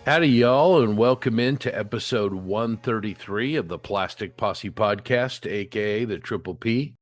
Howdy, y'all, and welcome into episode 133 of the Plastic Posse Podcast, aka the Triple P.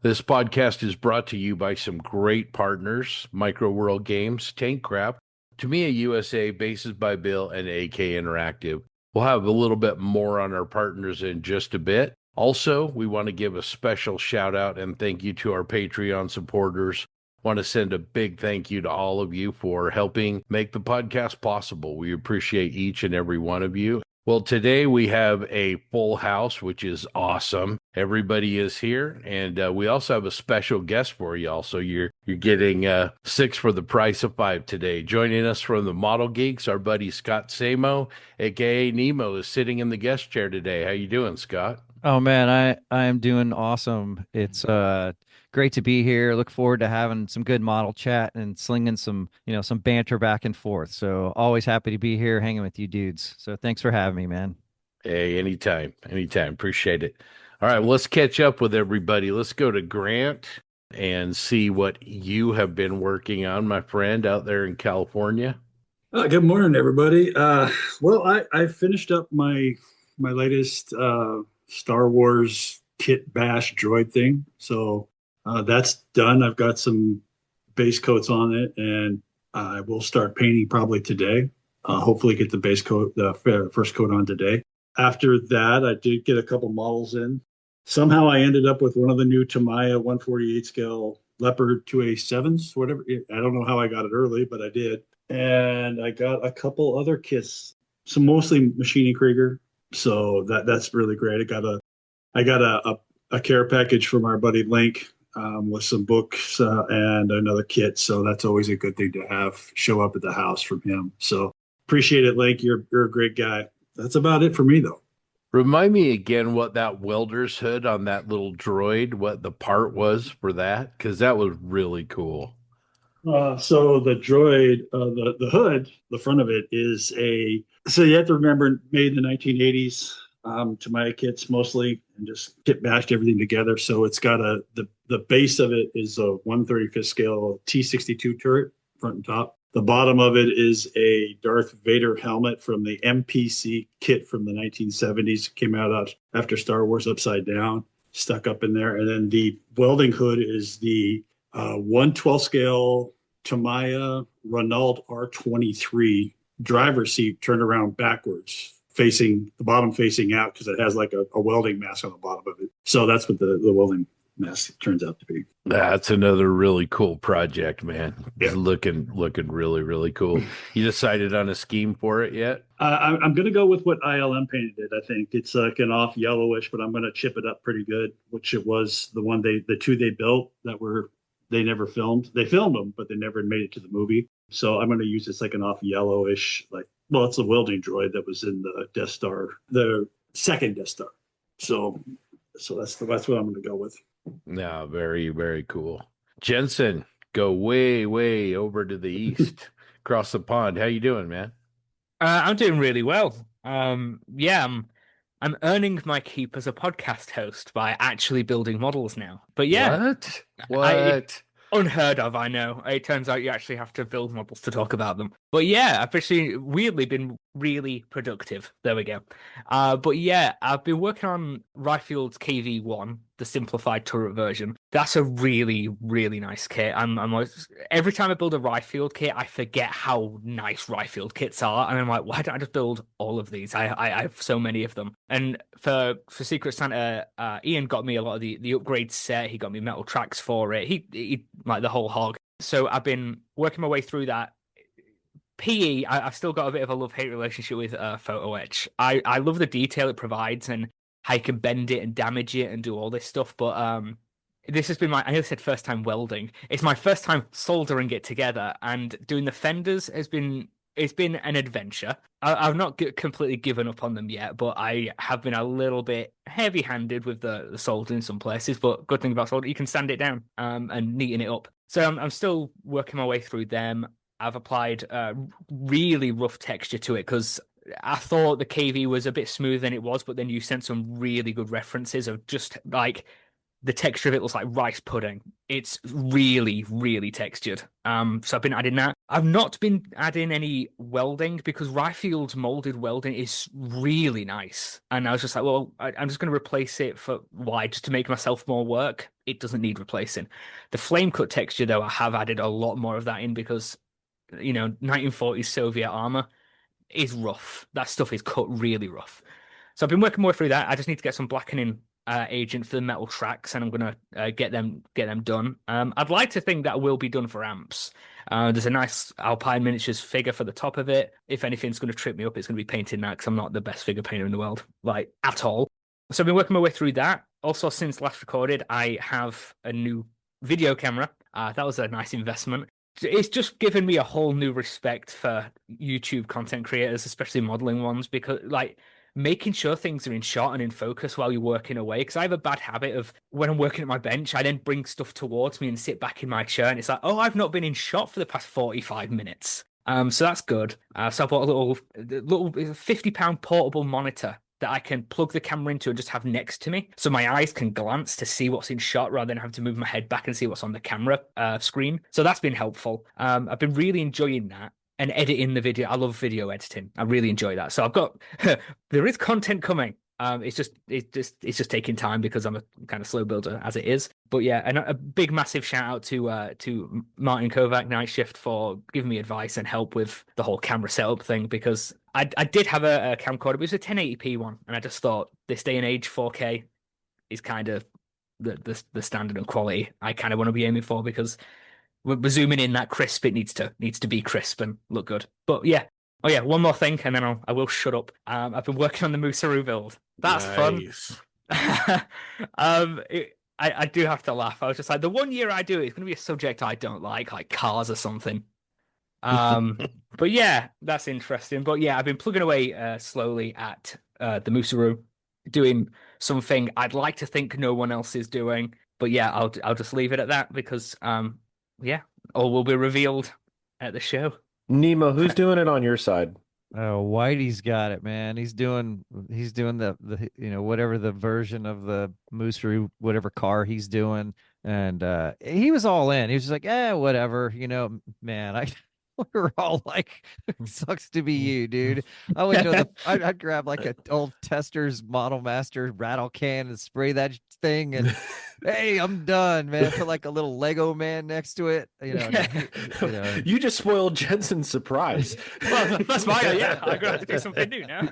This podcast is brought to you by some great partners: Micro World Games, Tank Crap, Tamiya USA, Bases by Bill, and AK Interactive. We'll have a little bit more on our partners in just a bit. Also, we want to give a special shout out and thank you to our Patreon supporters. Want to send a big thank you to all of you for helping make the podcast possible. We appreciate each and every one of you. Well, today we have a full house, which is awesome. Everybody is here, and we also have a special guest for y'all. So you're getting 6 for the price of 5 today. Joining us from the Modelgeeks, our buddy Scott Samo AKA Nemo is sitting in the guest chair today. How you doing, Scott? Oh man, I am doing awesome. It's great to be here. Look forward to having some good model chat and slinging some banter back and forth. So always happy to be here hanging with you dudes. So thanks for having me, man. Hey, anytime, anytime. Appreciate it. All right, well, let's catch up with everybody. Let's go to Grant and see what you have been working on, my friend, out there in California. Good morning, everybody. I finished up my latest Star Wars kit bash droid thing, so that's done. I've got some base coats on it, and I will start painting probably today. Hopefully, get the base coat, the first coat on today. After that, I did get a couple models in. Somehow, I ended up with one of the new Tamiya 148 scale Leopard 2A7s, whatever. I don't know how I got it early, but I did. And I got a couple other kits, some mostly machining Krieger. So that's really great. I got a care package from our buddy Link with some books and another kit. So that's always a good thing to have show up at the house from him. So appreciate it, Link. You're a great guy. That's about it for me, though. Remind me again what that welder's hood on that little droid, what the part was for that, because that was really cool. So the droid, the hood, the front of it is so you have to remember, made in the 1980s. Tamiya kits mostly, and just kit bashed everything together. So it's got the base of it is a 135th scale T62 turret, front and top. The bottom of it is a Darth Vader helmet from the MPC kit from the 1970s. Came out after Star Wars Upside Down, stuck up in there. And then the welding hood is the 1/12 scale Tamiya Renault R23 driver's seat turned around backwards, facing the bottom facing out, because it has like a welding mask on the bottom of it. So that's what the welding mask turns out to be. That's another really cool project, man. Yeah. It's looking really, really cool. You decided on a scheme for it yet? I'm going to go with what ILM painted it. I think it's like an off yellowish, but I'm going to chip it up pretty good, which it was the two they built that they never filmed. They filmed them, but they never made it to the movie. So I'm going to use this like an off yellowish, it's a welding droid that was in the Death Star, the second Death Star. So that's what I'm going to go with. No, very, very cool. Jensen, go way, way over to the east, across the pond. How you doing, man? I'm doing really well. I'm earning my keep as a podcast host by actually building models now. But yeah, What? unheard of, I know. It turns out you actually have to build models to talk about them. But yeah, I've actually weirdly been really productive. There we go. But yeah, I've been working on Ryfield's KV1, the simplified turret version. That's a really, really nice kit. Every time I build a Ryfield kit, I forget how nice Ryfield kits are, and I'm like, why don't I just build all of these? I have so many of them. And for Secret Santa, Ian got me a lot of the upgrade set. He got me metal tracks for it. He like the whole hog. So I've been working my way through that. I've still got a bit of a love-hate relationship with Photo Etch. I love the detail it provides and how you can bend it and damage it and do all this stuff. But this has been I said first time welding. It's my first time soldering it together, and doing the fenders it's been an adventure. I've not completely given up on them yet, but I have been a little bit heavy-handed with the soldering in some places. But good thing about soldering, you can sand it down and neaten it up. So I'm still working my way through them. I've applied really rough texture to it because I thought the KV was a bit smoother than it was, but then you sent some really good references of just like the texture of it looks like rice pudding. It's really, really textured. So I've been adding that. I've not been adding any welding because Ryfield's molded welding is really nice. And I was just like, well, I'm just going to replace it for why? Just to make myself more work. It doesn't need replacing. The flame cut texture, though, I have added a lot more of that in because, 1940s Soviet armor is rough. That stuff is cut really rough. So I've been working more through that. I just need to get some blackening agent for the metal tracks, and I'm gonna get them done. I'd like to think that will be done for amps. There's a nice Alpine Miniatures figure for the top of it. If anything's going to trip me up, it's going to be painting that because I'm not the best figure painter in the world, like at all. So I've been working my way through that. Also, since last recorded, I have a new video camera. That was a nice investment. It's just given me a whole new respect for YouTube content creators, especially modeling ones, because like making sure things are in shot and in focus while you're working away. Because I have a bad habit of when I'm working at my bench, I then bring stuff towards me and sit back in my chair, and it's like, oh, I've not been in shot for the past 45 minutes. So that's good. So I bought a little £50 portable monitor that I can plug the camera into and just have next to me, so my eyes can glance to see what's in shot rather than having to move my head back and see what's on the camera screen. So that's been helpful. I've been really enjoying that. And editing the video. I love video editing. I really enjoy that. So I've got there is content coming. It's just taking time because I'm a kind of slow builder as it is. But yeah, and a big massive shout out to Martin Kovac Night Shift for giving me advice and help with the whole camera setup thing, because I did have a camcorder, but it was a 1080p one, and I just thought this day and age 4K is kind of the standard and quality I kind of want to be aiming for, because we're zooming in that crisp. It needs to be crisp and look good. But yeah. Oh yeah, one more thing, and then I will shut up. I've been working on the Musaru build. That's nice. Fun. I do have to laugh. I was just like, the 1 year I do it, it's going to be a subject I don't like cars or something. But yeah, that's interesting. But yeah, I've been plugging away slowly at the Musaru, doing something I'd like to think no one else is doing. But yeah, I'll just leave it at that because yeah, all will be revealed at the show. Nemo, who's doing it on your side? Oh, Whitey's got it, man. He's doing the whatever the version of the Musaru, whatever car he's doing. And he was all in. He was just like, whatever, man. We were all like, sucks to be you, dude. I would go I'd grab like an old Tester's Model Master rattle can and spray that thing, and hey, I'm done, man. Put like a little Lego man next to it. You just spoiled Jensen's surprise. Well, that's fine. Yeah, I'm gonna have to do something new now.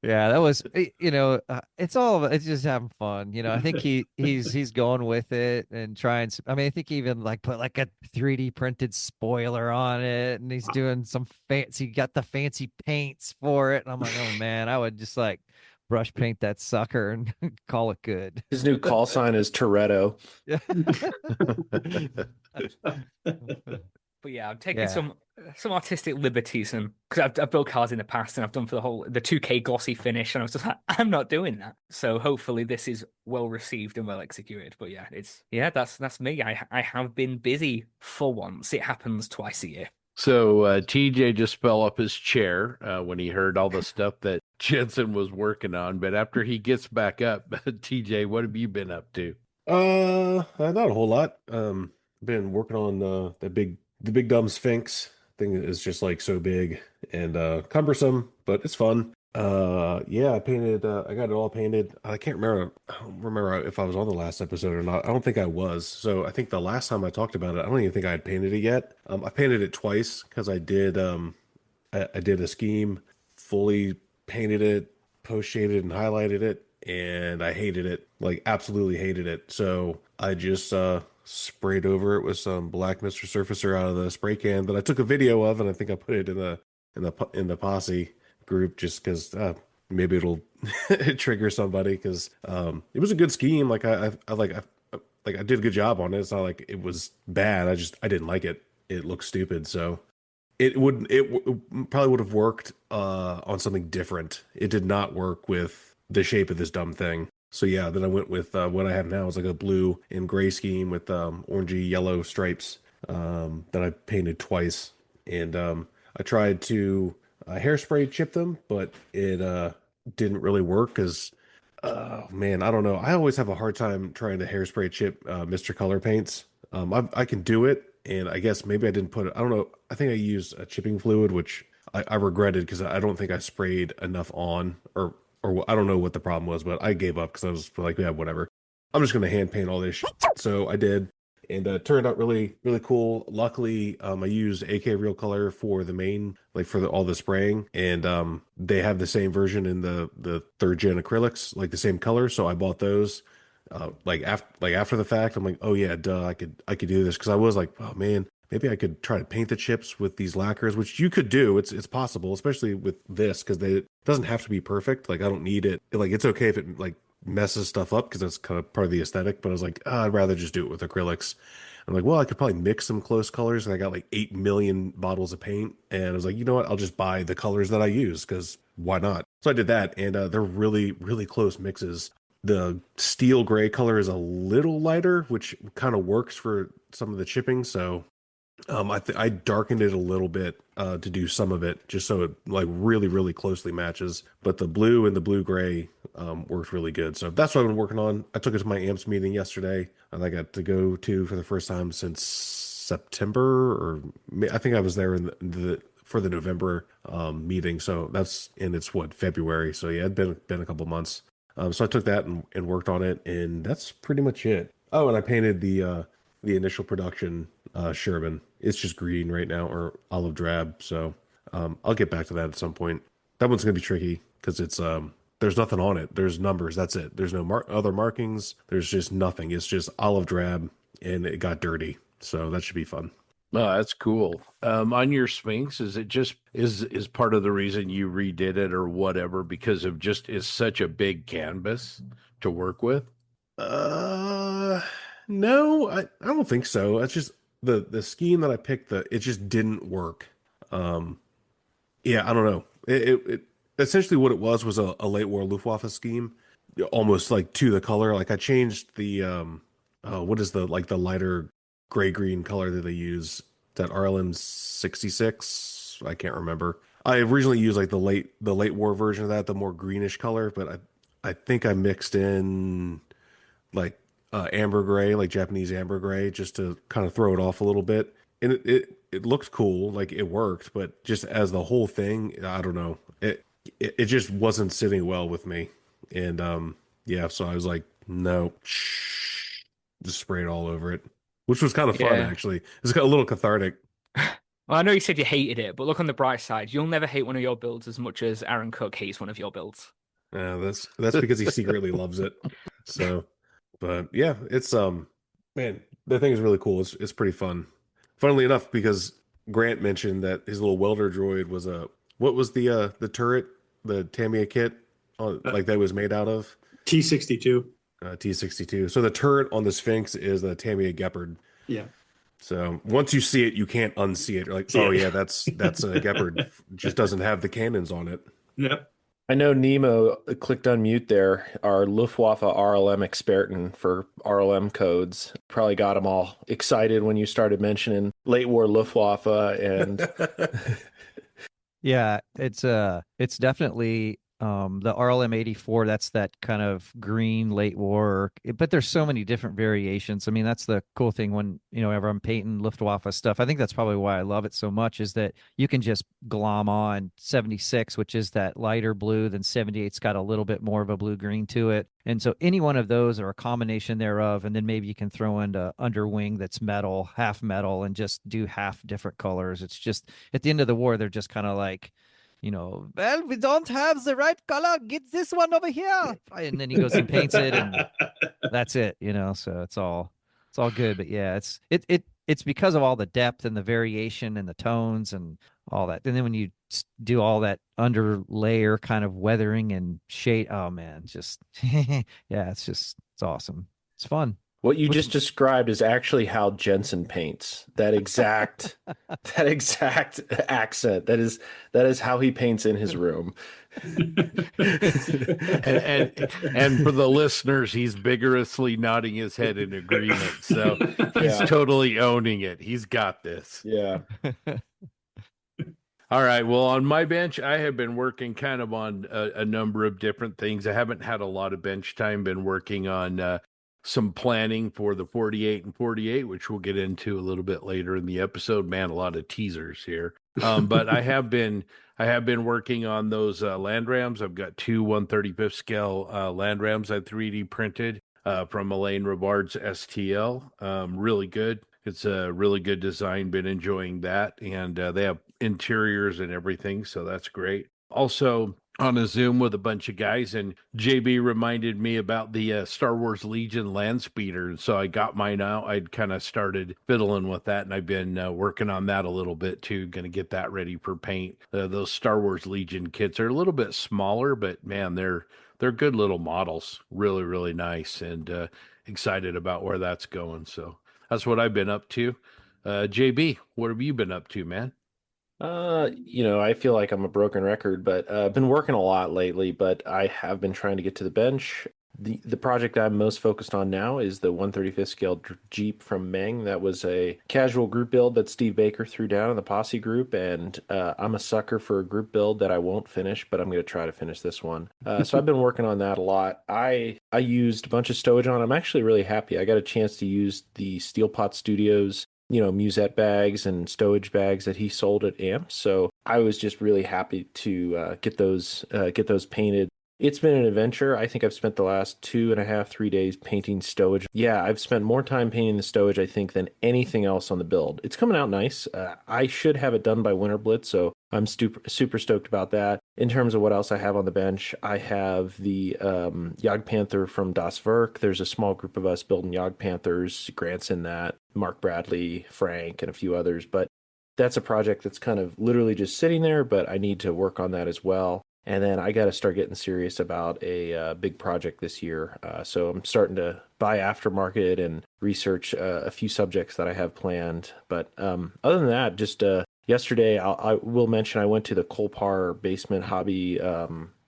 Yeah, that was it's just having fun. I think he's going with it and trying. I mean, I think he even like put like a 3D printed spoiler on it, and he's doing some got the fancy paints for it. And I'm like, oh man, I would just like brush paint that sucker and call it good. His new call sign is Toretto. Yeah. But yeah, I'm taking some artistic liberties, and because I've built cars in the past, and I've done for the 2K glossy finish, and I was just like, I'm not doing that. So hopefully this is well received and well executed. But yeah, that's me. I have been busy for once. It happens twice a year. So TJ just fell off his chair when he heard all the stuff that Jensen was working on. But after he gets back up, TJ, what have you been up to? Not a whole lot. Been working on the big dumb Sphinx thing. Is just like so big and cumbersome, but it's fun. Yeah, I painted. I got it all painted. I don't remember if I was on the last episode or not. I don't think I was. So I think the last time I talked about it, I don't even think I had painted it yet. I painted it twice because I did. I did a scheme, fully painted it, post shaded and highlighted it, and I hated it. Like absolutely hated it. So I just sprayed over it with some black Mr. Surfacer out of the spray can that I took a video of, and I think I put it in the posse group just because maybe it'll trigger somebody, because it was a good scheme. Like I did a good job on it. It's not like it was bad. I didn't like it. It looked stupid. So it probably would have worked on something different. It did not work with the shape of this dumb thing. So yeah, then I went with what I have now. It's like a blue and gray scheme with orangey yellow stripes that I painted twice. And I tried to hairspray chip them, but it didn't really work because Oh man, I don't know. I always have a hard time trying to hairspray chip Mr. Color paints. I can do it, and I guess maybe I didn't put it. I don't know. I think I used a chipping fluid, which I regretted because I don't think I sprayed enough on, or I don't know what the problem was, but I gave up because I was like, yeah, whatever. I'm just gonna hand paint all this shit. So I did, and it turned out really, really cool. Luckily, I used AK Real Color for the main, like for all the spraying, and they have the same version in the third gen acrylics, like the same color. So I bought those. After the fact, I'm like, oh yeah, duh, I could do this because I was like, oh man, maybe I could try to paint the chips with these lacquers, which you could do. It's possible, especially with this because it doesn't have to be perfect. Like I don't need it. Like it's okay if it like messes stuff up because that's kind of part of the aesthetic. But I was like, I'd rather just do it with acrylics. I'm like, well, I could probably mix some close colors, and I got like 8 million bottles of paint, and I was like, you know what? I'll just buy the colors that I use because why not? So I did that, and they're really, really close mixes. The steel gray color is a little lighter, which kind of works for some of the chipping. So I darkened it a little bit to do some of it, just so it like really, really closely matches. But the blue and the blue gray worked really good. So that's what I've been working on. I took it to my AMPS meeting yesterday, and I got to go to for the first time since September, or I think I was there in the for the November meeting. So it's what, February. So yeah, it'd been a couple months. So I took that and worked on it, and that's pretty much it. Oh, and I painted the initial production Sherman. It's just green right now, or olive drab. So I'll get back to that at some point. That one's gonna be tricky because it's there's nothing on it. There's numbers. That's it. There's no other markings. There's just nothing. It's just olive drab, and it got dirty. So that should be fun. Oh, that's cool. On your Sphinx, is it just is part of the reason you redid it or whatever because of just it's such a big canvas to work with? Uh, no, I don't think so. It's just the scheme that I picked. It just didn't work. Um, yeah, I don't know. It essentially what it was a late war Luftwaffe scheme, almost like to the color. Like I changed the what is the like the lighter gray green color that they use, that RLM 66. I can't remember. I originally used like the late war version of that, the more greenish color, but I think I mixed in like amber gray, like Japanese amber gray, just to kind of throw it off a little bit. And it looked cool, like it worked, but just as the whole thing, I don't know. It just wasn't sitting well with me. And yeah, so I was like, no, just spray it all over it, which was kind of fun Yeah. actually. It's got a little cathartic. Well, I know you said you hated it, but look on the bright side. You'll never hate one of your builds as much as Aaron Cook hates one of your builds. That's because he secretly loves it. So, but yeah, it's man, the thing is really cool. It's pretty fun. Funnily enough, because Grant mentioned that his little welder droid was what was the turret, the Tamiya kit like that was made out of? T62. T62. So the turret on the Sphinx is a Tamiya Gepard. Yeah. So once you see it, you can't unsee it. You're like, oh yeah, that's a Gepard. It just doesn't have the cannons on it. Yep. I know Nemo clicked on mute there. Our Luftwaffe RLM expertin for RLM codes probably got them all excited when you started mentioning late war Luftwaffe and Yeah, it's definitely the RLM 84. That's that kind of green late war, but there's so many different variations. I mean, that's the cool thing when ever I'm painting Luftwaffe stuff. I think that's probably why I love it so much, is that you can just glom on 76, which is that lighter blue, then 78's got a little bit more of a blue green to it. And so any one of those or a combination thereof, and then maybe you can throw in the underwing that's metal, half metal, and just do half different colors. It's just at the end of the war, they're just kind of like, well, we don't have the right color. Get this one over here. And then he goes and paints it, and that's it, so it's all good. But yeah, it's because of all the depth and the variation and the tones and all that. And then when you do all that under layer kind of weathering and shade, oh man, just yeah, it's awesome. It's fun. what you just described is actually how Jensen paints. That exact accent. That is how he paints in his room. And for the listeners, he's vigorously nodding his head in agreement. So he's totally owning it. He's got this. Yeah. All right. Well, on my bench, I have been working kind of on a number of different things. I haven't had a lot of bench time, been working on some planning for the 48 and 48, which we'll get into a little bit later in the episode. Man, a lot of teasers here. But I have been working on those land rams. I've got two 135th scale land rams I 3D printed from Elaine Ribard's STL. Really good. It's a really good design. Been enjoying that, and they have interiors and everything, so that's great. Also on a Zoom with a bunch of guys, and JB reminded me about the Star Wars Legion land speeder, so I got mine out. I'd kind of started fiddling with that, and I've been working on that a little bit too. Going to get that ready for paint. Those Star Wars Legion kits are a little bit smaller, but man, they're good little models. Really, really nice, and excited about where that's going. So that's what I've been up to. JB, what have you been up to, man? I feel like I'm a broken record, but I've been working a lot lately, but I have been trying to get to the bench. The project I'm most focused on now is the 135th scale Jeep from Meng. That was a casual group build that Steve Baker threw down in the Posse group, and I'm a sucker for a group build that I won't finish, but I'm going to try to finish this one. So I've been working on that a lot. I used a bunch of stowage on. I'm actually really happy. I got a chance to use the Steel Pot Studios musette bags and stowage bags that he sold at AMP. So I was just really happy to get those painted. It's been an adventure. I think I've spent the last 2.5, 3 days painting stowage. Yeah, I've spent more time painting the stowage, I think, than anything else on the build. It's coming out nice. I should have it done by Winter Blitz, so I'm super stoked about that. In terms of what else I have on the bench, I have the Jagd Panther from Das Werk. There's a small group of us building Jagd Panthers. Grant's in that, Mark Bradley, Frank, and a few others. But that's a project that's kind of literally just sitting there, but I need to work on that as well. And then I got to start getting serious about a big project this year. So I'm starting to buy aftermarket and research a few subjects that I have planned. But other than that, just yesterday, I will mention I went to the Colpar Basement Hobby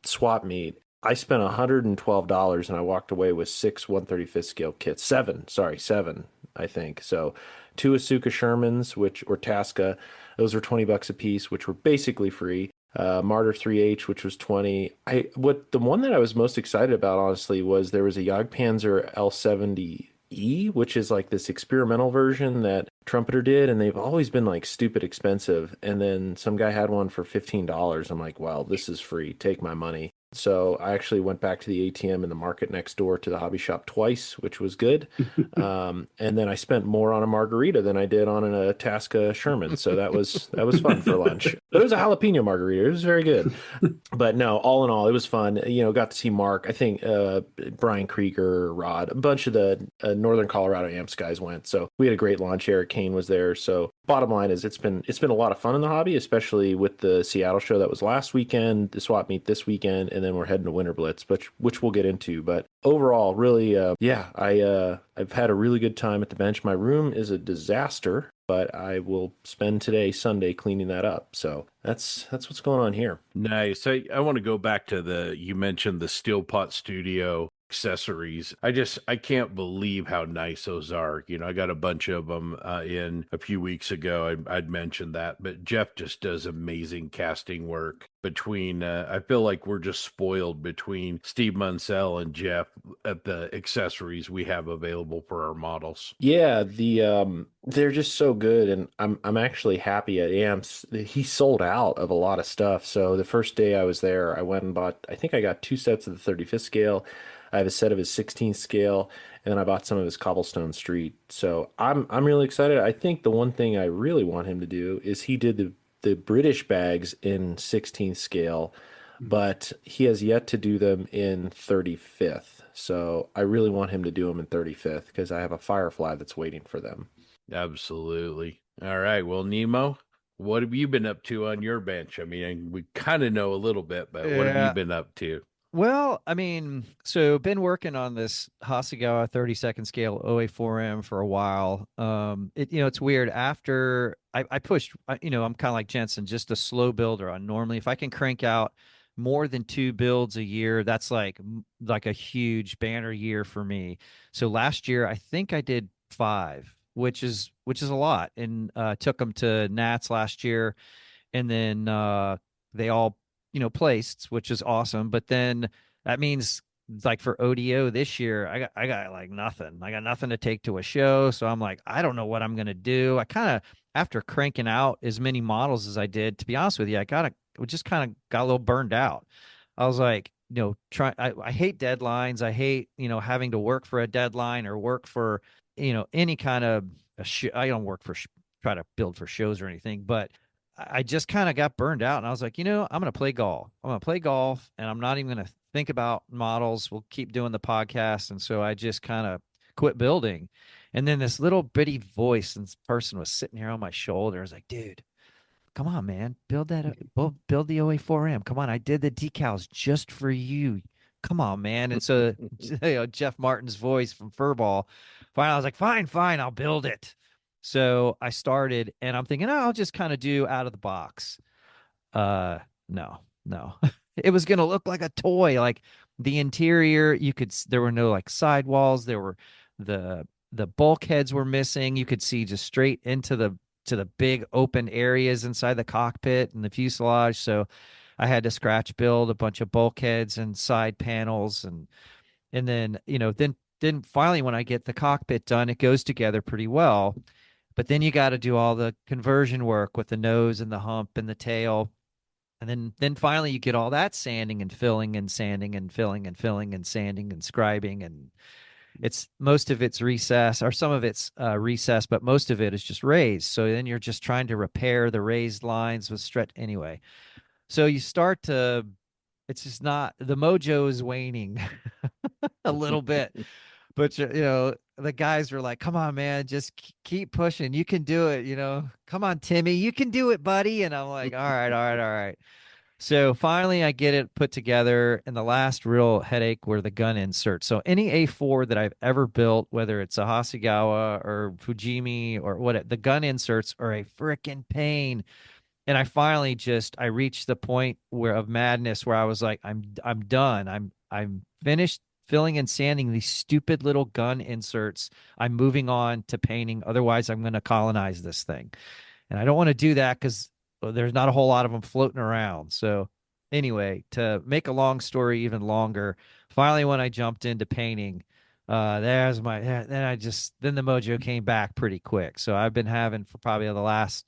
swap meet. I spent $112 and I walked away with 6 135th scale kits. Seven, I think. So 2 Asuka Shermans, or Tasca, those were $20 a piece, which were basically free. Martyr 3H, which was 20. The one that I was most excited about, honestly, was there was a Jagdpanzer L70E, which is like this experimental version that Trumpeter did, and they've always been like stupid expensive. And then some guy had one for $15. I'm like, wow, this is free. Take my money. So I actually went back to the ATM in the market next door to the hobby shop twice, which was good. And then I spent more on a margarita than I did on a Tasca Sherman. So that was fun for lunch. It was a jalapeno margarita. It was very good. But no, all in all, it was fun. Got to see Mark. I think Brian Krieger, Rod, a bunch of the Northern Colorado AMPS guys went. So we had a great launch. Eric Kane was there. So bottom line is it's been a lot of fun in the hobby, especially with the Seattle show that was last weekend, the swap meet this weekend, and then we're heading to Winter Blitz, which we'll get into. But overall, really, I've had a really good time at the bench. My room is a disaster, but I will spend today, Sunday, cleaning that up. So that's what's going on here. Nice. I want to go back to you mentioned the Steel Pot Studio accessories. I can't believe how nice those are. I got a bunch of them in a few weeks ago. I'd mentioned that, but Jeff just does amazing casting work. I feel like we're just spoiled between Steve Munsell and Jeff at the accessories we have available for our models. Yeah, they're just so good, and I'm actually happy at AMPS. He sold out of a lot of stuff. So the first day I was there, I went and bought. I think I got 2 sets of the 35th scale. I have a set of his 16th scale, and then I bought some of his Cobblestone Street. So I'm really excited. I think the one thing I really want him to do is he did the British bags in 16th scale, but he has yet to do them in 35th. So I really want him to do them in 35th because I have a Firefly that's waiting for them. Absolutely. All right. Well, Nemo, what have you been up to on your bench? I mean, we kind of know a little bit, but what have you been up to? Well, I mean, so been working on this Hasegawa 32nd scale OA4M for a while. It's weird. After I pushed, I'm kind of like Jensen, just a slow builder on normally. If I can crank out more than 2 builds a year, that's like a huge banner year for me. So last year, I think I did 5, which is a lot, and took them to Nats last year. and then they all placed, which is awesome. But then that means like for ODO this year, I got like nothing. I got nothing to take to a show, so I'm like, I don't know what I'm gonna do. I kind of, after cranking out as many models as I did, to be honest with you, I just kind of got a little burned out. I was like, I hate deadlines. I hate, having to work for a deadline or work for, any kind of I don't work for try to build for shows or anything, but I just kind of got burned out, and I was like, I'm going to play golf. I'm going to play golf, and I'm not even going to think about models. We'll keep doing the podcast. And so I just kind of quit building. And then this little bitty voice and person was sitting here on my shoulder. I was like, dude, come on, man, build build the OA4M. Come on, I did the decals just for you. Come on, man. And so Jeff Martin's voice from Furball. Finally, I was like, fine, I'll build it. So I started, and I'm thinking, I'll just kind of do out of the box. No. It was gonna look like a toy. Like the interior, there were no like sidewalls. There were the bulkheads were missing. You could see just straight into the big open areas inside the cockpit and the fuselage. So I had to scratch build a bunch of bulkheads and side panels, and then then finally when I get the cockpit done, it goes together pretty well. But then you got to do all the conversion work with the nose and the hump and the tail. And then finally you get all that sanding and filling and sanding and filling and filling and sanding and scribing, and most of it's recess, or some of it's recess, but most of it is just raised. So then you're just trying to repair the raised lines with stretch anyway. So you start to, it's just not, the mojo is waning a little bit. But the guys were like, come on, man, just keep pushing. You can do it. Come on, Timmy, you can do it, buddy. And I'm like, all right. So finally I get it put together, and the last real headache were the gun inserts. So any A4 that I've ever built, whether it's a Hasegawa or Fujimi or what, the gun inserts are a freaking pain. And I finally I reached the point of madness where I was like, I'm done. I'm finished filling and sanding these stupid little gun inserts. I'm moving on to painting. Otherwise, I'm going to colonize this thing. And I don't want to do that because there's not a whole lot of them floating around. So anyway, to make a long story even longer, finally, when I jumped into painting, then the mojo came back pretty quick. So I've been having, for probably the last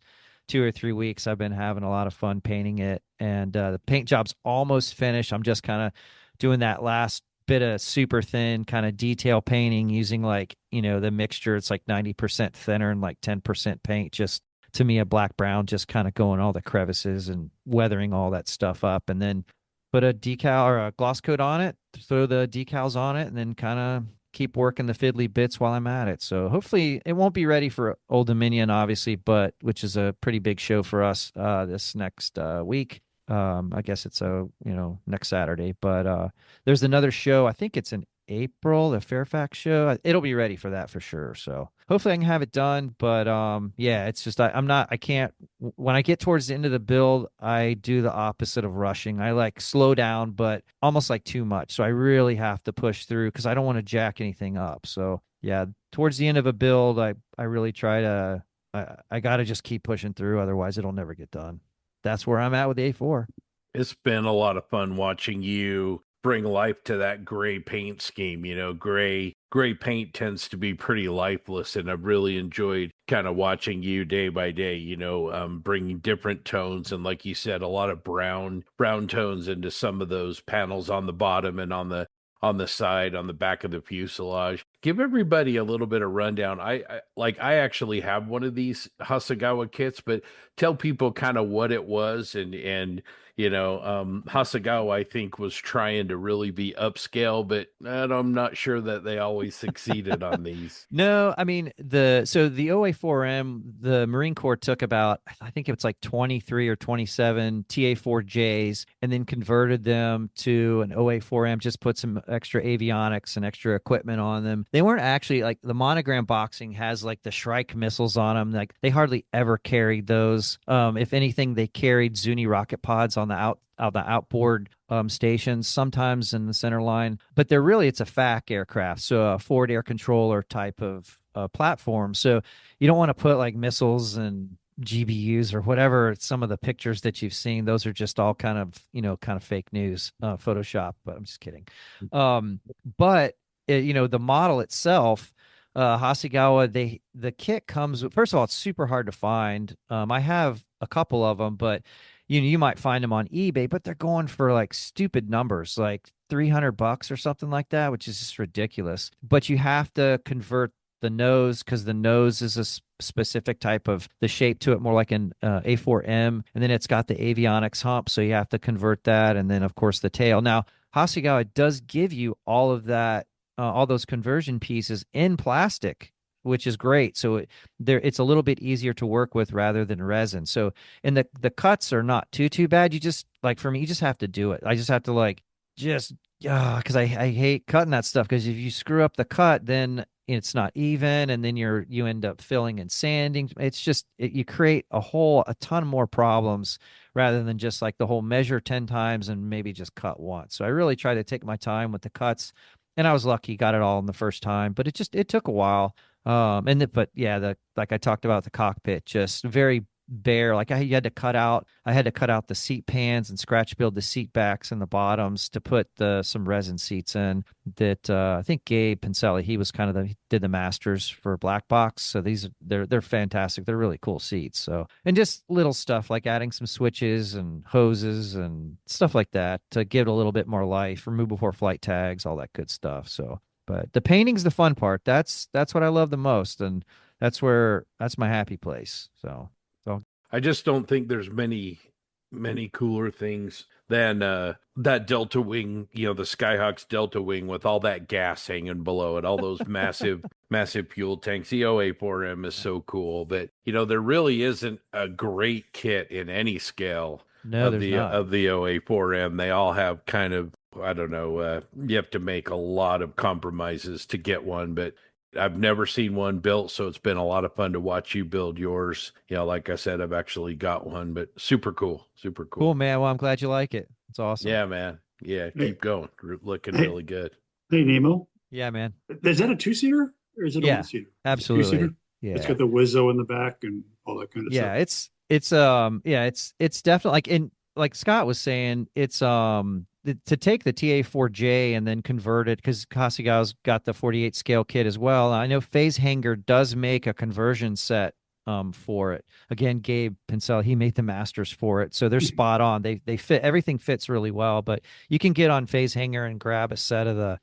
2 or 3 weeks, I've been having a lot of fun painting it. And the paint job's almost finished. I'm just kind of doing that last bit of super thin kind of detail painting using the mixture. It's like 90% thinner and like 10% paint, just to me a black brown, just kind of going all the crevices and weathering all that stuff up, and then put a decal or a gloss coat on it, throw the decals on it, and then kind of keep working the fiddly bits while I'm at it. So hopefully it won't be ready for Old Dominion, obviously, but which is a pretty big show for us this next week. I guess it's next Saturday, but there's another show. I think it's in April, the Fairfax show. It'll be ready for that for sure. So hopefully I can have it done. But yeah, it's just I can't. When I get towards the end of the build, I do the opposite of rushing. I like slow down, but almost like too much. So I really have to push through because I don't want to jack anything up. So yeah, towards the end of a build, I really try to. I got to just keep pushing through. Otherwise, it'll never get done. That's where I'm at with A4. It's been a lot of fun watching you bring life to that gray paint scheme. Gray paint tends to be pretty lifeless, and I've really enjoyed kind of watching you day by day, bringing different tones, and like you said, a lot of brown tones into some of those panels on the bottom and on the side, on the back of the fuselage. Give everybody a little bit of rundown. I actually have one of these Hasegawa kits, but tell people kind of what it was, and Hasegawa, I think, was trying to really be upscale, but I'm not sure that they always succeeded on these. No, I mean, the OA4M, the Marine Corps took about, I think it's like 23 or 27 TA4Js and then converted them to an OA4M, just put some extra avionics and extra equipment on them. They weren't actually, like, the monogram boxing has like the Shrike missiles on them. Like, they hardly ever carried those. If anything, they carried Zuni rocket pods on the outboard stations, sometimes in the center line, but it's a FAC aircraft, so a forward air controller type of platform. So you don't want to put like missiles and GBUs or whatever. Some of the pictures that you've seen, those are just all kind of, kind of fake news, Photoshop, but I'm just kidding. But the model itself, Hasegawa, the kit comes with, first of all, it's super hard to find. I have a couple of them, but you might find them on eBay, but they're going for like stupid numbers, like $300 or something like that, which is just ridiculous. But you have to convert the nose, because the nose is a specific type of the shape to it, more like an A4M, and then it's got the avionics hump, so you have to convert that, and then of course the tail. Now Hasegawa does give you all of that, all those conversion pieces in plastic, which is great. So it's a little bit easier to work with rather than resin. So, and the cuts are not too bad. You just, like, for me, you just have to do it. I just have to because I hate cutting that stuff, because if you screw up the cut, then it's not even, and then you end up filling and sanding. It's just you create a ton more problems rather than just like the whole measure 10 times and maybe just cut once. So I really try to take my time with the cuts, and I was lucky, got it all in the first time, but it took a while. But yeah, like I talked about, the cockpit, just very bare. Like I had to cut out the seat pans and scratch build the seat backs and the bottoms to put some resin seats in that, I think Gabe Pincelli, he was kind of he did the masters for Black Box. So they're fantastic. They're really cool seats. So, and just little stuff like adding some switches and hoses and stuff like that to give it a little bit more life, remove before flight tags, all that good stuff. So, but the painting's the fun part. That's what I love the most. And that's my happy place. So I just don't think there's many cooler things than that Delta Wing, the Skyhawk's Delta Wing with all that gas hanging below it, all those massive fuel tanks. The OA4M is so cool that, there really isn't a great kit in any scale of the OA4M. They all have kind of, I don't know, you have to make a lot of compromises to get one, but I've never seen one built, so it's been a lot of fun to watch you build yours. Like I said, I've actually got one, but super cool. Cool, man. Well, I'm glad you like it. It's awesome. Yeah, man. Yeah, keep going. Looking really good. Hey, Nemo. Yeah, man. Is that a 2-seater or is it a 1-seater? Absolutely. 2-seater? Yeah. It's got the Wizzo in the back and all that kind of stuff. It's definitely like, like Scott was saying, it's to take the TA4J and then convert it, because Hasegawa's got the 48 scale kit as well. I know Phase Hanger does make a conversion set for it. Again, Gabe Pincel, he made the masters for it, so they're spot on. They fit, everything fits really well. But you can get on Phase Hanger and grab a set of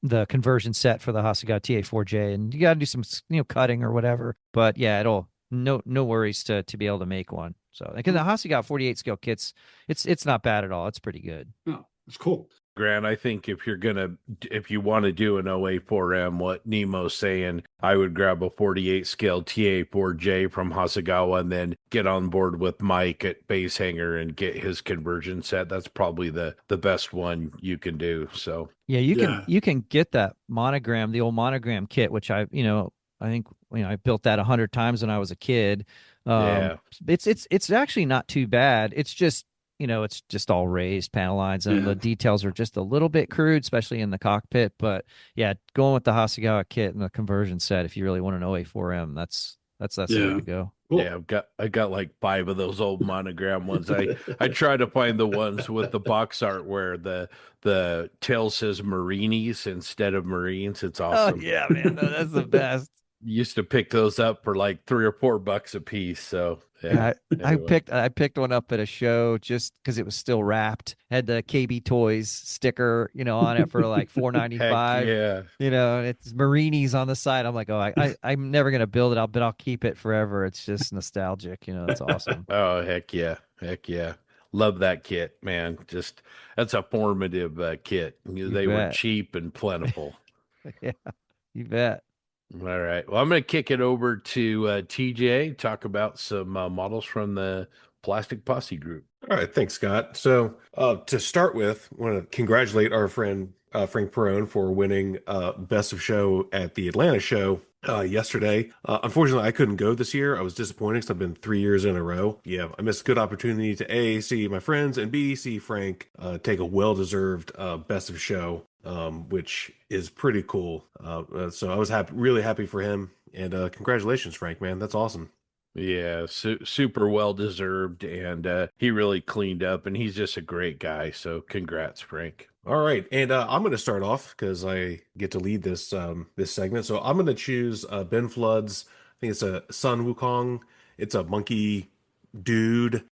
the conversion set for the Hasegawa TA4J, and you got to do some cutting or whatever. But yeah, it'll no worries to be able to make one. So, because the Hasegawa 48 scale kits, it's not bad at all. It's pretty good. Oh, it's cool. Grant, I think if you want to do an OA4M, what Nemo's saying, I would grab a 48 scale TA4J from Hasegawa and then get on board with Mike at Base Hanger and get his conversion set. That's probably the best one you can do. So yeah, you can get that monogram, the old monogram kit, which I think I built that 100 times when I was a kid. It's actually not too bad. It's just it's just all raised panel lines, and the details are just a little bit crude, especially in the cockpit. But yeah, going with the Hasegawa kit and the conversion set, if you really want an OA4M, that's the way to go. Cool. Yeah, I got like 5 of those old monogram ones. I try to find the ones with the box art where the tail says Marinis instead of Marines. It's awesome. Oh yeah, man, that's the best. Used to pick those up for like $3 or $4 a piece. So yeah, anyway. I picked one up at a show just because it was still wrapped. Had the KB Toys sticker, on it for like $4.95. Yeah, it's Marinis on the side. I'm like, I'm never gonna build it. But I'll keep it forever. It's just nostalgic. It's awesome. Oh heck yeah. Love that kit, man. Just that's a formative kit. They were cheap and plentiful. Yeah, you bet. All right. Well, I'm going to kick it over to TJ, talk about some models from the Plastic Posse group. All right. Thanks, Scott. So to start with, I want to congratulate our friend Frank Perone for winning Best of Show at the Atlanta show yesterday. Unfortunately, I couldn't go this year. I was disappointed because I've been 3 years in a row. Yeah, I missed a good opportunity to A, see my friends, and B, see Frank take a well-deserved Best of Show, which is pretty cool. So I was really happy for him. And congratulations, Frank, man. That's awesome. Yeah, super well deserved, and he really cleaned up, and he's just a great guy. So congrats, Frank. All right, and I'm going to start off because I get to lead this segment. So I'm going to choose Ben Flood's. I think it's a Sun Wukong. It's a monkey dude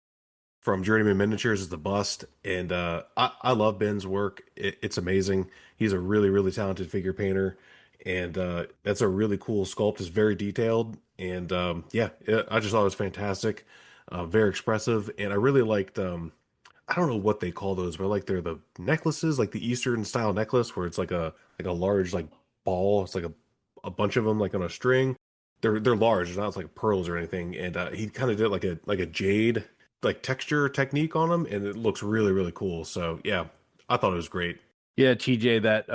from Journeyman Miniatures is the bust, and I love Ben's work. It's amazing. He's a really talented figure painter, and that's a really cool sculpt. It's very detailed, and I just thought it was fantastic, very expressive, and I really liked. I don't know what they call those, but like they're the necklaces, like the Eastern style necklace, where it's like a large like ball. It's like a bunch of them like on a string. They're large. It's not like pearls or anything. And he kind of did like a jade like texture technique on them, and it looks really cool. So yeah, I thought it was great. Yeah, TJ, that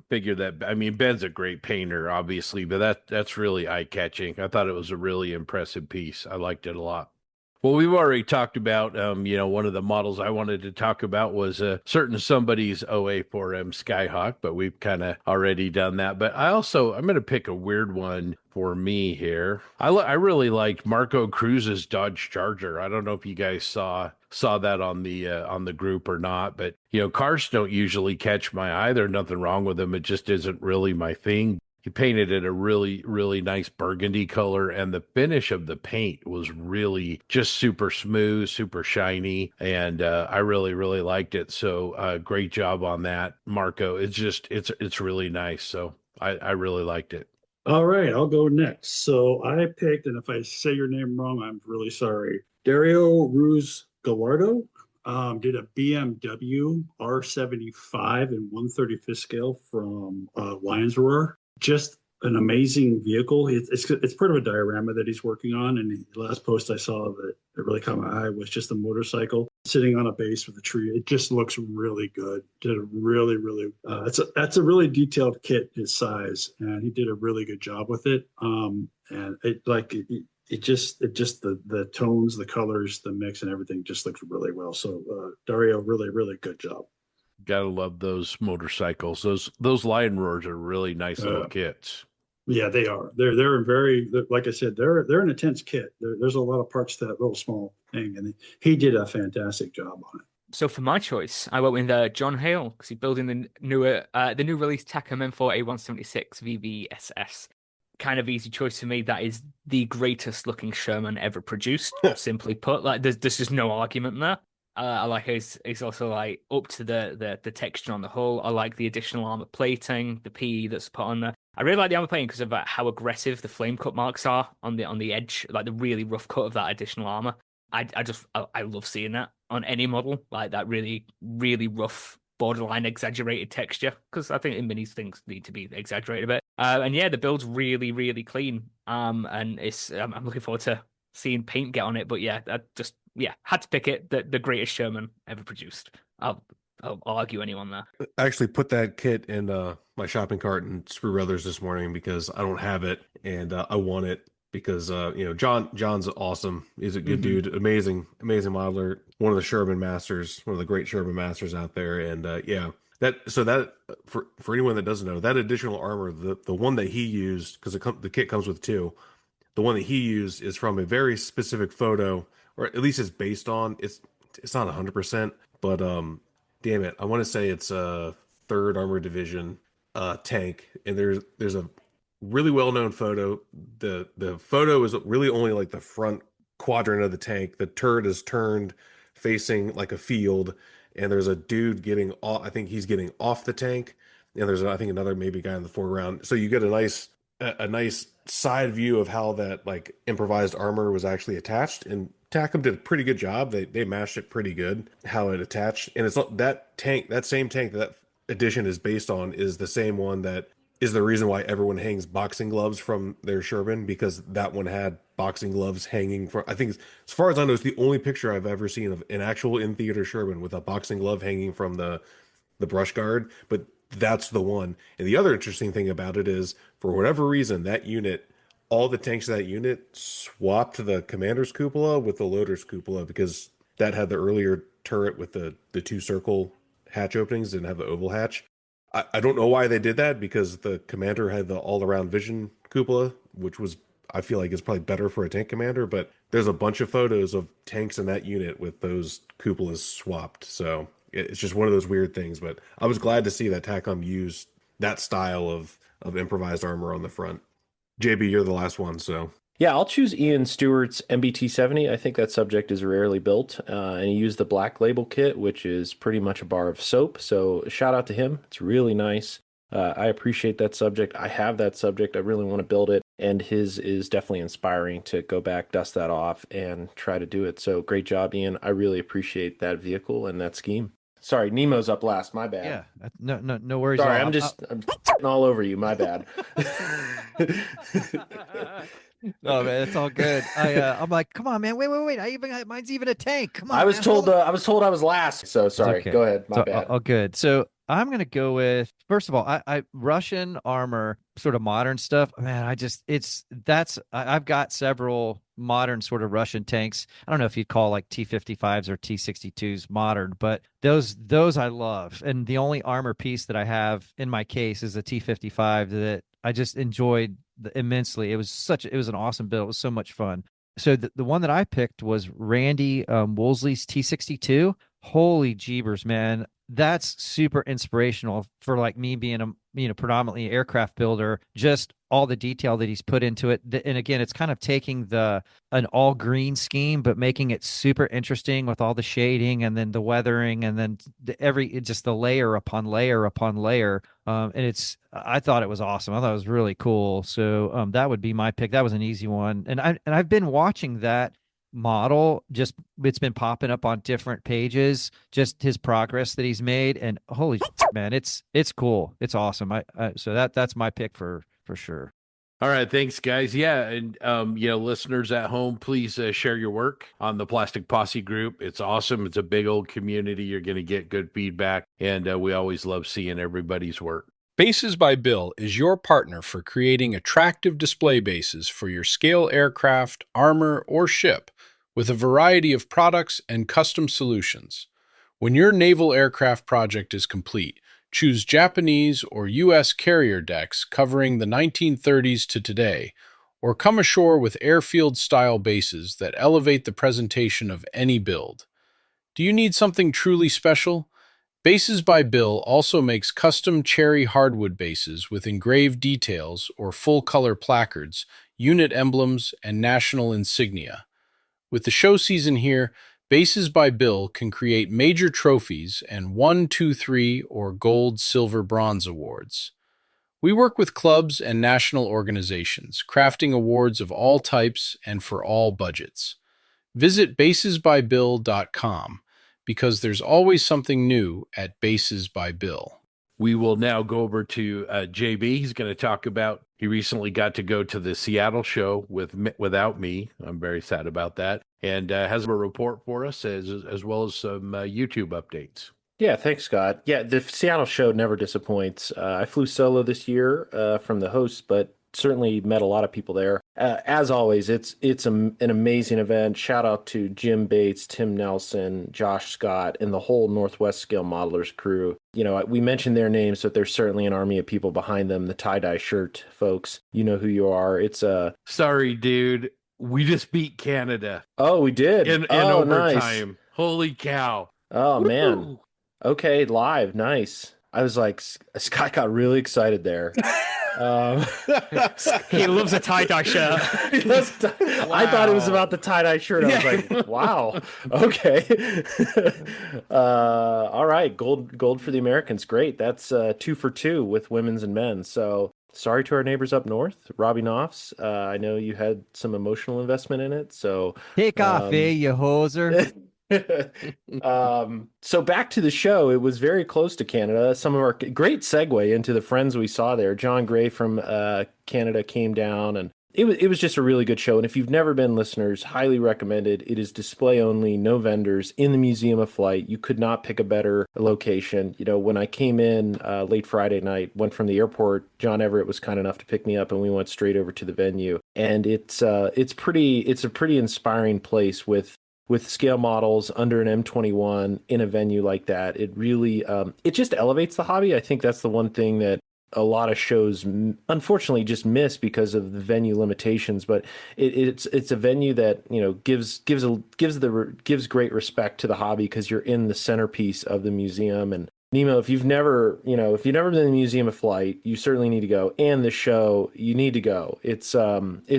figure that I mean, Ben's a great painter, obviously, but that's really eye-catching. I thought it was a really impressive piece. I liked it a lot. Well, we've already talked about, one of the models I wanted to talk about was a certain somebody's OA4M Skyhawk, but we've kind of already done that. But I'm going to pick a weird one for me here. I really liked Marco Cruz's Dodge Charger. I don't know if you guys saw that on the group or not, but cars don't usually catch my eye. There's nothing wrong with them. It just isn't really my thing. He painted it a really nice burgundy color, and the finish of the paint was really just super smooth, super shiny, and I really liked it. So great job on that, Marco. It's really nice. So I really liked it. All right, I'll go next. So I picked, and if I say your name wrong, I'm really sorry. Dario Ruz Gallardo did a BMW R75 in 1/35th scale from Lions Roar. Just an amazing vehicle. It's part of a diorama that he's working on. And the last post I saw that it really caught my eye was just a motorcycle sitting on a base with a tree. It just looks really good. Did a really that's a really detailed kit his size, and he did a really good job with it. And it just the tones, the colors, the mix, and everything just looks really well. So Dario, really good job. Gotta love those motorcycles. Those Lion Roars are really nice little kits. Yeah, they are. They're very, like I said, they're an intense kit. There's a lot of parts to that little small thing, and he did a fantastic job on it. So for my choice, I went with John Hale because he's building the new release Tacom M4 A176 VVSS. Kind of easy choice for me. That is the greatest looking Sherman ever produced. Simply put, like there's just no argument there. I like it's also like up to the texture on the hull. I like the additional armor plating, the PE that's put on there. I really like the armor plating because of how aggressive the flame cut marks are on the edge, like the really rough cut of that additional armor. I love seeing that on any model, like that really rough, borderline exaggerated texture. Because I think in minis things need to be exaggerated a bit. And yeah, the build's really clean. And I'm looking forward to seeing paint get on it. But yeah, had to pick it. The greatest Sherman ever produced. I'll argue anyone there. I actually put that kit in my shopping cart in Sprue Brothers this morning because I don't have it, and I want it because John's awesome. He's a good dude, amazing modeler, one of the Sherman masters, one of the great Sherman masters out there, and that for anyone that doesn't know, that additional armor, the one that he used, because the kit comes with two. The one that he used is from a very specific photo, or at least it's based on. It's not 100%, but damn it, I want to say it's a 3rd Armored Division tank, and there's a really well known photo. The photo is really only like the front quadrant of the tank. The turret is turned facing like a field, and there's a dude getting off. I think he's getting off the tank, and there's I think another maybe guy in the foreground. So you get a nice side view of how that like improvised armor was actually attached, and Tacom did a pretty good job. They mashed it pretty good how it attached, and it's not that same tank that edition is based on is the same one that is the reason why everyone hangs boxing gloves from their Sherman, because that one had boxing gloves hanging from. I think as far as I know, it's the only picture I've ever seen of an actual in theater Sherman with a boxing glove hanging from the brush guard, but that's the one. And the other interesting thing about it is, for whatever reason, that unit, all the tanks of that unit swapped the commander's cupola with the loader's cupola, because that had the earlier turret with the two circle hatch openings, didn't have the oval hatch. I don't know why they did that, because the commander had the all-around vision cupola, which was I feel like is probably better for a tank commander, but there's a bunch of photos of tanks in that unit with those cupolas swapped. So it's just one of those weird things. But I was glad to see that TACOM use that style of improvised armor on the front. JB, you're the last one, so. Yeah, I'll choose Ian Stewart's MBT-70. I think that subject is rarely built, and he used the Black Label kit, which is pretty much a bar of soap. So shout out to him. It's really nice. I appreciate that subject. I have that subject. I really want to build it, and his is definitely inspiring to go back, dust that off, and try to do it. So great job, Ian. I really appreciate that vehicle and that scheme. Sorry, Nemo's up last. My bad. Yeah, no worries. Sorry, I'm all over you. My bad. No, man, it's all good. I'm like, come on, man, wait. Mine's even a tank. Come on. I was man, told I was last. So sorry. Okay. Go ahead. My bad. All good. So I'm gonna go with, first of all, I Russian armor, sort of modern stuff. Man, I've got several modern sort of Russian tanks. I don't know if you'd call like T-55s or T-62s modern, but those I love. And the only armor piece that I have in my case is a T-55 that I just enjoyed immensely. It was an awesome build. It was so much fun. So the one that I picked was Randy Woolsey's T-62. Holy jeebers, man. That's super inspirational for like me being a predominantly aircraft builder. Just all the detail that he's put into it. And again, it's kind of taking an all green scheme, but making it super interesting with all the shading and then the weathering and then just the layer upon layer upon layer. And I thought it was awesome. I thought it was really cool. So that would be my pick. That was an easy one. And I've been watching that model, just it's been popping up on different pages, just his progress that he's made, and holy shit, man, it's cool. It's awesome. So that's my pick for sure. All right, thanks, guys. Yeah, and listeners at home, please share your work on the Plastic Posse group. It's awesome. It's a big old community. You're going to get good feedback, and we always love seeing everybody's work. Bases by Bill is your partner for creating attractive display bases for your scale aircraft, armor, or ship, with a variety of products and custom solutions. When your naval aircraft project is complete, choose Japanese or U.S. carrier decks covering the 1930s to today, or come ashore with airfield-style bases that elevate the presentation of any build. Do you need something truly special? Bases by Bill also makes custom cherry hardwood bases with engraved details or full-color placards, unit emblems, and national insignia. With the show season here, Bases by Bill can create major trophies and 1, 2, 3, or gold, silver, bronze awards. We work with clubs and national organizations, crafting awards of all types and for all budgets. Visit basesbybill.com because there's always something new at Bases by Bill. We will now go over to JB. He's going to talk about, he recently got to go to the Seattle show without me. I'm very sad about that. And has a report for us as well as some YouTube updates. Yeah, thanks, Scott. Yeah, the Seattle show never disappoints. I flew solo this year from the host, but certainly met a lot of people there. As always, it's an amazing event. Shout out to Jim Bates, Tim Nelson, Josh Scott, and the whole Northwest Scale Modelers crew. You know, we mentioned their names, but there's certainly an army of people behind them. The tie-dye shirt folks, you know who you are. It's Sorry, dude. We just beat Canada. Oh, we did? In overtime. Nice. Holy cow. Oh, Woo-hoo. Man. Okay, live. Nice. I was like, Scott got really excited there. He loves a tie-dye shirt. Wow. I thought it was about the tie-dye shirt. I was like, wow. Okay. All right. Gold for the Americans. Great. That's 2 for 2 with women's and men's. So sorry to our neighbors up north. Robbie Knopfs, I know you had some emotional investment in it. So take off, you hoser. So back to the show. It was very close to Canada. Some of our great segue into the friends we saw there. John Gray from Canada came down, and it was just a really good show. And if you've never been, listeners, highly recommended. It is display only, no vendors, in the Museum of Flight. You could not pick a better location. You know, when I came in late Friday night, went from the airport, John Everett was kind enough to pick me up, and we went straight over to the venue. And it's a pretty inspiring place with scale models under an M21 in a venue like that. It really, it just elevates the hobby. I think that's the one thing that a lot of shows unfortunately just miss because of the venue limitations. But it's a venue that, you know, gives great respect to the hobby because you're in the centerpiece of the museum. And Nemo, if you've never been to the Museum of Flight, you certainly need to go. And the show, you need to go. It's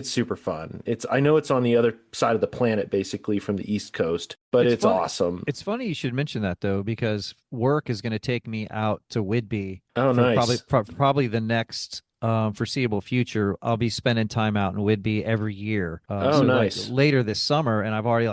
super fun. I know it's on the other side of the planet, basically from the East Coast, but it's awesome. It's funny you should mention that though, because work is going to take me out to Whidbey. Oh, for nice. Probably the next foreseeable future. I'll be spending time out in Whidbey every year. Oh, nice. Like, later this summer, and I've already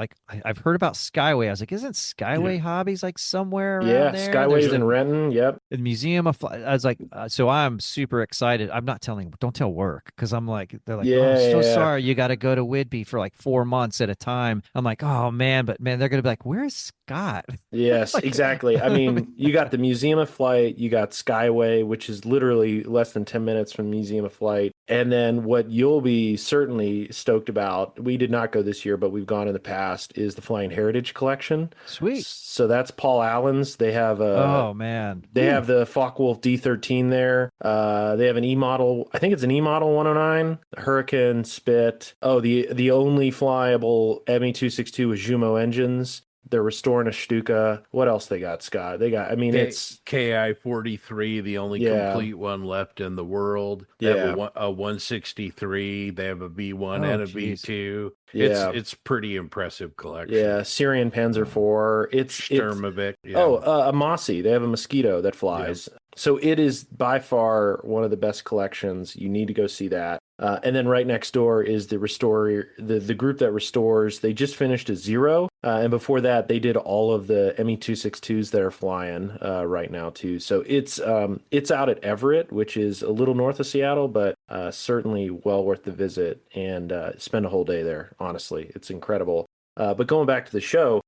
I've heard about Skyway. I was like, isn't Skyway Hobbies like somewhere around there? Skyway's in Renton. Yep. The Museum of I was like, so I'm super excited. I'm not don't tell work, because I'm like, they're like, oh, I'm so sorry, you got to go to Whidbey for like 4 months at a time. I'm like, oh man, but man, they're gonna be like, where's Scott? Yes, exactly. I mean, you got the Museum of Flight, you got Skyway, which is literally less than 10 minutes from Museum of Flight. And then what you'll be certainly stoked about, we did not go this year, but we've gone in the past, is the Flying Heritage Collection. Sweet. So that's Paul Allen's. They have oh man, they have the Focke-Wulf D13 there. They have an E-model. I think it's an E-model 109, Hurricane, Spit. Oh, the only flyable ME262 with Jumo engines. They're restoring a Stuka. What else they got, Scott? They got, I mean, it's KI-43, the only complete one left in the world. They have a 163. They have a V1 and a V2. Yeah. It's pretty impressive collection. Yeah, Syrian Panzer IV. It's Sturmovik. Yeah. Oh, a Mossy. They have a Mosquito that flies. Yeah. So it is by far one of the best collections. You need to go see that. And then right next door is the restorer, the group that restores. They just finished a Zero, and before that, they did all of the ME262s that are flying right now too. So it's out at Everett, which is a little north of Seattle, but certainly well worth the visit and spend a whole day there. Honestly, it's incredible. But going back to the show.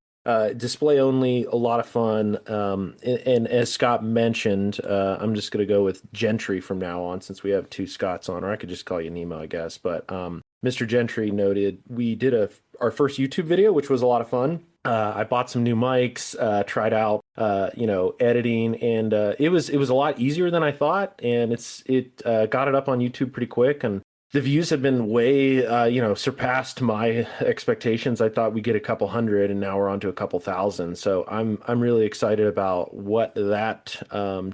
Display only, a lot of fun. And as Scott mentioned, I'm just going to go with Gentry from now on, since we have two Scotts on, or I could just call you Nemo, I guess. But Mr. Gentry noted we did our first YouTube video, which was a lot of fun. I bought some new mics, tried out, editing, and it was a lot easier than I thought. And it got it up on YouTube pretty quick, and the views have been way, surpassed my expectations. I thought we'd get a couple hundred, and now we're on to a couple thousand. So I'm really excited about what that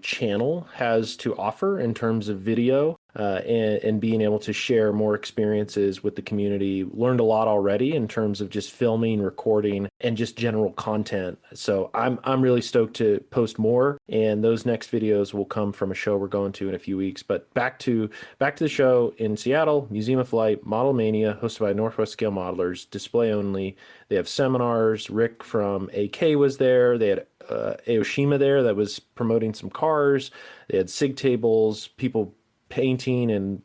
channel has to offer in terms of video. And being able to share more experiences with the community. Learned a lot already in terms of just filming, recording, and just general content. So I'm really stoked to post more, and those next videos will come from a show we're going to in a few weeks. But back to the show in Seattle, Museum of Flight, Model Mania, hosted by Northwest Scale Modelers, display only. They have seminars. Rick from AK was there. They had Aoshima there that was promoting some cars. They had SIG tables, people painting and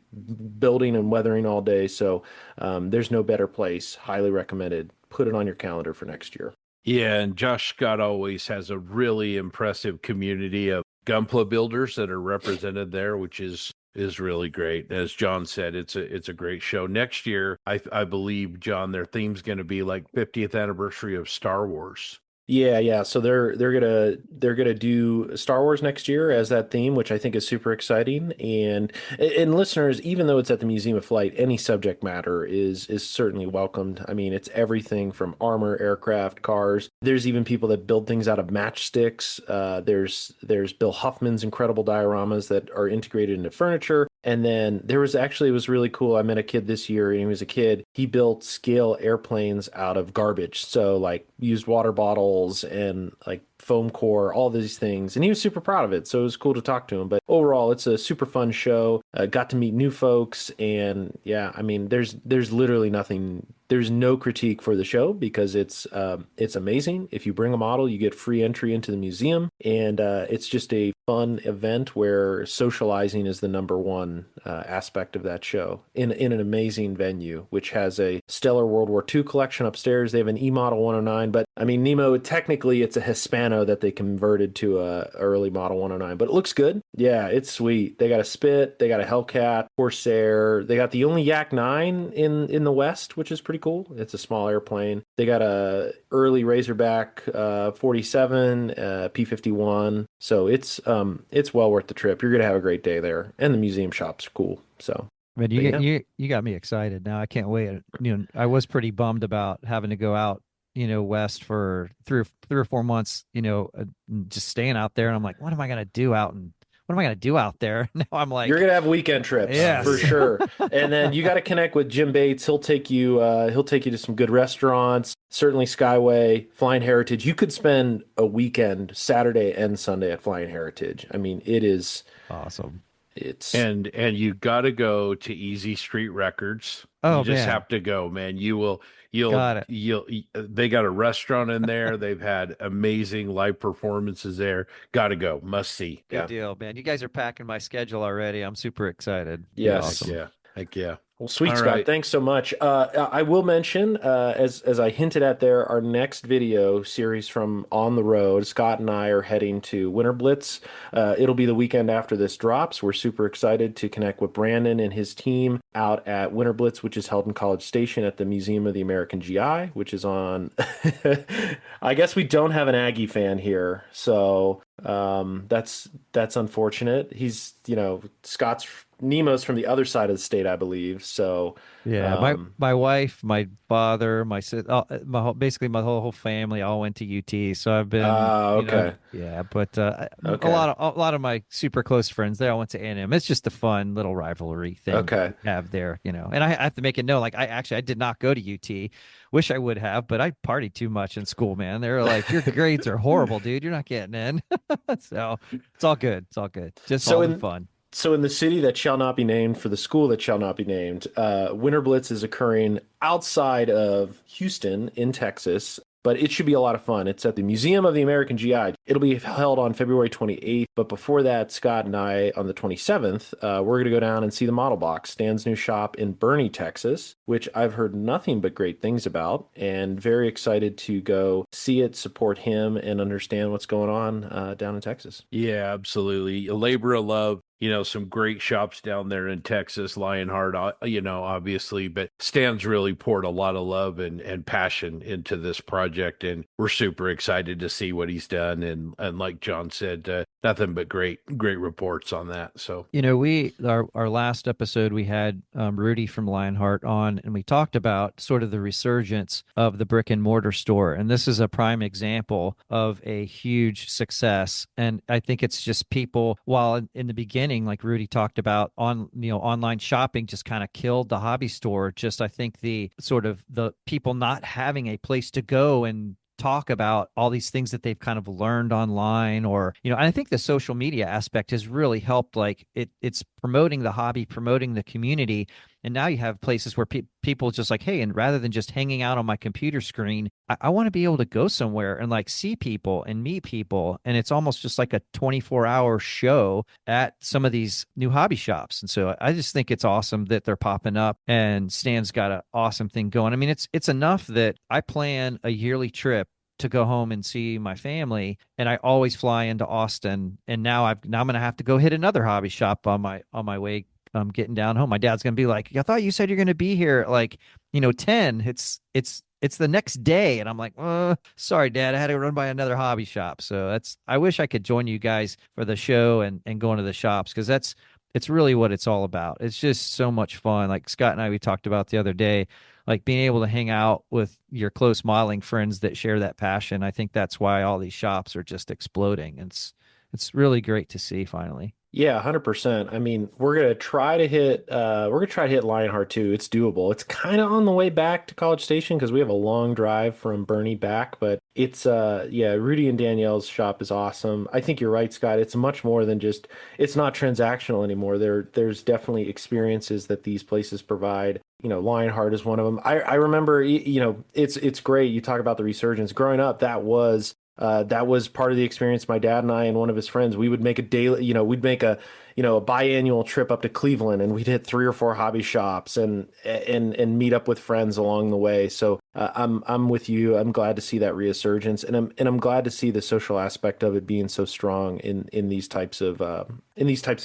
building and weathering all day. So there's no better place. Highly recommended. Put it on your calendar for next year. Yeah, and Josh Scott always has a really impressive community of Gunpla builders that are represented there, which is really great. As John said, it's a great show. Next year, I believe, John, their theme's going to be like 50th anniversary of Star Wars. Yeah. So they're gonna do Star Wars next year as that theme, which I think is super exciting. And listeners, even though it's at the Museum of Flight, any subject matter is certainly welcomed. I mean, it's everything from armor, aircraft, cars. There's even people that build things out of matchsticks. There's Bill Huffman's incredible dioramas that are integrated into furniture. And then it was really cool. I met a kid this year, and he was a kid. He built scale airplanes out of garbage. So like used water bottles and like foam core, all these things. And he was super proud of it. So it was cool to talk to him. But overall, it's a super fun show. Got to meet new folks. And yeah, I mean, there's literally nothing. There's no critique for the show because it's amazing. If you bring a model, you get free entry into the museum. And it's just a fun event where socializing is the number one aspect of that show in an amazing venue, which has a stellar World War II collection upstairs. They have an E-Model 109, but I mean, Nemo, technically it's a Hispano that they converted to a early Model 109, but it looks good. Yeah, it's sweet. They got a Spit, they got a Hellcat, Corsair, they got the only Yak 9 in the West, which is pretty cool. It's a small airplane. They got a early Razorback 47, P-51. So it's well worth the trip. You're gonna have a great day there, and the museum shop's cool. So. Man, But yeah. you got me excited now. I can't wait. I was pretty bummed about having to go out, west for 3 or 4 months, just staying out there. And I'm like, what am I gonna do out there? Now I'm like, you're gonna have weekend trips yes. for sure. And then you got to connect with Jim Bates. He'll take you to some good restaurants. Certainly Skyway, Flying Heritage. You could spend a weekend, Saturday and Sunday, at Flying Heritage. I mean, it is awesome. And you got to go to Easy Street Records. Oh, you just man. have to go, man. You'll they got a restaurant in there. They've had amazing live performances there. Got to go. Must see. Good deal, man. You guys are packing my schedule already. I'm super excited. Yes. Awesome. Heck yeah. Well, sweet, All Scott. right. Thanks so much. I will mention, as I hinted at there, our next video series from On the Road, Scott and I are heading to Winter Blitz. It'll be the weekend after this drops. We're super excited to connect with Brandon and his team out at Winter Blitz, which is held in College Station at the Museum of the American GI, which is on... I guess we don't have an Aggie fan here, so that's unfortunate. He's, Scott's... Nemo's from the other side of the state, I believe. So yeah, my wife, my father, my basically my whole family all went to UT. So I've been okay. but a lot of my super close friends, they all went to A&M. It's just a fun little rivalry thing to have there, And I have to make it known, like I did not go to UT. Wish I would have, but I partied too much in school, man. They're like, your grades are horrible, dude. You're not getting in. So it's all good. It's all good. Just fun. So in the city that shall not be named for the school that shall not be named, Winter Blitz is occurring outside of Houston in Texas, but it should be a lot of fun. It's at the Museum of the American GI. It'll be held on February 28th, but before that, Scott and I, on the 27th, we're going to go down and see the Model Box, Stan's new shop in Bernie, Texas, which I've heard nothing but great things about, and very excited to go see it, support him, and understand what's going on down in Texas. Yeah, absolutely. A labor of love. Some great shops down there in Texas, Lionheart, obviously, but Stan's really poured a lot of love and passion into this project, and we're super excited to see what he's done. And like John said, nothing but great reports on that. So, our last episode, we had Rudy from Lionheart on, and we talked about sort of the resurgence of the brick and mortar store. And this is a prime example of a huge success. And I think it's just people, while in the beginning, like Rudy talked about, online shopping just kind of killed the hobby store. Just, I think the sort of the people not having a place to go and talk about all these things that they've kind of learned online, or and I think the social media aspect has really helped. Like it's promoting the hobby, promoting the community, and now you have places where people just like, hey, and rather than just hanging out on my computer screen, I want to be able to go somewhere and like see people and meet people, and it's almost just like a 24-hour show at some of these new hobby shops. And so I just think it's awesome that they're popping up, and Stan's got an awesome thing going. I mean, it's enough that I plan a yearly trip to go home and see my family, and I always fly into Austin. And now I'm going to have to go hit another hobby shop on my way getting down home. My dad's going to be like, I thought you said you're going to be here at like 10. It's the next day, and I'm like, sorry, Dad, I had to run by another hobby shop. So I wish I could join you guys for the show and go into the shops, because it's really what it's all about. It's just so much fun. Like Scott and I, we talked about the other day, like being able to hang out with your close modeling friends that share that passion. I think that's why all these shops are just exploding. It's really great to see finally. Yeah, 100%. I mean, we're gonna try to hit Lionheart too. It's doable. It's kind of on the way back to College Station because we have a long drive from Bernie back, but it's Rudy and Danielle's shop is awesome. I think you're right, Scott. It's much more than just, it's not transactional anymore. There's definitely experiences that these places provide. Lionheart is one of them. I remember, it's great. You talk about the resurgence. Growing up, that was part of the experience. My dad and I and one of his friends, we would make a daily, we'd make a biannual trip up to Cleveland, and we'd hit 3 or 4 hobby shops and meet up with friends along the way. So I'm with you. I'm glad to see that resurgence, and I'm glad to see the social aspect of it being so strong in these types of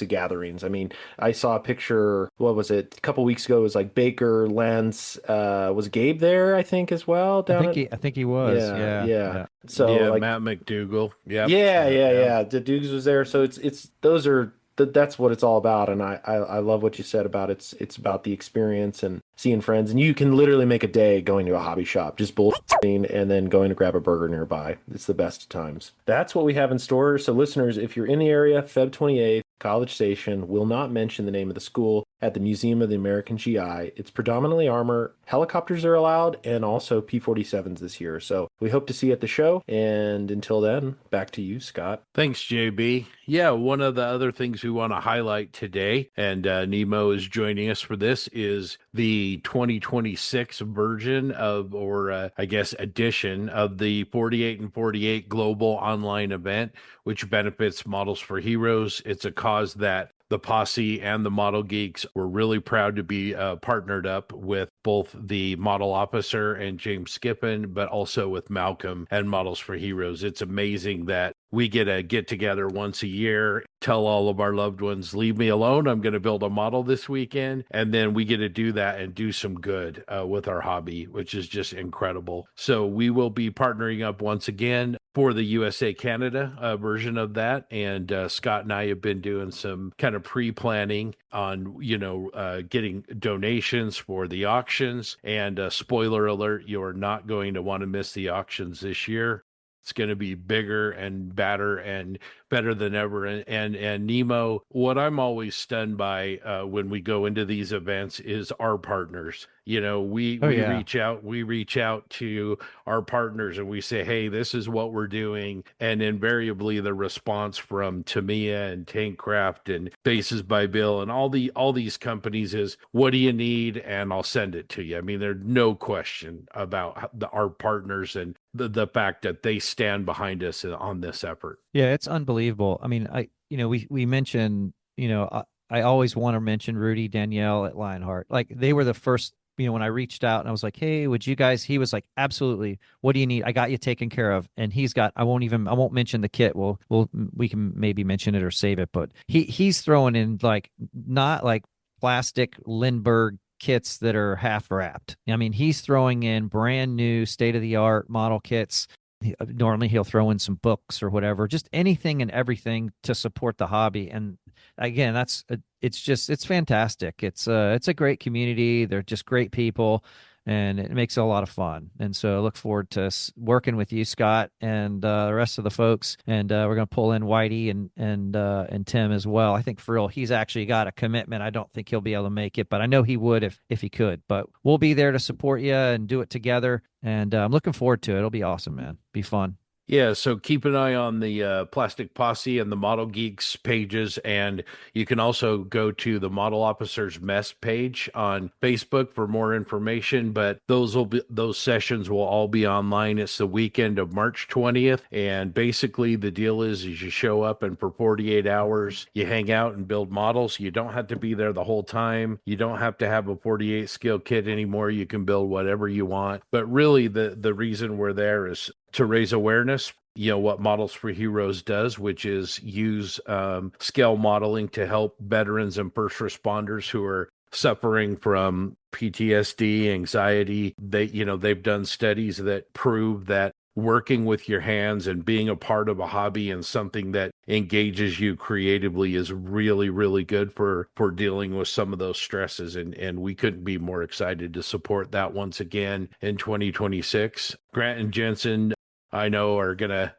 gatherings. I mean, I saw a picture. What was it? A couple weeks ago, it was like Baker, Lance, was Gabe there? I think as well down at. I think he was. Yeah, Yeah. yeah. Yeah. So Yeah, like, Matt McDougal. Yep. yeah, Yep, yeah, yep. yeah. The Dukes was there, so it's those are that's what it's all about, and I love what you said about it's about the experience and seeing friends, and you can literally make a day going to a hobby shop, just bullshitting and then going to grab a burger nearby. It's the best of times. That's what we have in store. So listeners, if you're in the area, Feb 28th, College Station, will not mention the name of the school at the Museum of the American GI. It's predominantly armor. Helicopters are allowed and also P-47s this year. So we hope to see you at the show. And until then, back to you, Scott. Thanks, JB. Yeah, one of the other things we want to highlight today, and Nemo is joining us for this, is the 2026 version of, or I guess edition of the 48 and 48 global online event, which benefits Models for Heroes. It's a cause that the Posse and the Model Geeks were really proud to be partnered up with both the Model Officer and James Skippen, but also with Malcolm and Models for Heroes. It's amazing that we get a get together once a year, tell all of our loved ones, leave me alone. I'm going to build a model this weekend. And then we get to do that and do some good with our hobby, which is just incredible. So we will be partnering up once again for the USA Canada version of that. And Scott and I have been doing some kind of pre-planning on, getting donations for the auctions. And spoiler alert, you are not going to want to miss the auctions this year. It's going to be bigger and badder and better than ever. And Nemo, what I'm always stunned by when we go into these events is our partners. We reach out to our partners and we say, hey, this is what we're doing. And invariably the response from Tamiya and Tankcraft and Bases by Bill and all these companies is, what do you need? And I'll send it to you. I mean, there's no question about our partners and the fact that they stand behind us on this effort. Yeah, it's unbelievable. I mean, we mentioned, I always want to mention Rudy, Danielle at Lionheart. Like they were the first, when I reached out and I was like, hey, would you guys, he was like, absolutely. What do you need? I got you taken care of. And I won't mention the kit. We can maybe mention it or save it, but he's throwing in like, not like plastic Lindbergh kits that are half wrapped. I mean, he's throwing in brand new state of the art model kits. Normally he'll throw in some books or whatever, just anything and everything to support the hobby. And again, it's fantastic. It's a great community. They're just great people and it makes it a lot of fun. And so I look forward to working with you, Scott, and the rest of the folks. And we're going to pull in Whitey and Tim as well. I think for real, he's actually got a commitment. I don't think he'll be able to make it, but I know he would if he could. But we'll be there to support you and do it together. And I'm looking forward to it. It'll be awesome, man. Be fun. Yeah, so keep an eye on the Plastic Posse and the Model Geeks pages, and you can also go to the Model Officers Mess page on Facebook for more information. But those sessions will all be online. It's the weekend of March 20th, and basically the deal is you show up, and for 48 hours you hang out and build models. You don't have to be there the whole time. You don't have to have a 48 skill kit anymore. You can build whatever you want. But really, the reason we're there is to raise awareness, what Models for Heroes does, which is use scale modeling to help veterans and first responders who are suffering from PTSD, anxiety. They've done studies that prove that working with your hands and being a part of a hobby and something that engages you creatively is really, really good for dealing with some of those stresses. And we couldn't be more excited to support that once again in 2026. Grant and Jensen, I know, are gonna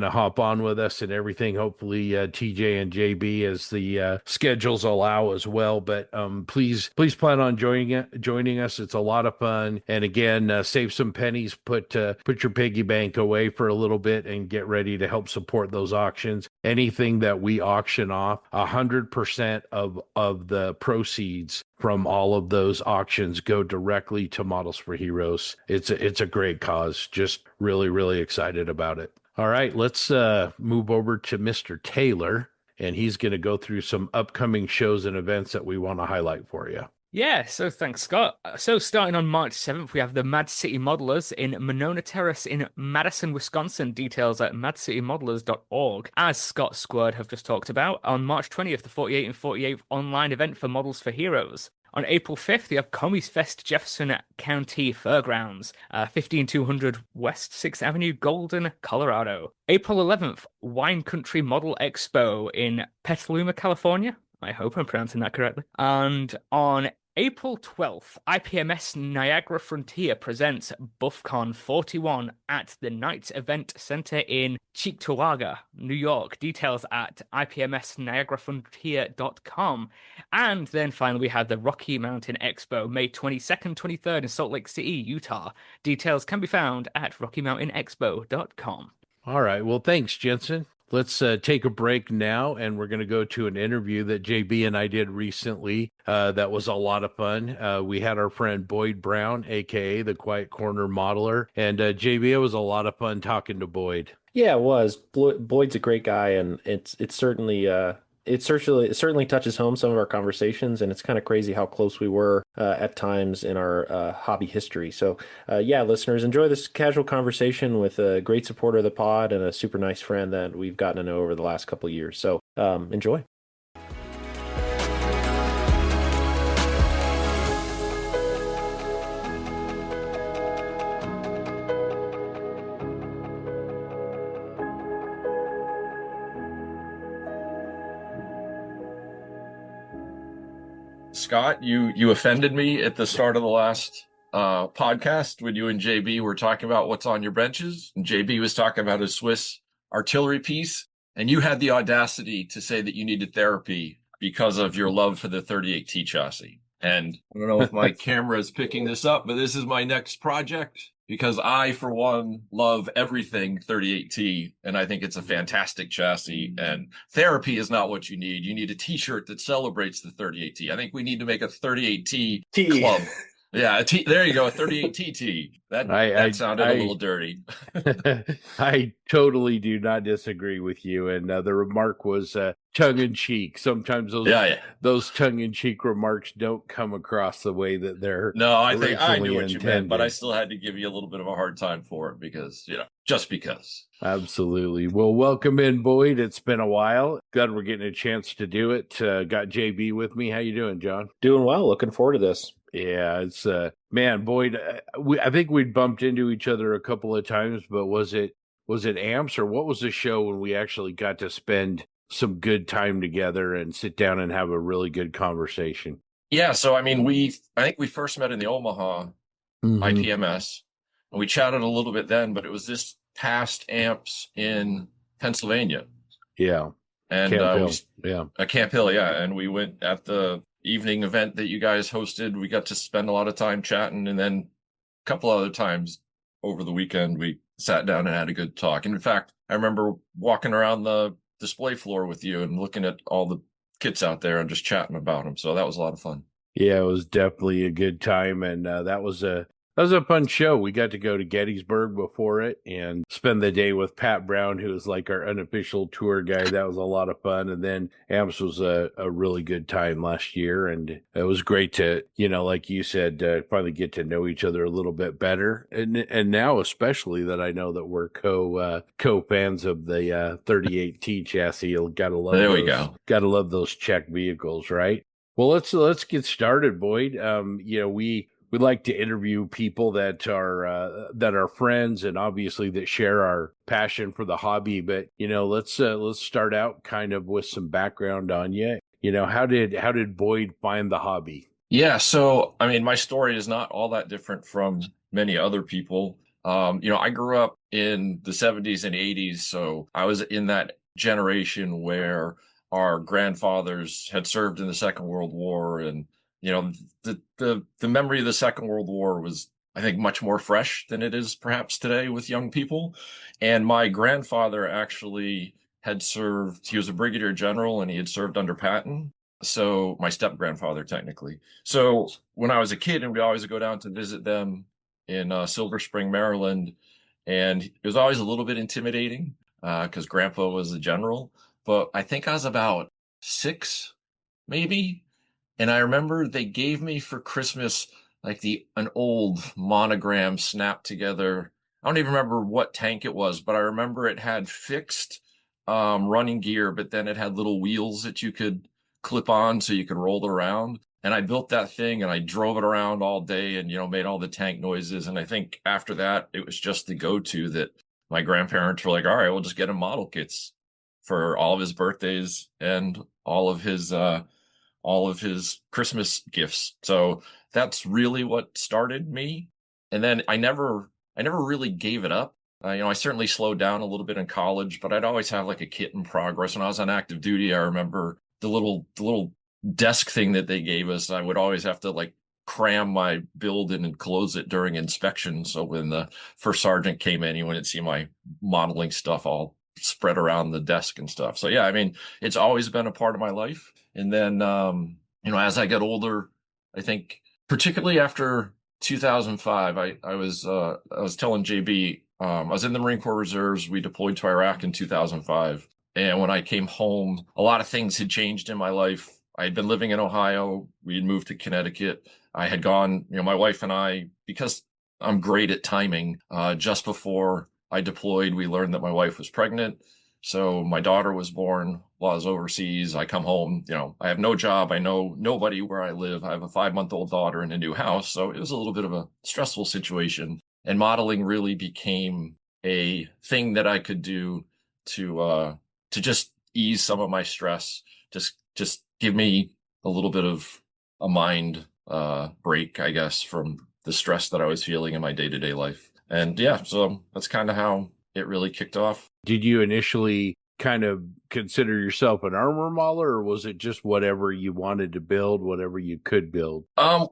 hop on with us and everything. Hopefully TJ and JB as the schedules allow as well. But please plan on joining us. It's a lot of fun. And again, save some pennies, put your piggy bank away for a little bit and get ready to help support those auctions. Anything that we auction off, 100% of the proceeds from all of those auctions go directly to Models for Heroes. It's a great cause. Just really, really excited about it. All right, let's move over to Mr. Taylor, and he's going to go through some upcoming shows and events that we want to highlight for you. Yeah, so thanks, Scott. So starting on March 7th, we have the Mad City Modelers in Monona Terrace in Madison, Wisconsin. Details at madcitymodelers.org. As Scott Squared have just talked about, on March 20th, the 48 and 48th online event for Models for Heroes. On April 5th, we have Commies Fest Jefferson County Fairgrounds, 15200 West 6th Avenue, Golden, Colorado. April 11th, Wine Country Model Expo in Petaluma, California. I hope I'm pronouncing that correctly. And on April 12th, IPMS Niagara Frontier presents BuffCon 41 at the Knight Event Center in Cheektowaga, New York. Details at ipmsniagarafrontier.com. And then finally, we have the Rocky Mountain Expo, May 22nd, 23rd in Salt Lake City, Utah. Details can be found at rockymountainexpo.com. All right. Well, thanks, Jensen. Let's take a break now, and we're going to go to an interview that JB and I did recently. That was a lot of fun. We had our friend Boyd Brown, AKA the Quiet Corner Modeler. And JB, it was a lot of fun talking to Boyd. Yeah, it was. Boyd's a great guy, and it certainly touches home some of our conversations, and it's kind of crazy how close we were at times in our hobby history. So, yeah, listeners, enjoy this casual conversation with a great supporter of the pod and a super nice friend that we've gotten to know over the last couple of years. So, enjoy. Scott, you offended me at the start of the last podcast when you and JB were talking about what's on your benches. And JB was talking about a Swiss artillery piece, and you had the audacity to say that you needed therapy because of your love for the 38T chassis. And I don't know if my camera is picking this up, but this is my next project because I, for one, love everything 38T, and I think it's a fantastic chassis. And therapy is not what you need. You need a T-shirt that celebrates the 38T. I think we need to make a 38T club. Yeah, there you go, a 38TT. That sounded a little dirty. I totally do not disagree with you. And the remark was tongue-in-cheek. Sometimes those tongue-in-cheek remarks don't come across the way that they're I think I knew what intended. you meant, but I still had to give you a little bit of a hard time for it because, just because. Absolutely. Well, welcome in, Boyd. It's been a while. Glad we're getting a chance to do it. Got JB with me. How you doing, John? Doing well. Looking forward to this. Yeah, it's man, Boyd. I think we'd bumped into each other a couple of times, but was it AMPS or what was the show when we actually got to spend some good time together and sit down and have a really good conversation? Yeah, so I mean, I think we first met in the Omaha IPMS, and we chatted a little bit then, but it was this past AMPS in Pennsylvania. Yeah, and Camp Hill, yeah, and we went at the evening event that you guys hosted. We got to spend a lot of time chatting, and then a couple other times over the weekend we sat down and had a good talk. And in fact, I remember walking around the display floor with you and looking at all the kits out there and just chatting about them. So that was a lot of fun. Yeah, it was definitely a good time, and that was a fun show. We got to go to Gettysburg before it and spend the day with Pat Brown, who was like our unofficial tour guide. That was a lot of fun. And then AMPS was a really good time last year. And it was great to, like you said, finally get to know each other a little bit better. And now, especially that I know that we're co-fans of the 38T chassis. You gotta love there we go. Gotta love those Czech vehicles, right? Well, let's get started, Boyd. We like to interview people that are friends and obviously that share our passion for the hobby. But let's start out kind of with some background on you. How did Boyd find the hobby? Yeah, so I mean, my story is not all that different from many other people. I grew up in the 70s and 80s, so I was in that generation where our grandfathers had served in the Second World War, and the memory of the Second World War was, I think, much more fresh than it is perhaps today with young people. And my grandfather actually had served, he was a brigadier general and he had served under Patton. So my step grandfather, technically. So when I was a kid, and we always go down to visit them in Silver Spring, Maryland, and it was always a little bit intimidating because grandpa was a general. But I think I was about 6, maybe. And I remember they gave me for Christmas like an old monogram snapped together. I don't even remember what tank it was, but I remember it had fixed running gear, but then it had little wheels that you could clip on so you could roll it around. And I built that thing and I drove it around all day and, made all the tank noises. And I think after that, it was just the go-to that my grandparents were like, all right, we'll just get him model kits for all of his birthdays and all of his Christmas gifts. So that's really what started me. And then I never really gave it up. I certainly slowed down a little bit in college, but I'd always have like a kit in progress. When I was on active duty, I remember the little desk thing that they gave us. I would always have to like cram my build in and close it during inspection. So when the first sergeant came in, he wouldn't see my modeling stuff all spread around the desk and stuff. So yeah, I mean, it's always been a part of my life. And then, as I got older, I think particularly after 2005, I was telling JB, I was in the Marine Corps Reserves. We deployed to Iraq in 2005. And when I came home, a lot of things had changed in my life. I had been living in Ohio. We had moved to Connecticut. I had gone, my wife and I, because I'm great at timing, just before I deployed, we learned that my wife was pregnant. So my daughter was born while I was overseas. I come home, I have no job. I know nobody where I live. I have a 5-month-old daughter in a new house. So it was a little bit of a stressful situation. And modeling really became a thing that I could do to just ease some of my stress, just give me a little bit of a mind break, I guess, from the stress that I was feeling in my day-to-day life. And yeah, so that's kind of how it really kicked off. Did you initially kind of consider yourself an armor modeler, or was it just whatever you wanted to build, whatever you could build?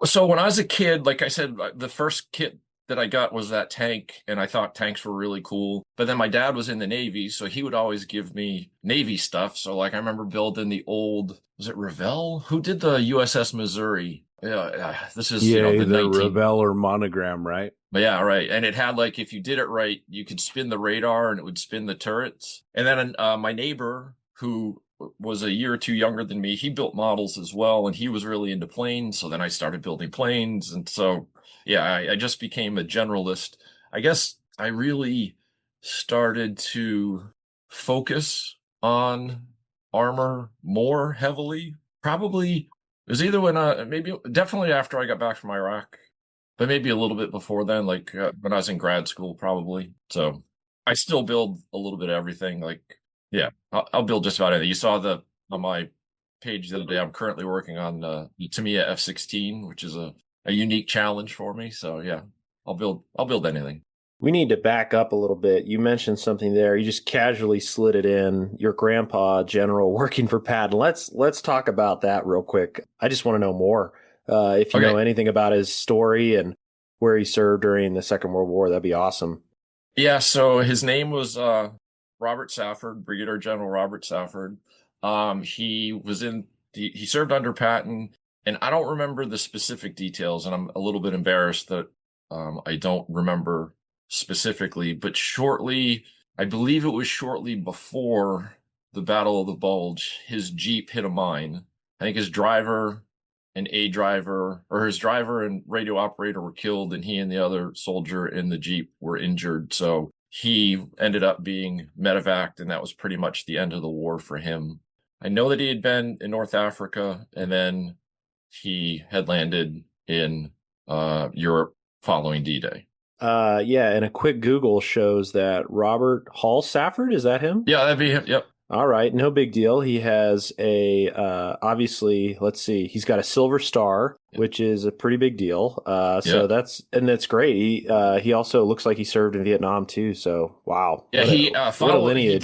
So when I was a kid, like I said, the first kit that I got was that tank, and I thought tanks were really cool. But then my dad was in the Navy, so he would always give me Navy stuff. So like I remember building the old, was it Revell? Who did the USS Missouri? Yeah, this is the 19... Revell or monogram, right? But yeah, right. And it had like, if you did it right, you could spin the radar and it would spin the turrets. And then my neighbor, who was a year or two younger than me, he built models as well, and he was really into planes. So then I started building planes, and so yeah, I just became a generalist. I guess I really started to focus on armor more heavily. Probably it was either when definitely after I got back from Iraq, but maybe a little bit before then, like when I was in grad school, probably. So I still build a little bit of everything. Like, yeah, I'll build just about anything. You saw on my page the other day, I'm currently working on the Tamiya F-16, which is a unique challenge for me. So yeah, I'll build anything. We need to back up a little bit. You mentioned something there. You just casually slid it in. Your grandpa, general, working for Patton. Let's talk about that real quick. I just want to know more. If you know anything about his story and where he served during the Second World War, that'd be awesome. Yeah, so his name was Robert Safford, Brigadier General Robert Safford. He served under Patton, and I don't remember the specific details, and I'm a little bit embarrassed that I don't remember specifically, but I believe it was shortly before the Battle of the Bulge, his Jeep hit a mine. I think his driver and radio operator were killed, and he and the other soldier in the Jeep were injured. So he ended up being medevaced, and that was pretty much the end of the war for him. I know that he had been in North Africa, and then he had landed in Europe following D-Day. Yeah, and a quick Google shows that Robert Hall Safford, is that him? Yeah, that'd be him. Yep. All right, no big deal. He has obviously, let's see, he's got a Silver Star, which is a pretty big deal. So that's great. He also looks like he served in Vietnam too. So wow. Yeah, what a lineage.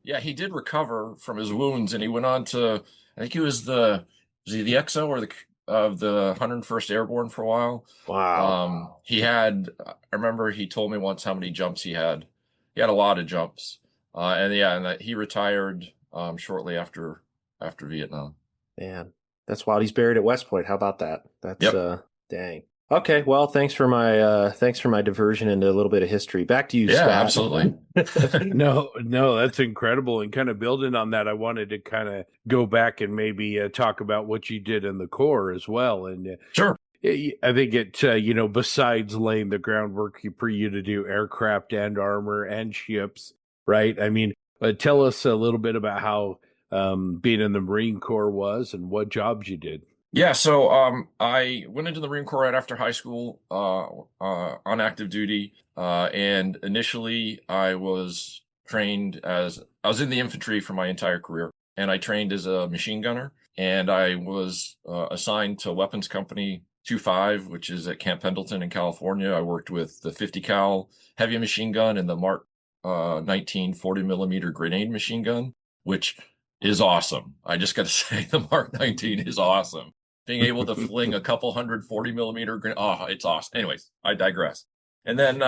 He did recover from his wounds, and he went on to, I think he was the XO or of the 101st Airborne for a while. Wow. I remember he told me once how many jumps he had. He had a lot of jumps. And that he retired shortly after Vietnam. Man, that's wild. He's buried at West Point. How about that? That's dang. Okay, well, thanks for my diversion into a little bit of history. Back to you, Yeah, Scott. absolutely. No, that's incredible. And kind of building on that, I wanted to kind of go back and maybe talk about what you did in the Corps as well. And Sure. I think it, besides laying the groundwork for you to do aircraft and armor and ships, right? I mean, tell us a little bit about how being in the Marine Corps was and what jobs you did. Yeah, so I went into the Marine Corps right after high school on active duty. And initially, I was I was in the infantry for my entire career, and I trained as a machine gunner. And I was assigned to Weapons Company 25, which is at Camp Pendleton in California. I worked with the 50 cal heavy machine gun and the Mark 19 40 millimeter grenade machine gun, which is awesome. I just got to say, the Mark 19 is awesome. Being able to fling a couple 140 millimeter it's awesome. Anyways, I digress. And then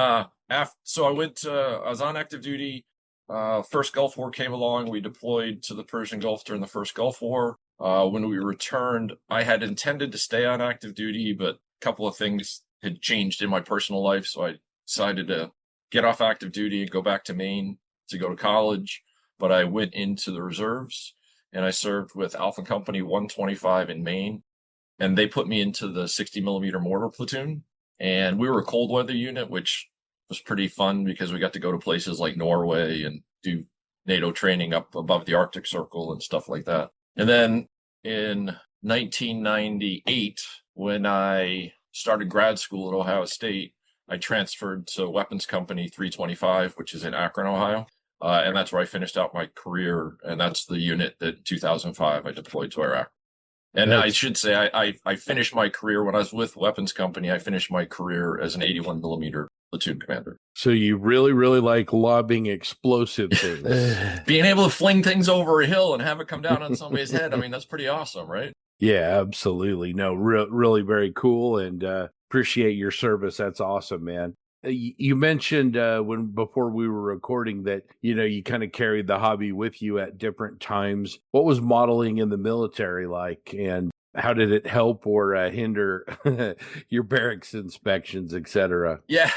so I was on active duty. First Gulf War came along. We deployed to the Persian Gulf during the first Gulf War. When we returned, I had intended to stay on active duty, but a couple of things had changed in my personal life, so I decided to get off active duty and go back to Maine to go to college. But I went into the reserves, and I served with Alpha Company 125 in Maine. And they put me into the 60 millimeter mortar platoon. And we were a cold weather unit, which was pretty fun because we got to go to places like Norway and do NATO training up above the Arctic Circle and stuff like that. And then in 1998, when I started grad school at Ohio State, I transferred to Weapons Company 325, which is in Akron, Ohio. And that's where I finished out my career. And that's the unit that in 2005 I deployed to Iraq. And I should say, I finished my career when I was with Weapons Company. I finished my career as an 81 millimeter platoon commander. So you really, really like lobbing explosive things. Being able to fling things over a hill and have it come down on somebody's head. I mean, that's pretty awesome, right? Yeah, absolutely. No, really very cool, and appreciate your service. That's awesome, man. You mentioned before we were recording that you kind of carried the hobby with you at different times. What was modeling in the military like, and how did it help or hinder your barracks inspections, etc.? Yeah,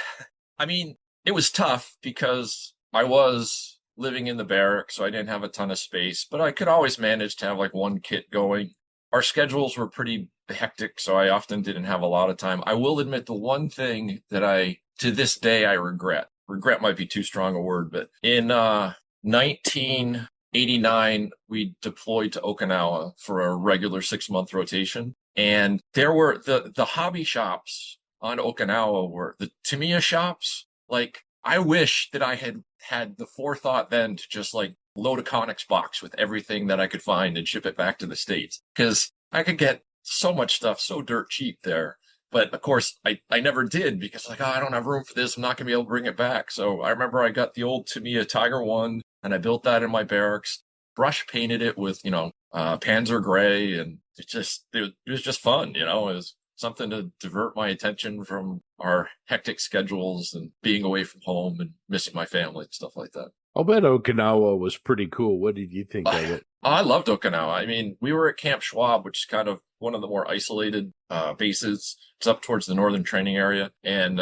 I mean, it was tough because I was living in the barracks, so I didn't have a ton of space, but I could always manage to have like one kit going. Our schedules were pretty hectic, so I often didn't have a lot of time. I will admit the one thing that to this day, I regret. Regret might be too strong a word, but in 1989, we deployed to Okinawa for a regular 6-month rotation. And there were the hobby shops on Okinawa were the Tamiya shops. Like, I wish that I had the forethought then to just like load a Conex box with everything that I could find and ship it back to the States. Because I could get so much stuff so dirt cheap there. But of course, I never did because I don't have room for this. I'm not going to be able to bring it back. So I remember I got the old Tamiya Tiger 1 and I built that in my barracks, brush painted it with, Panzer Gray. And it was just fun, It was something to divert my attention from our hectic schedules and being away from home and missing my family and stuff like that. I'll bet Okinawa was pretty cool. What did you think of it? I loved Okinawa. I mean, we were at Camp Schwab, which is kind of one of the more isolated bases. It's up towards the northern training area. And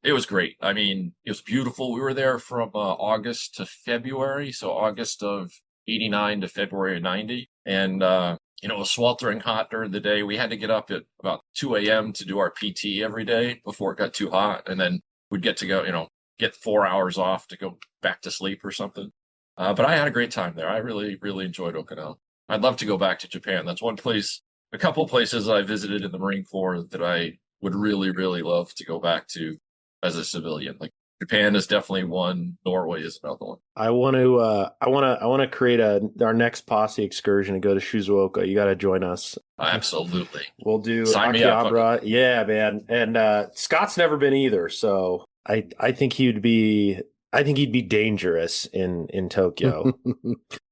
it was great. I mean, it was beautiful. We were there from August to February. So August of 89 to February of 90. And, it was sweltering hot during the day. We had to get up at about 2 a.m. to do our PT every day before it got too hot. And then we'd get to go, get 4 hours off to go back to sleep or something. But I had a great time there. I really, really enjoyed Okinawa. I'd love to go back to Japan. That's a couple of places I visited in the Marine Corps that I would really, really love to go back to as a civilian. Like Japan is definitely one. Norway is another one. I want to create our next posse excursion and go to Shizuoka. You got to join us. Absolutely. We'll do Sign me up. Akihabara. Yeah, man. And Scott's never been either, so I think he'd be dangerous in Tokyo.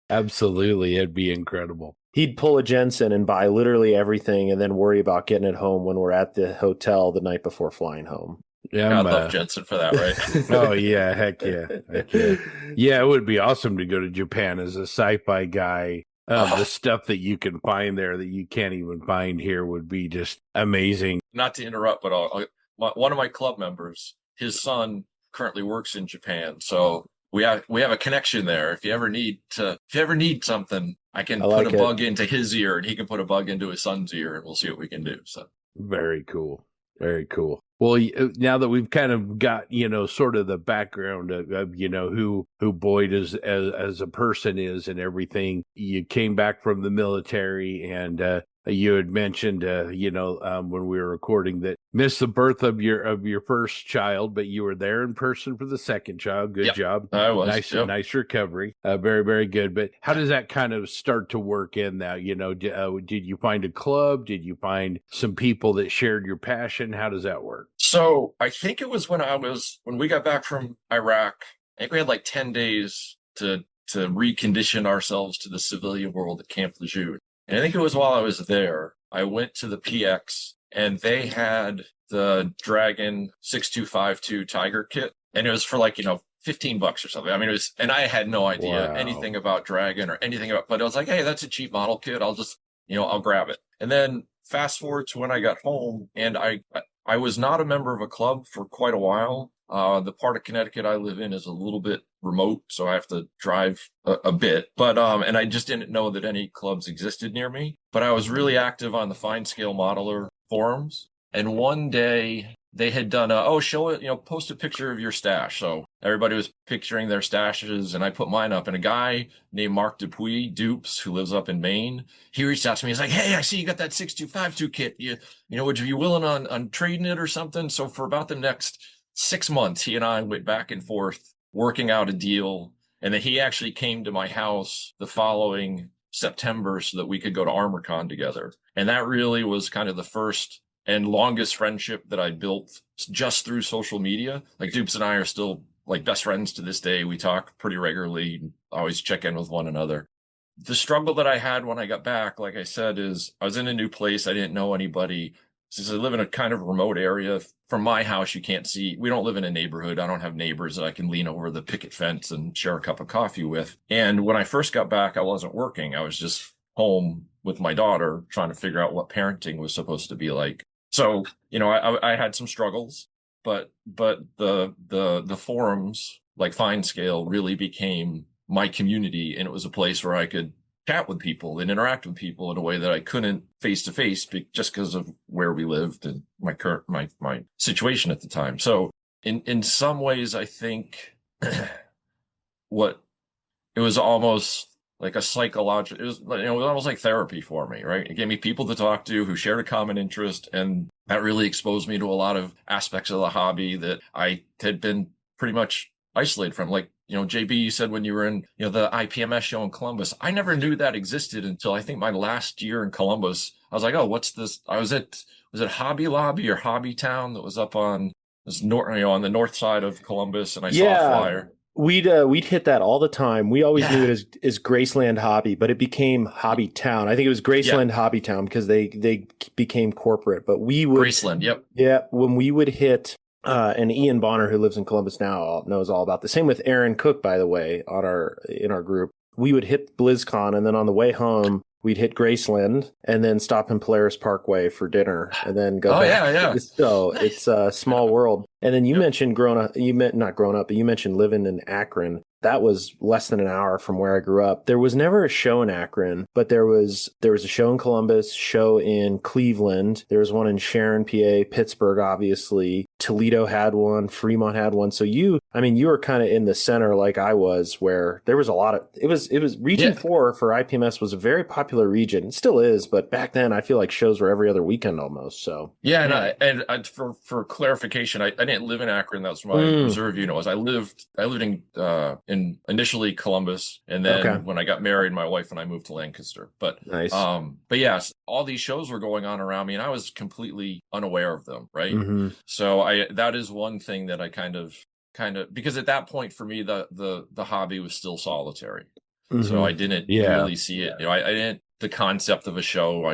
Absolutely, it'd be incredible. He'd pull a Jensen and buy literally everything and then worry about getting it home when we're at the hotel the night before flying home. Yeah, I'd love Jensen for that, right? Oh, yeah, heck yeah. Yeah, it would be awesome to go to Japan as a sci-fi guy The stuff that you can find there that you can't even find here would be just amazing. Not to interrupt, but one of my club members, his son currently works in Japan, so we have a connection there. If you ever need something, I can put a bug into his ear, and he can put a bug into his son's ear, and we'll see what we can do. So very cool, very cool. Well, now that we've kind of got, sort of the background of who Boyd is as a person is and everything, you came back from the military, and you had mentioned, when we were recording, that missed the birth of your first child, but you were there in person for the second child. Good job. I was. Nice recovery. Very, very good. But how does that kind of start to work in now? Did you find a club? Did you find some people that shared your passion? How does that work? So I think it was when we got back from Iraq. I think we had like 10 days to recondition ourselves to the civilian world at Camp Lejeune. And I think it was while I was there, I went to the PX and they had the Dragon 6252 Tiger kit. And it was for like, $15 or something. I mean, it was, and I had no idea anything about Dragon or anything about, but I was like, hey, that's a cheap model kit. I'll just, I'll grab it. And then fast forward to when I got home, and I was not a member of a club for quite a while. The part of Connecticut I live in is a little bit remote, so I have to drive a bit. But and I just didn't know that any clubs existed near me. But I was really active on the Fine Scale Modeler forums. And one day they had done show it, post a picture of your stash. So everybody was picturing their stashes, and I put mine up. And a guy named Mark Dupuis, Dupes, who lives up in Maine, he reached out to me. He's like, hey, I see you got that 6252 kit. Would you be willing on trading it or something? So for about the next 6 months, he and I went back and forth working out a deal. And then he actually came to my house the following September so that we could go to ArmorCon together. And that really was kind of the first and longest friendship that I built just through social media. Like Dupes and I are still like best friends to this day. We talk pretty regularly, always check in with one another. The struggle that I had when I got back, like I said, is I was in a new place. I didn't know anybody. Since I live in a kind of remote area, from my house, you can't see, we don't live in a neighborhood. I don't have neighbors that I can lean over the picket fence and share a cup of coffee with. And when I first got back, I wasn't working. I was just home with my daughter trying to figure out what parenting was supposed to be like. So, I had some struggles, but the forums like Fine Scale really became my community, and it was a place where I could chat with people and interact with people in a way that I couldn't face to face just because of where we lived and my situation at the time. So in some ways, I think it was almost like a psychological, it was almost like therapy for me, right? It gave me people to talk to who shared a common interest, and that really exposed me to a lot of aspects of the hobby that I had been pretty much isolated from. Like, JB, you said when you were in, the IPMS show in Columbus, I never knew that existed until I think my last year in Columbus. I was like, oh, what's this? Was it Hobby Lobby or Hobby Town that was up on this on the north side of Columbus, and I saw a flyer. We'd hit that all the time. We always knew it as Graceland Hobby, but it became Hobby Town. I think it was Graceland Hobby Town because they became corporate. But we would Graceland, yep. Yeah, when we would hit, and Ian Bonner, who lives in Columbus now, knows all about the same with Aaron Cook, by the way, in our group. We would hit BlizzCon, and then on the way home, we'd hit Graceland and then stop in Polaris Parkway for dinner and then go back. Yeah. So it's a small world. And then you mentioned not growing up, but you mentioned living in Akron. That was less than an hour from where I grew up. There was never a show in Akron, but there was a show in Columbus, show in Cleveland. There was one in Sharon, PA, Pittsburgh, obviously. Toledo had one, Fremont had one. So you were kind of in the center like I was, where there was a lot of, it was region 4 for IPMS was a very popular region. It still is, but back then I feel like shows were every other weekend almost. So and for clarification, I didn't live in Akron. That was my reserve unit was. I lived in initially Columbus, and then when I got married, my wife and I moved to Lancaster. But nice. But yes, all these shows were going on around me, and I was completely unaware of them. Right. Mm-hmm. So that is one thing that I kind of because at that point for me the hobby was still solitary. Mm-hmm. So I didn't really see it. I didn't the concept of a show.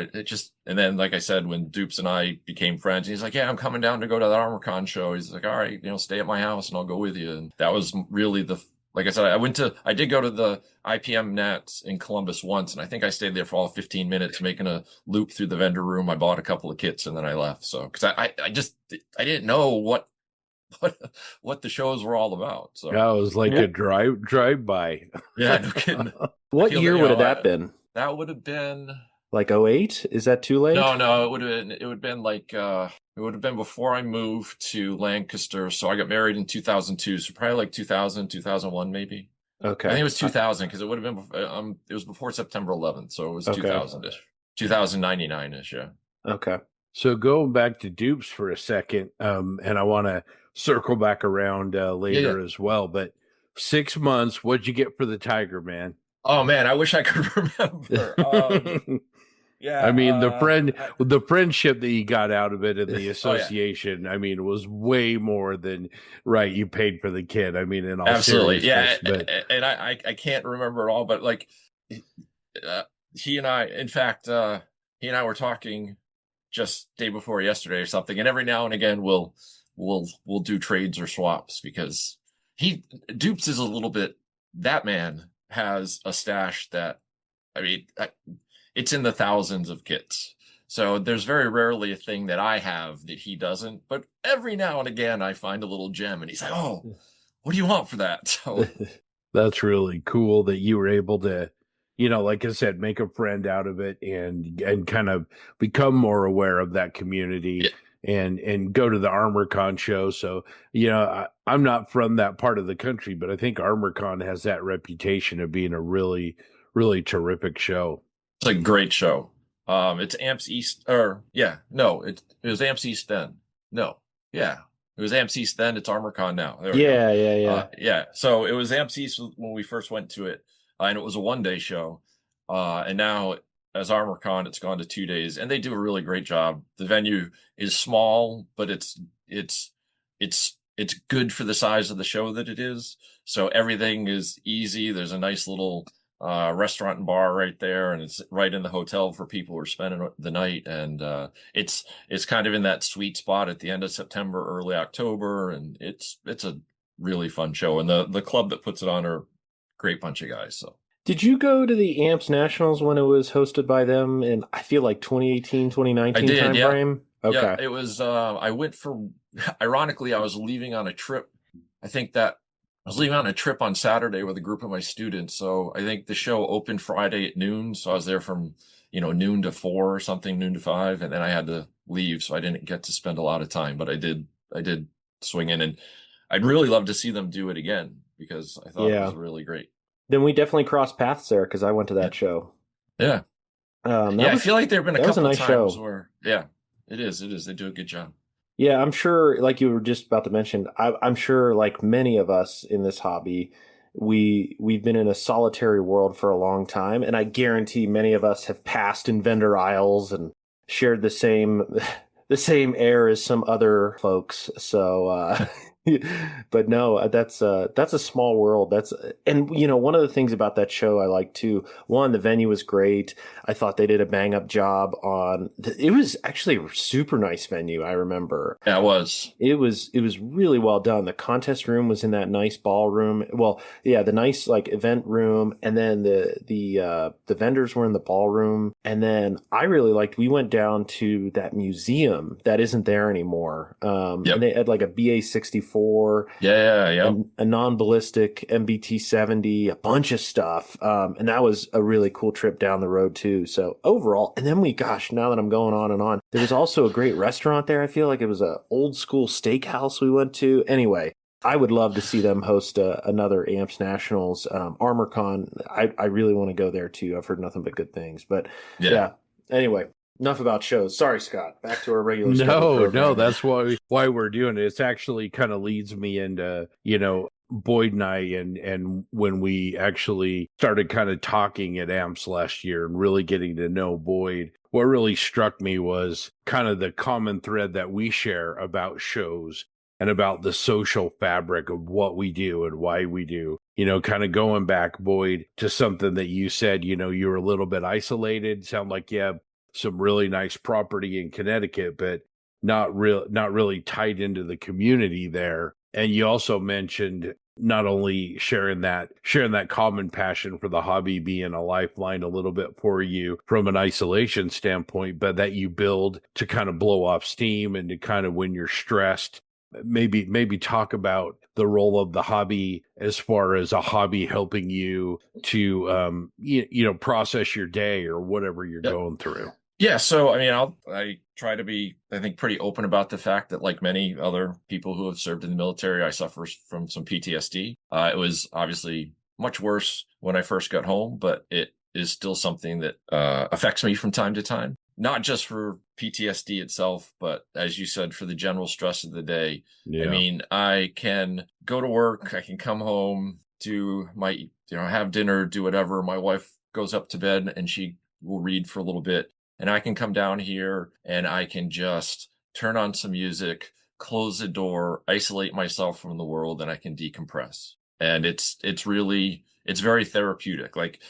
And then like I said, when Dupes and I became friends, he's like, yeah, I'm coming down to go to the ArmorCon show. He's like, all right, stay at my house and I'll go with you. And that was really like I said, I did go to the IPM Nats in Columbus once, and I think I stayed there for all 15 minutes making a loop through the vendor room. I bought a couple of kits and then I left. So, cause I didn't know what, what the shows were all about. So Yeah, it was like a drive by. yeah, no kidding. What year would have that been? That would have been like 08? Is that too late? No, it would have been like it would have been before I moved to Lancaster. So I got married in 2002, so probably like 2000, 2001 maybe. Okay. I think it was 2000 because it would have been it was before September 11th, so it was 2000ish. 2099ish, yeah. Okay. So going back to dupes for a second, and I want to circle back around later as well, but 6 months, what'd you get for the Tiger, man? Oh man, I wish I could remember. Yeah, I mean the friendship that you got out of it and the association, I mean, was way more than you paid for the kid. I mean, in all seriousness, but... and I can't remember it all, but like he and I, in fact, he and I were talking just day before yesterday or something, and every now and again we'll do trades or swaps because Dupes is a little bit, that man has a stash that, I mean, it's in the thousands of kits. So there's very rarely a thing that I have that he doesn't, but every now and again I find a little gem and he's like, oh, what do you want for that? So that's really cool that you were able to, like I said, make a friend out of it and kind of become more aware of that community. And go to the ArmorCon show. So, I'm not from that part of the country, but I think ArmorCon has that reputation of being a really, really terrific show. It's a great show. It's Amps East, it was Amps East then. No, yeah, it was Amps East then. It's ArmorCon now. Yeah. So it was Amps East when we first went to it, and it was a 1-day show, and now as ArmorCon, it's gone to 2 days, and they do a really great job. The venue is small, but it's good for the size of the show that it is. So everything is easy. There's a nice little restaurant and bar right there, and it's right in the hotel for people who are spending the night. And it's kind of in that sweet spot at the end of September, early October, and it's a really fun show. And the club that puts it on are a great bunch of guys. So. Did you go to the Amps Nationals when it was hosted by them in, I feel like 2018, 2019 timeframe? Okay. Yeah, it was, I went ironically, I was leaving on a trip. I think that I was leaving on a trip on Saturday with a group of my students. So I think the show opened Friday at noon. So I was there from, noon to 4 or something, noon to 5. And then I had to leave. So I didn't get to spend a lot of time, but I did swing in, and I'd really love to see them do it again because I thought it was really great. Then we definitely crossed paths there because I went to that show. Yeah. I feel like there have been a couple of times where, it is. They do a good job. Yeah, I'm sure, like you were just about to mention, I'm sure like many of us in this hobby, we've been in a solitary world for a long time. And I guarantee many of us have passed in vendor aisles and shared the same air as some other folks. So, but no, that's a small world. And one of the things about that show I like too, one, the venue was great. I thought they did a bang up job it was actually a super nice venue. I remember. Yeah, it was. It was really well done. The contest room was in that nice ballroom. Well, yeah, the nice like event room, and then the vendors were in the ballroom. And then I really liked, we went down to that museum that isn't there anymore. And they had like a BA-64. A non-ballistic MBT-70, a bunch of stuff. And that was a really cool trip down the road too. So overall, and then now that I'm going on and on, there was also a great restaurant there. I feel like it was a old school steakhouse we went to. Anyway, I would love to see them host another Amps Nationals. ArmorCon, I really want to go there too. I've heard nothing but good things, but yeah. Anyway, enough about shows. Sorry, Scott. Back to our regular schedule. No, that's why we're doing it. It's actually kind of leads me into, Boyd and I, and when we actually started kind of talking at AMPS last year and really getting to know Boyd, what really struck me was kind of the common thread that we share about shows and about the social fabric of what we do and why we do. Kind of going back, Boyd, to something that you said, you were a little bit isolated. Sound like you have some really nice property in Connecticut, but not really tied into the community there. And you also mentioned, not only sharing that common passion for the hobby being a lifeline a little bit for you from an isolation standpoint, but that you build to kind of blow off steam and to kind of when you're stressed, maybe talk about the role of the hobby as far as a hobby helping you to process your day or whatever you're going through. Yeah, so I mean, I try to be, I think, pretty open about the fact that, like many other people who have served in the military, I suffer from some PTSD. It was obviously much worse when I first got home, but it is still something that affects me from time to time. Not just for PTSD itself, but as you said, for the general stress of the day. Yeah. I mean, I can go to work, I can come home, do my, have dinner, do whatever. My wife goes up to bed and she will read for a little bit. And I can come down here and I can just turn on some music, close the door, isolate myself from the world, and I can decompress. And it's very therapeutic. Like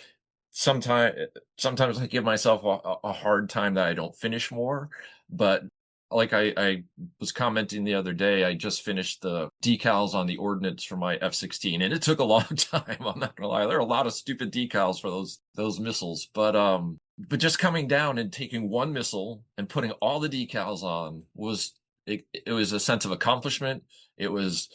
sometimes I give myself a hard time that I don't finish more, but like I was commenting the other day, I just finished the decals on the ordnance for my F-16, and it took a long time. I'm not gonna lie, there are a lot of stupid decals for those missiles, but just coming down and taking one missile and putting all the decals on was a sense of accomplishment. It was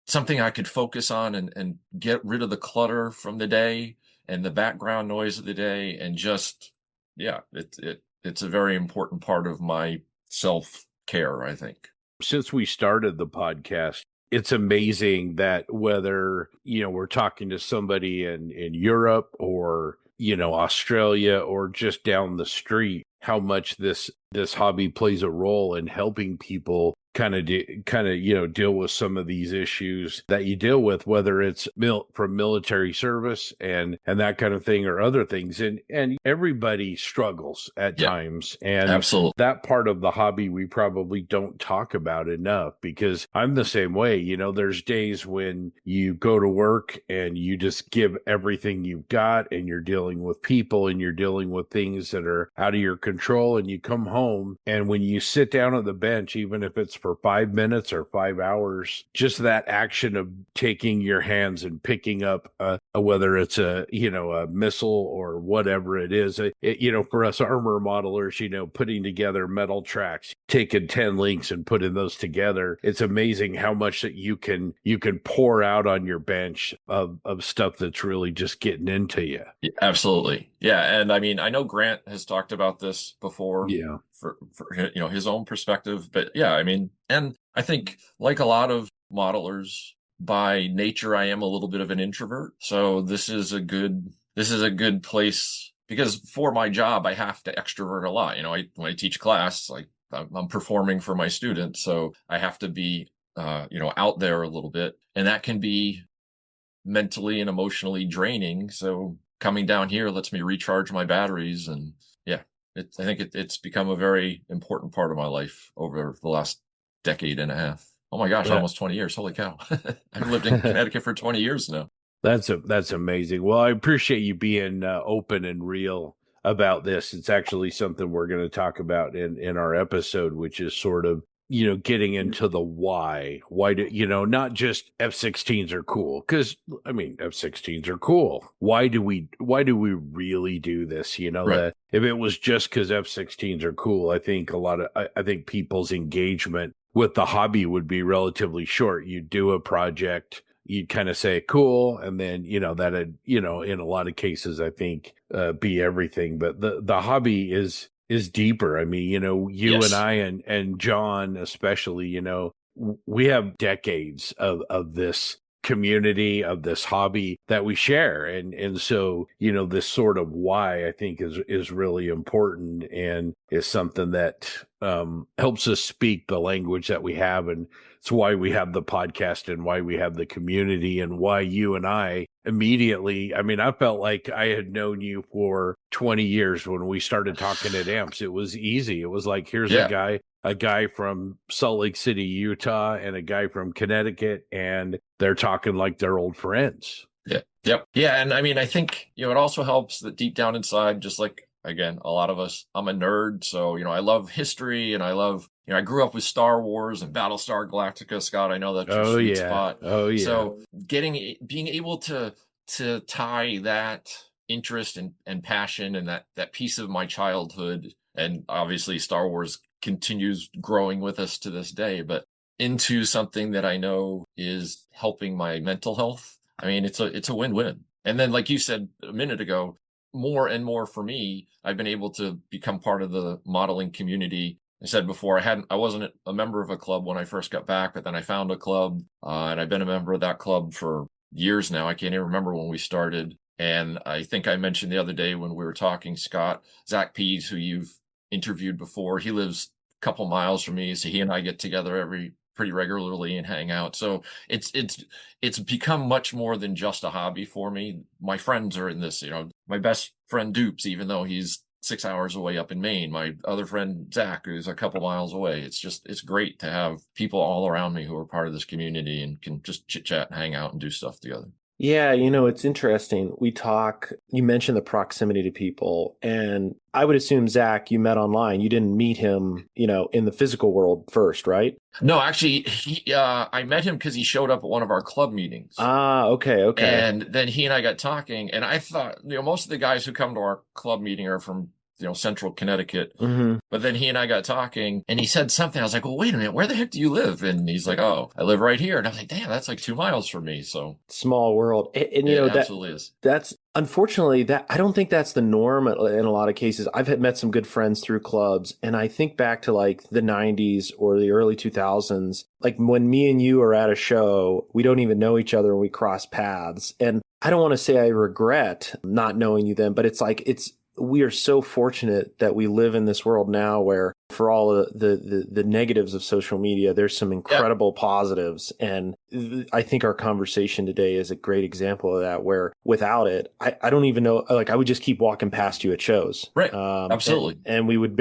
something I could focus on and get rid of the clutter from the day and the background noise of the day, and just it's a very important part of my self-care, I think. Since we started the podcast, it's amazing that whether, we're talking to somebody in Europe or, Australia or just down the street, how much this hobby plays a role in helping people kind of deal with some of these issues that you deal with, whether it's from military service and that kind of thing or other things. And everybody struggles at times. And absolutely, that part of the hobby we probably don't talk about enough, because I'm the same way. There's days when you go to work and you just give everything you've got and you're dealing with people and you're dealing with things that are out of your control, and you come home and when you sit down on the bench, even if it's for 5 minutes or 5 hours, just that action of taking your hands and picking up whether it's a missile or whatever it is, for us armor modelers, putting together metal tracks, taking 10 links and putting those together, it's amazing how much that you can pour out on your bench of stuff that's really just getting into you. Yeah, absolutely. Yeah. And I mean, I know Grant has talked about this before. Yeah. For his own perspective, but yeah, I mean, and I think like a lot of modelers, by nature, I am a little bit of an introvert. So this is a good place, because for my job, I have to extrovert a lot. When I teach class, like I'm performing for my students, so I have to be, out there a little bit, and that can be mentally and emotionally draining. So coming down here lets me recharge my batteries, and yeah. I think it's become a very important part of my life over the last decade and a half. Oh my gosh, almost 20 years. Holy cow. I've lived in Connecticut for 20 years now. That's amazing. Well, I appreciate you being open and real about this. It's actually something we're going to talk about in our episode, which is sort of, getting into the why do, not just F-16s are cool, because I mean, F-16s are cool. Why do we really do this? Right. That if it was just because F-16s are cool, I think I think people's engagement with the hobby would be relatively short. You do a project, you'd kind of say cool, and then that'd in a lot of cases I think be everything. But the hobby is deeper. I mean, you yes. and I and John especially, we have decades of this community, of this hobby that we share, and so this sort of why I think is really important, and is something that helps us speak the language that we have, and it's why we have the podcast and why we have the community, and why you and I immediately, I mean, I felt like I had known you for 20 years when we started talking at AMPS. It was easy. It was like, here's a guy from Salt Lake City, Utah, and a guy from Connecticut, and they're talking like they're old friends. Yeah. Yep. Yeah. And I mean, I think, it also helps that deep down inside, just like again, a lot of us, I'm a nerd. So, I love history and I love, I grew up with Star Wars and Battlestar Galactica. Scott, I know that's your sweet spot. Oh, yeah. So being able to tie that interest and passion and that piece of my childhood, and obviously Star Wars continues growing with us to this day, but into something that I know is helping my mental health. I mean, it's a win-win. And then, like you said a minute ago, more and more for me, I've been able to become part of the modeling community. I said before, I wasn't a member of a club when I first got back, but then I found a club, and I've been a member of that club for years now. I can't even remember when we started. And I think I mentioned the other day when we were talking, Scott, Zach Pease, who you've interviewed before, he lives a couple miles from me. So he and I get together pretty regularly and hang out. So it's become much more than just a hobby for me. My friends are in this, my best friend Dupes, even though he's 6 hours away up in Maine, my other friend Zach, who's a couple miles away. It's great to have people all around me who are part of this community and can just chit chat and hang out and do stuff together. Yeah, it's interesting. You mentioned the proximity to people, and I would assume, Zach, you met online. You didn't meet him, in the physical world first, right? No, actually, I met him because he showed up at one of our club meetings. Ah, okay. And then he and I got talking, and I thought, most of the guys who come to our club meeting are from central Connecticut. Mm-hmm. But then he and I got talking and he said something. I was like, well, wait a minute, where the heck do you live? And he's like, oh, I live right here. And I was like, damn, that's like 2 miles from me. So small world. And it absolutely is. That's unfortunately I don't think that's the norm in a lot of cases. I've met some good friends through clubs, and I think back to like the 90s or the early 2000s, like when me and you are at a show, we don't even know each other and we cross paths. And I don't want to say I regret not knowing you then, but we are so fortunate that we live in this world now where, for all the negatives of social media, there's some incredible positives. And I think our conversation today is a great example of that, where without it, I don't even know, like, I would just keep walking past you at shows. Right. Absolutely. And we would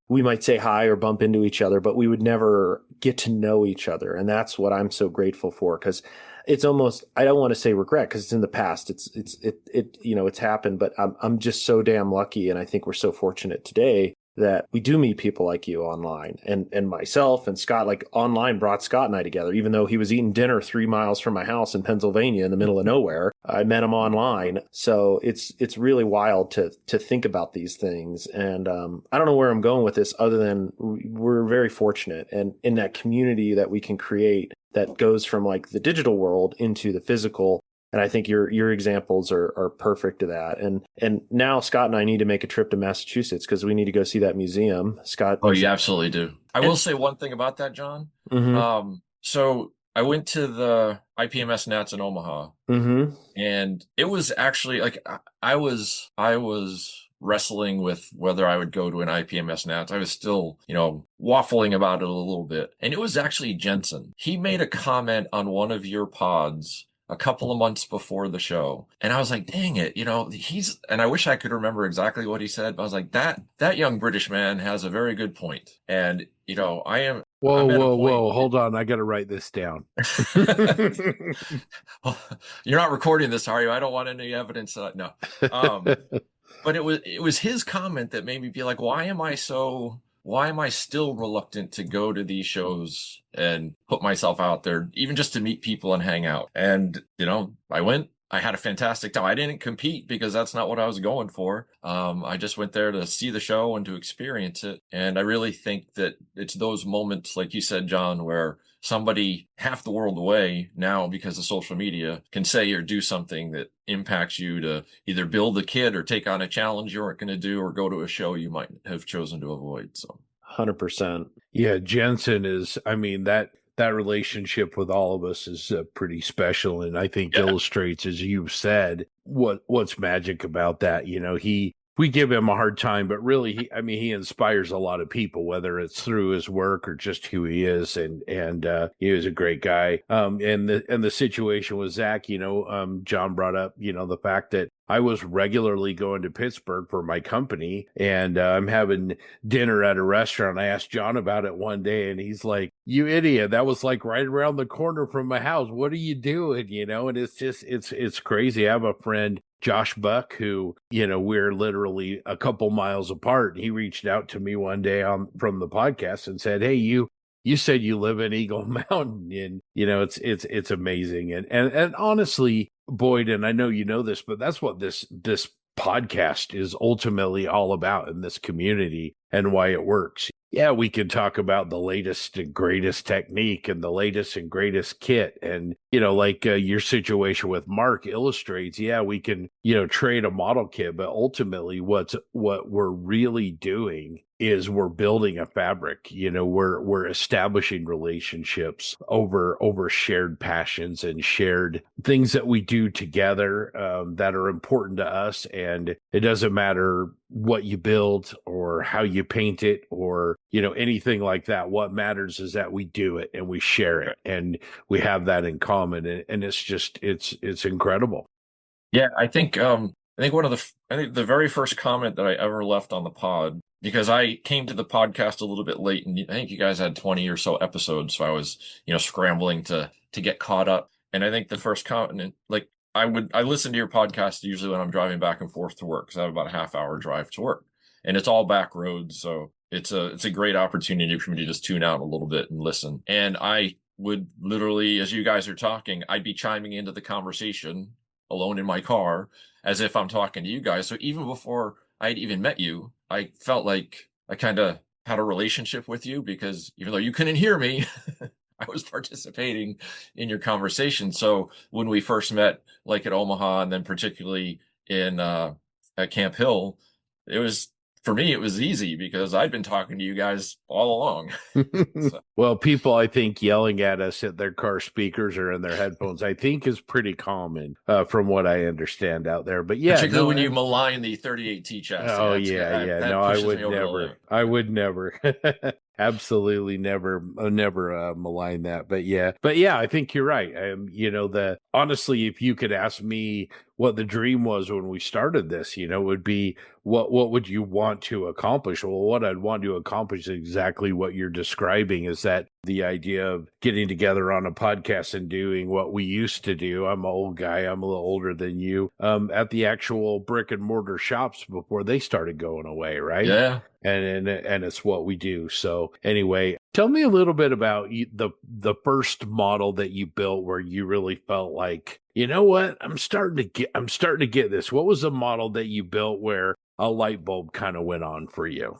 we might say hi or bump into each other, but we would never get to know each other. And that's what I'm so grateful for, because it's almost, I don't want to say regret because it's in the past. It's happened, but I'm just so damn lucky. And I think we're so fortunate today that we do meet people like you online, and myself and Scott, like, online brought Scott and I together, even though he was eating dinner 3 miles from my house in Pennsylvania in the middle of nowhere. I met him online. So it's really wild to think about these things. And I don't know where I'm going with this other than we're very fortunate, and in that community that we can create that goes from like the digital world into the physical. And I think your examples are perfect to that. And now Scott and I need to make a trip to Massachusetts because we need to go see that museum. Scott. Oh, you absolutely do. I will say one thing about that, John. Mm-hmm. So I went to the IPMS Nats in Omaha, mm-hmm. and it was actually like I was wrestling with whether I would go to an IPMS Nats. I was still, waffling about it a little bit. And it was actually Jensen. He made a comment on one of your pods a couple of months before the show. And I was like, dang it, and I wish I could remember exactly what he said, but I was like, that young British man has a very good point. And, I am. Whoa, hold on. I got to write this down. Well, you're not recording this, are you? I don't want any evidence. No. But it was his comment that made me be like, why am I still reluctant to go to these shows and put myself out there, even just to meet people and hang out? And, I went, I had a fantastic time. I didn't compete because that's not what I was going for. I just went there to see the show and to experience it. And I really think that it's those moments, like you said, John, where somebody half the world away now because of social media can say or do something that impacts you to either build a kid or take on a challenge you weren't going to do or go to a show you might have chosen to avoid. So 100%. Yeah. Jensen is, that relationship with all of us is pretty special. And I think illustrates, as you've said, what's magic about that. We give him a hard time, but really, he inspires a lot of people, whether it's through his work or just who he is. And he was a great guy. And the situation with Zach, John brought up, the fact that I was regularly going to Pittsburgh for my company, and I'm having dinner at a restaurant. I asked John about it one day, and he's like, "You idiot! That was like right around the corner from my house. What are you doing?" And it's just, it's crazy. I have a friend Josh Buck, who, you know, we're literally a couple miles apart. He reached out to me one day from the podcast and said, "Hey, you said you live in Eagle Mountain," and you know, it's amazing. And honestly, Boyd, and I know you know this, but that's what this podcast is ultimately all about in this community and why it works. Yeah, we can talk about the latest and greatest technique and the latest and greatest kit. And, you know, like your situation with Mark illustrates, yeah, we can, you know, trade a model kit, but ultimately what we're really doing is we're building a fabric. You know, we're establishing relationships over shared passions and shared things that we do together that are important to us. And it doesn't matter what you build or how you paint it or, you know, anything like that. What matters is that we do it and we share it and we have that in common. And it's just, it's incredible. Yeah, I think I think the very first comment that I ever left on the pod, because I came to the podcast a little bit late, and I think you guys had 20 or so episodes, so I was, you know, scrambling to get caught up. And I think the first comment, like I listen to your podcast usually when I'm driving back and forth to work, because I have about a half-hour drive to work, and it's all back roads, so it's a great opportunity for me to just tune out a little bit and listen. And I would literally, as you guys are talking, I'd be chiming into the conversation alone in my car as if I'm talking to you guys. So even before I'd even met you, I felt like I kind of had a relationship with you, because even though you couldn't hear me, I was participating in your conversation. So when we first met, like at Omaha, and then particularly in at Camp Hill, for me, it was easy because I'd been talking to you guys all along. So. Well, people, I think, yelling at us at their car speakers or in their headphones, I think is pretty common from what I understand out there. But yeah, particularly when you malign the 38T chassis. Oh, yeah. No, I would never. I would never. Absolutely never malign that. But yeah, I think you're right. You know, honestly, if you could ask me what the dream was when we started this, you know, would be what would you want to accomplish? Well, what I'd want to accomplish is exactly what you're describing, is that the idea of getting together on a podcast and doing what we used to do. I'm an old guy. I'm a little older than you. At the actual brick and mortar shops before they started going away, right? Yeah. And it's what we do. So anyway, tell me a little bit about the first model that you built where you really felt like, you know what, I'm starting to get this. What was the model that you built where a light bulb kind of went on for you?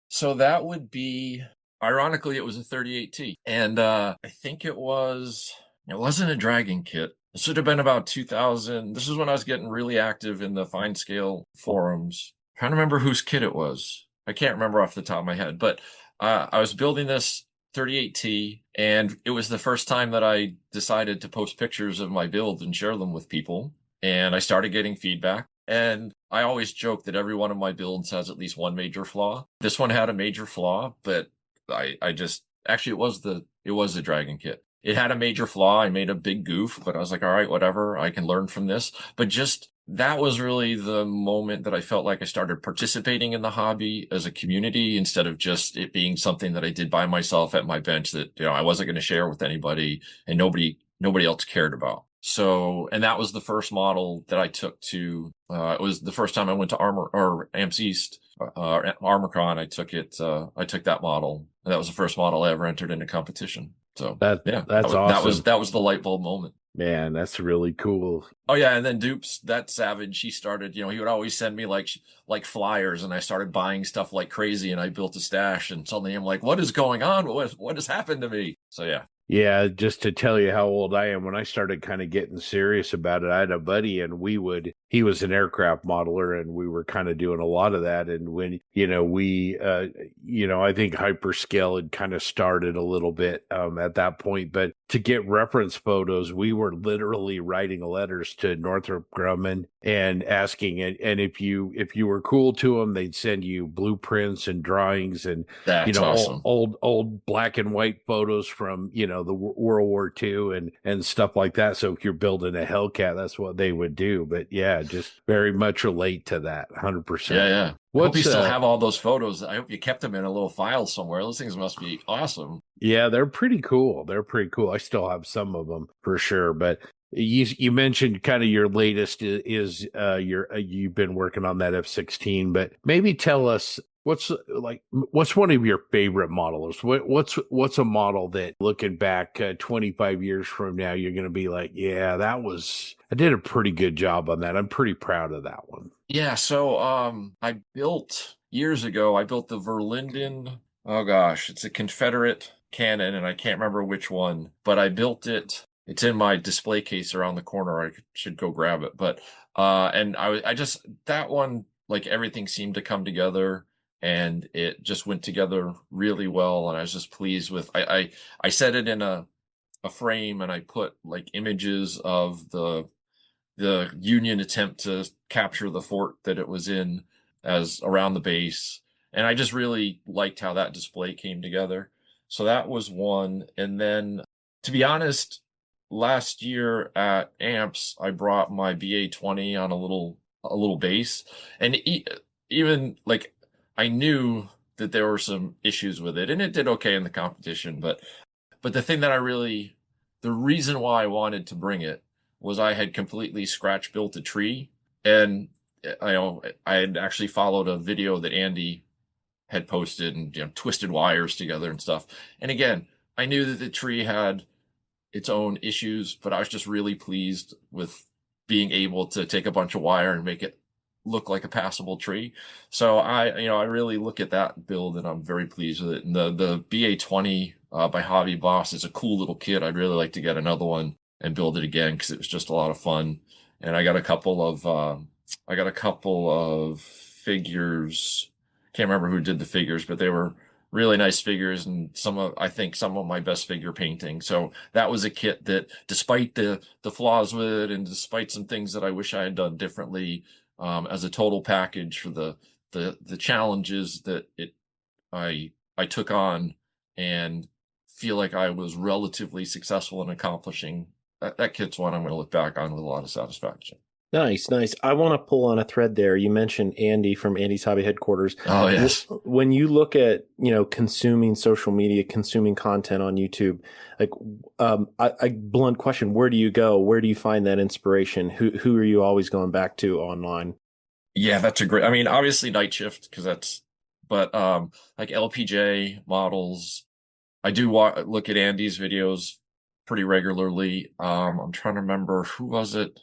So that would be, ironically, it was a 38T, and I think it wasn't a Dragon kit. It should have been about 2000. This is when I was getting really active in the fine scale forums. I'm trying to remember whose kit it was. I can't remember off the top of my head, but I was building this 38T, and it was the first time that I decided to post pictures of my build and share them with people. And I started getting feedback. And I always joke that every one of my builds has at least one major flaw. This one had a major flaw, but I just, actually, it was the Dragon kit. It had a major flaw. I made a big goof, but I was like, all right, whatever, I can learn from this. But just, that was really the moment that I felt like I started participating in the hobby as a community, instead of just it being something that I did by myself at my bench that, you know, I wasn't going to share with anybody and nobody else cared about. So, and that was the first model that I took to, it was the first time I went to AMS East, ArmorCon. I took that model. And that was the first model I ever entered into competition. So that's awesome. That was the light bulb moment. Man, that's really cool. Oh yeah, and then Dupes, that savage, he started, you know, he would always send me like flyers, and I started buying stuff like crazy, and I built a stash, and suddenly I'm like, what is going on? What has happened to me? So yeah. Yeah, just to tell you how old I am, when I started kind of getting serious about it, I had a buddy, and he was an aircraft modeler, and we were kind of doing a lot of that. And when, you know, I think hyperscale had kind of started a little bit at that point, but to get reference photos, we were literally writing letters to Northrop Grumman and asking, and if you were cool to them, they'd send you blueprints and drawings and, that's you know, awesome. old black and white photos from, you know, the World War II and stuff like that. So if you're building a Hellcat, that's what they would do. But yeah, just very much relate to that 100%. Yeah. I hope you still have all those photos. I hope you kept them in a little file somewhere. Those things must be awesome. Yeah, they're pretty cool. I still have some of them for sure. But You mentioned kind of your latest is you've been working on that F-16, but maybe tell us what's one of your favorite models? What's a model that looking back 25 years from now you're going to be like, yeah, I did a pretty good job on that. I'm pretty proud of that one. Yeah, so I built years ago, I built the Verlinden, oh gosh, it's a Confederate cannon and I can't remember which one, but I built it. It's in my display case around the corner. I should go grab it. But and I just that one, like everything seemed to come together and it just went together really well and I was just pleased with I set it in a frame and I put like images of the Union attempt to capture the fort that it was in as around the base. And I just really liked how that display came together. So that was one. And then, to be honest, last year at AMPS, I brought my BA-20 on a little base. And even like I knew that there were some issues with it and it did okay in the competition. But the thing that the reason why I wanted to bring it was I had completely scratch built a tree and I had actually followed a video that Andy had posted and twisted wires together and stuff. And again, I knew that the tree had its own issues, but I was just really pleased with being able to take a bunch of wire and make it look like a passable tree. So I really look at that build and I'm very pleased with it. And the BA-20 by Hobby Boss is a cool little kit. I'd really like to get another one and build it again because it was just a lot of fun. And I got a couple of figures. Can't remember who did the figures, but they were really nice figures and I think some of my best figure painting. So that was a kit that, despite the flaws with it and despite some things that I wish I had done differently, as a total package for the challenges that I took on and feel like I was relatively successful in accomplishing. That kit's one I'm going to look back on with a lot of satisfaction. Nice. I want to pull on a thread there. You mentioned Andy from Andy's Hobby Headquarters. Oh, yes. When you look at, consuming social media, consuming content on YouTube, like, a blunt question, where do you go? Where do you find that inspiration? Who are you always going back to online? Yeah, that's obviously Night Shift but like LPJ models, I do look at Andy's videos pretty regularly. I'm trying to remember who was it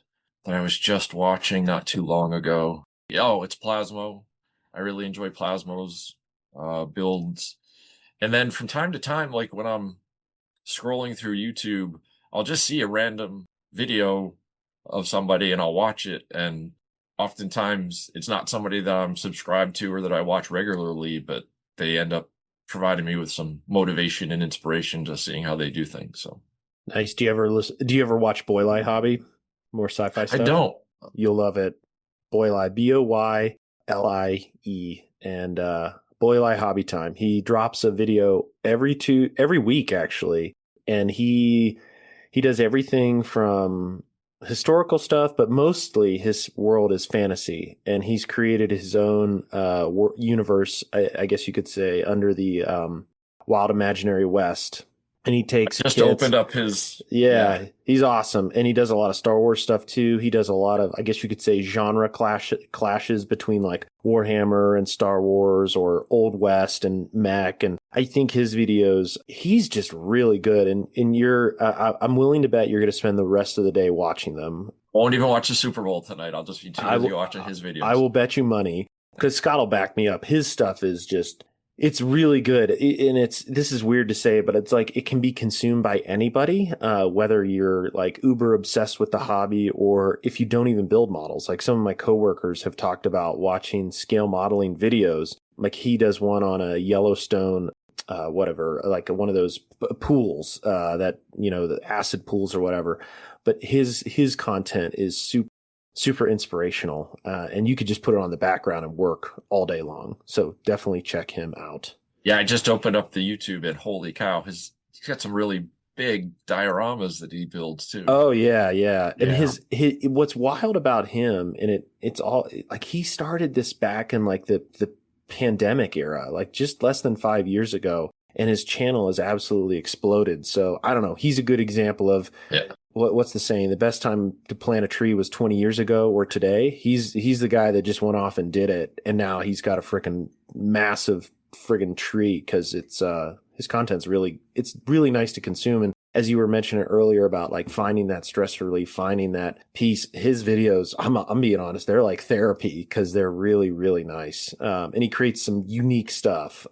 that I was just watching not too long ago. Oh, it's Plasmo. I really enjoy Plasmo's builds. And then from time to time, like when I'm scrolling through YouTube, I'll just see a random video of somebody and I'll watch it. And oftentimes it's not somebody that I'm subscribed to or that I watch regularly, but they end up providing me with some motivation and inspiration just seeing how they do things. So nice. Do you ever watch Boylai Hobby? More sci-fi stuff? I don't. You'll love it. Boylai, Boyle, and Boylai Hobby Time. He drops a video every week actually, and he does everything from historical stuff, but mostly his world is fantasy, and he's created his own universe, I guess you could say, under the Wild Imaginary West. And he takes opened up his he's awesome, and he does a lot of Star Wars stuff too. He does a lot of, I guess you could say, genre clashes between like Warhammer and Star Wars, or Old West and mech. And I think his videos, he's just really good. And I'm willing to bet you're going to spend the rest of the day watching them. I won't even watch the Super Bowl tonight. I'll just be too busy watching his videos. I will bet you money, because Scott will back me up. His stuff is just, it's really good. And this is weird to say, but it's like, it can be consumed by anybody, whether you're like uber obsessed with the hobby or if you don't even build models. Like some of my coworkers have talked about watching scale modeling videos. Like he does one on a Yellowstone, like one of those pools, that, the acid pools or whatever. But his content is super inspirational, and you could just put it on the background and work all day long. So definitely check him out. Yeah, I just opened up the YouTube and holy cow, he's got some really big dioramas that he builds too. Oh yeah. And his what's wild about him, and it's all like, he started this back in like the pandemic era, like just less than 5 years ago, and his channel has absolutely exploded. So I don't know, he's a good example of what's the saying? The best time to plant a tree was 20 years ago or today. He's the guy that just went off and did it, and now he's got a freaking massive friggin' tree because it's his content's it's really nice to consume. And as you were mentioning earlier about like finding that stress relief, finding that peace, his videos, I'm being honest, they're like therapy because they're really, really nice. And he creates some unique stuff.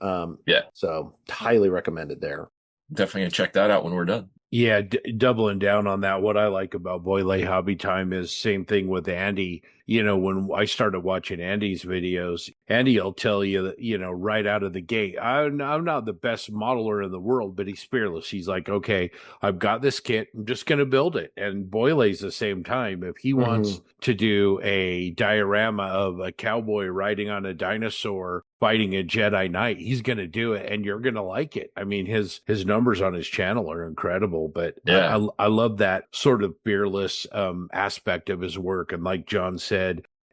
So highly recommended there. Definitely gonna check that out when we're done. Yeah, doubling down on that. What I like about Boyle Hobby Time is same thing with Andy. You know, when I started watching Andy's videos, Andy will tell you that, you know, right out of the gate, I'm not the best modeler in the world, but he's fearless. He's like, okay, I've got this kit. I'm just going to build it. And Boyle's the same time. If he wants to do a diorama of a cowboy riding on a dinosaur fighting a Jedi Knight, he's going to do it, and you're going to like it. I mean, his numbers on his channel are incredible, but Yeah. I love that sort of fearless aspect of his work. And like John said,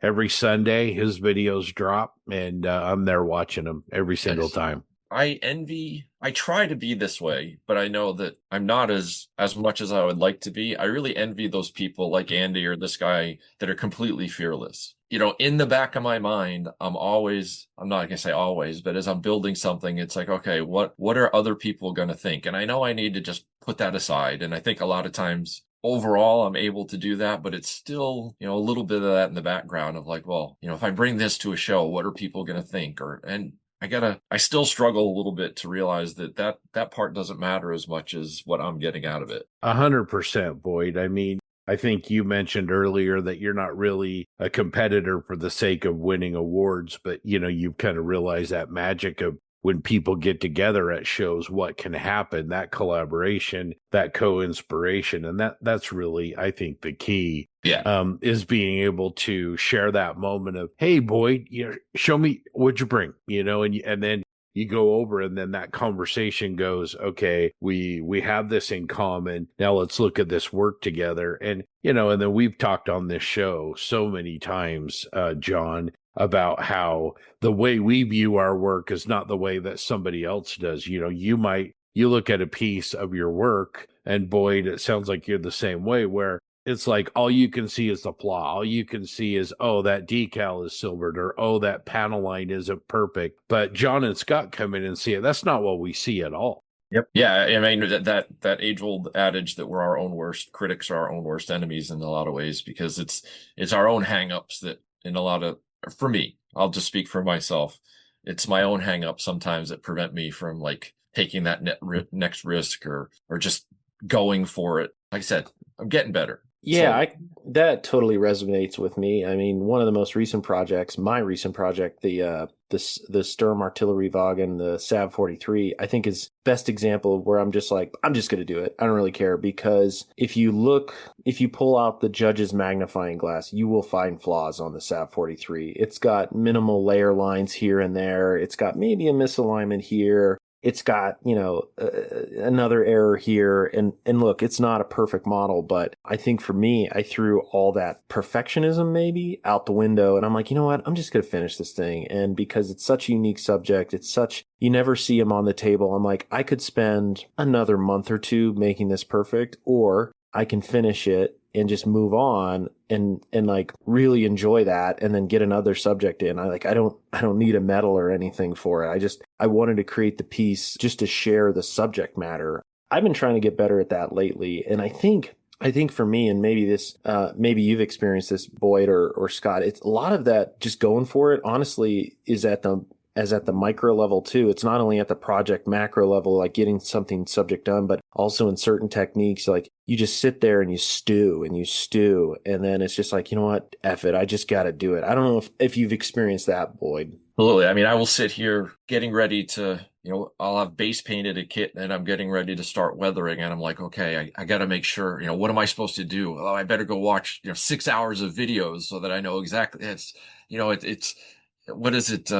every Sunday his videos drop, and I'm there watching them every single time. I try to be this way, but I know that I'm not as much as I would like to be. I really envy those people like Andy or this guy that are completely fearless. You know, in the back of my mind, I'm not going to say always, but as I'm building something, it's like, okay, what are other people going to think? And I know I need to just put that aside. And I think a lot of times overall, I'm able to do that, but it's still, you know, a little bit of that in the background of like, well, you know, if I bring this to a show, what are people going to think? I still struggle a little bit to realize that part doesn't matter as much as what I'm getting out of it. 100%, Boyd. I mean, I think you mentioned earlier that you're not really a competitor for the sake of winning awards, but, you know, you've kind of realized that magic of when people get together at shows, what can happen, that collaboration, that co-inspiration. And that's really, I think, the key. Yeah. Is being able to share that moment of, hey, Boyd, you know, show me what you bring, you know, and then you go over, and then that conversation goes, okay, we have this in common. Now let's look at this work together. And, you know, and then we've talked on this show so many times, John, about how the way we view our work is not the way that somebody else does. You know, you look at a piece of your work, and Boyd, it sounds like you're the same way, where it's like all you can see is the flaw. All you can see is, oh, that decal is silvered, or oh, that panel line isn't perfect. But John and Scott come in and see it. That's not what we see at all. Yep. Yeah. I mean, that age-old adage that we're our own worst critics are our own worst enemies in a lot of ways, because it's our own hang-ups that for me, I'll just speak for myself. It's my own hang-ups sometimes that prevent me from like taking that next risk or just going for it. Like I said, I'm getting better. Yeah, that totally resonates with me. I mean, one of the most recent projects, my recent project, the Sturm Artilleriewagen, the Sav 43, I think is best example of where I'm just like, I'm just going to do it. I don't really care, because if you pull out the judge's magnifying glass, you will find flaws on the Sav 43. It's got minimal layer lines here and there. It's got maybe a misalignment here. It's got, you know, another error here. And look, it's not a perfect model, but I think for me, I threw all that perfectionism maybe out the window. And I'm like, you know what? I'm just going to finish this thing. And because it's such a unique subject, you never see them on the table. I'm like, I could spend another month or two making this perfect, or I can finish it and just move on and like really enjoy that, and then get another subject in. I don't need a medal or anything for it. I wanted to create the piece just to share the subject matter. I've been trying to get better at that lately. And I think for me, and maybe maybe you've experienced this, Boyd or Scott, it's a lot of that just going for it, honestly, is at the micro level too. It's not only at the project macro level, like getting something subject done, but also in certain techniques, like you just sit there and you stew. And then it's just like, you know what? F it. I just got to do it. I don't know if you've experienced that, Boyd. Absolutely. I mean, I will sit here getting ready to, you know, I'll have base painted a kit and I'm getting ready to start weathering. And I'm like, okay, I got to make sure, you know, what am I supposed to do? Oh, I better go watch, you know, 6 hours of videos so that I know exactly. It's, you know, it's, what is it?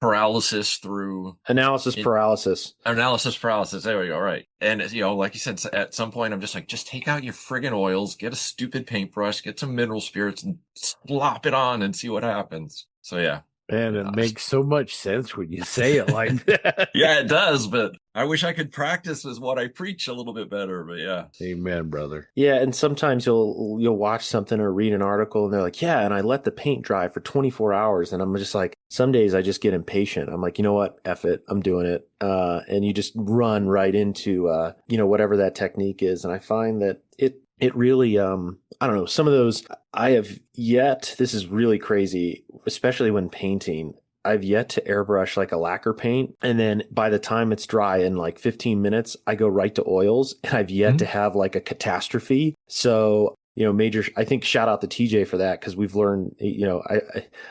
Analysis paralysis. There we go. Right. And, you know, like you said, at some point, I'm just like, just take out your friggin' oils, get a stupid paintbrush, get some mineral spirits and slop it on and see what happens. So, yeah. And it makes so much sense when you say it like that. Yeah, it does. But I wish I could practice with what I preach a little bit better. But yeah. Amen, brother. Yeah, and sometimes you'll watch something or read an article and they're like, yeah, and I let the paint dry for 24 hours. And I'm just like, some days I just get impatient. I'm like, you know what? F it. I'm doing it. And you just run right into, whatever that technique is. And I find that it really, I don't know, some of those I have yet, this is really crazy, especially when painting. I've yet to airbrush like a lacquer paint. And then by the time it's dry in like 15 minutes, I go right to oils, and I've yet to have like a catastrophe. So, I think shout out to TJ for that, because we've learned,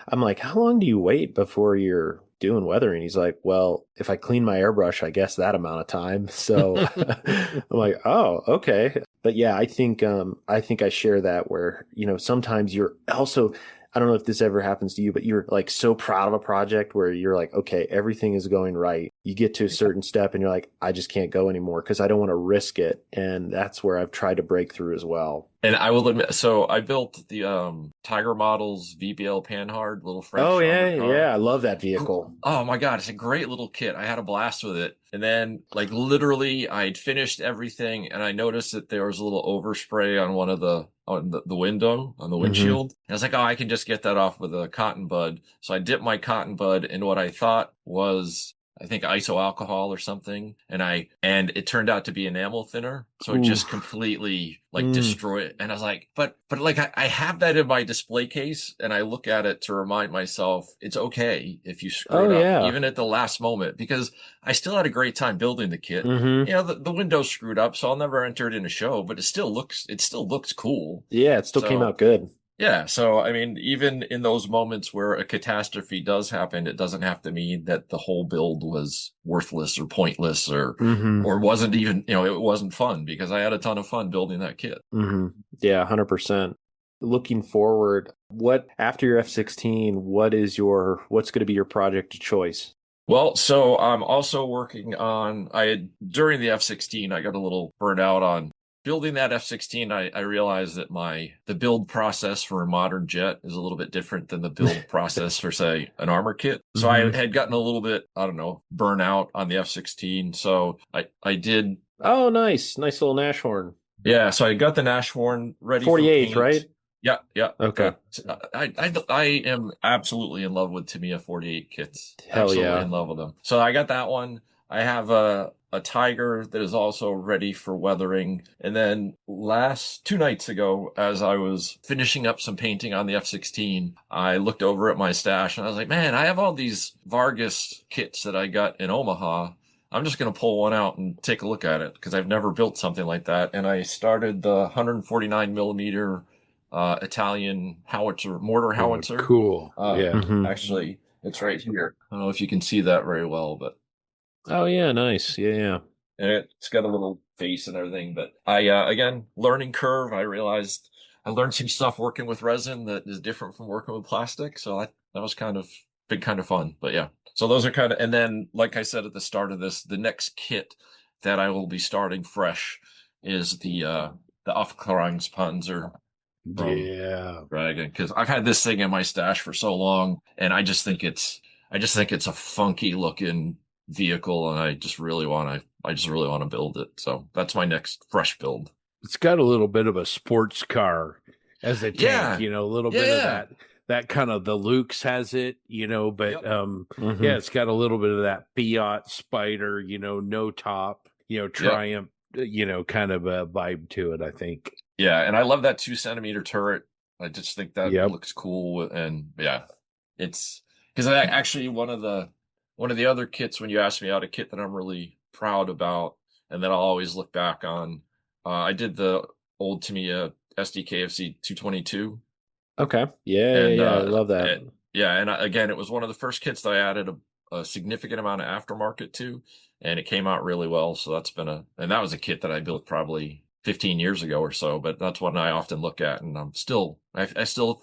I'm like, how long do you wait before you're doing weathering? He's like, well, if I clean my airbrush, I guess that amount of time. So I'm like, oh, okay. But yeah, I think I share that where, sometimes you're also, I don't know if this ever happens to you, but you're like so proud of a project where you're like, okay, everything is going right. You get to a certain step and you're like, I just can't go anymore because I don't want to risk it. And that's where I've tried to break through as well. And I will admit, so I built the Tiger Models VBL Panhard little French. Oh yeah, yeah, I love that vehicle. Oh my God, it's a great little kit. I had a blast with it. And then, like, literally, I'd finished everything, and I noticed that there was a little overspray on the window, on the windshield. And I was like, oh, I can just get that off with a cotton bud. So I dipped my cotton bud in what I thought was, I think, iso alcohol or something, and it turned out to be enamel thinner, so it just completely destroyed it. And I was like, but like I have that in my display case, and I look at it to remind myself it's okay if you screw it up, even at the last moment, because I still had a great time building the kit. The window's screwed up, so I'll never enter it in a show, but it still looks cool. Yeah, it still came out good. Yeah, so I mean, even in those moments where a catastrophe does happen, it doesn't have to mean that the whole build was worthless or pointless or wasn't even, it wasn't fun, because I had a ton of fun building that kit. Yeah, 100%. Looking forward, after your F-16, what's going to be your project of choice? Well, so I'm also working on, during the F-16, I got a little burnt out on building that F-16. I realized that the build process for a modern jet is a little bit different than the build process for, say, an armor kit. So I had gotten a little bit, I don't know, burnout on the F-16. So I did. Oh, nice little Nashorn. Yeah, so I got the Nashorn ready. 48th, right? Yeah. Okay. I am absolutely in love with Tamiya 48 kits. Hell absolutely yeah. in love with them. So I got that one. I have a Tiger that is also ready for weathering. And then 2 nights ago, as I was finishing up some painting on the F-16, I looked over at my stash and I was like, man, I have all these Vargas kits that I got in Omaha. I'm just going to pull one out and take a look at it, because I've never built something like that. And I started the 149 millimeter Italian mortar howitzer. Cool. Yeah. Actually, it's right here. I don't know if you can see that very well, but. Oh yeah, nice. Yeah. And it's got a little face and everything. But again, learning curve. I realized I learned some stuff working with resin that is different from working with plastic. So that was kind of fun. But yeah, so those are and then, like I said at the start of this, the next kit that I will be starting fresh is the Aufklärungspanzer. Yeah. Dragon, because I've had this thing in my stash for so long, and I just think it's a funky looking vehicle, and I just really want to build it. So that's my next fresh build. It's got a little bit of a sports car as a tank, a little bit of that kind of, the Luke's has it, but yeah, it's got a little bit of that Fiat Spider, no top, Triumph, kind of a vibe to it, I think. Yeah, and I love that 2-centimeter turret. I just think that looks cool, and yeah, it's because I actually one of the other kits, when you ask me out, a kit that I'm really proud about and that I'll always look back on, I did the old Tamiya SDKFC 222. Okay. Yeah, I love that. And again, it was one of the first kits that I added a significant amount of aftermarket to, and it came out really well. So and that was a kit that I built probably 15 years ago or so, but that's one I often look at, and I still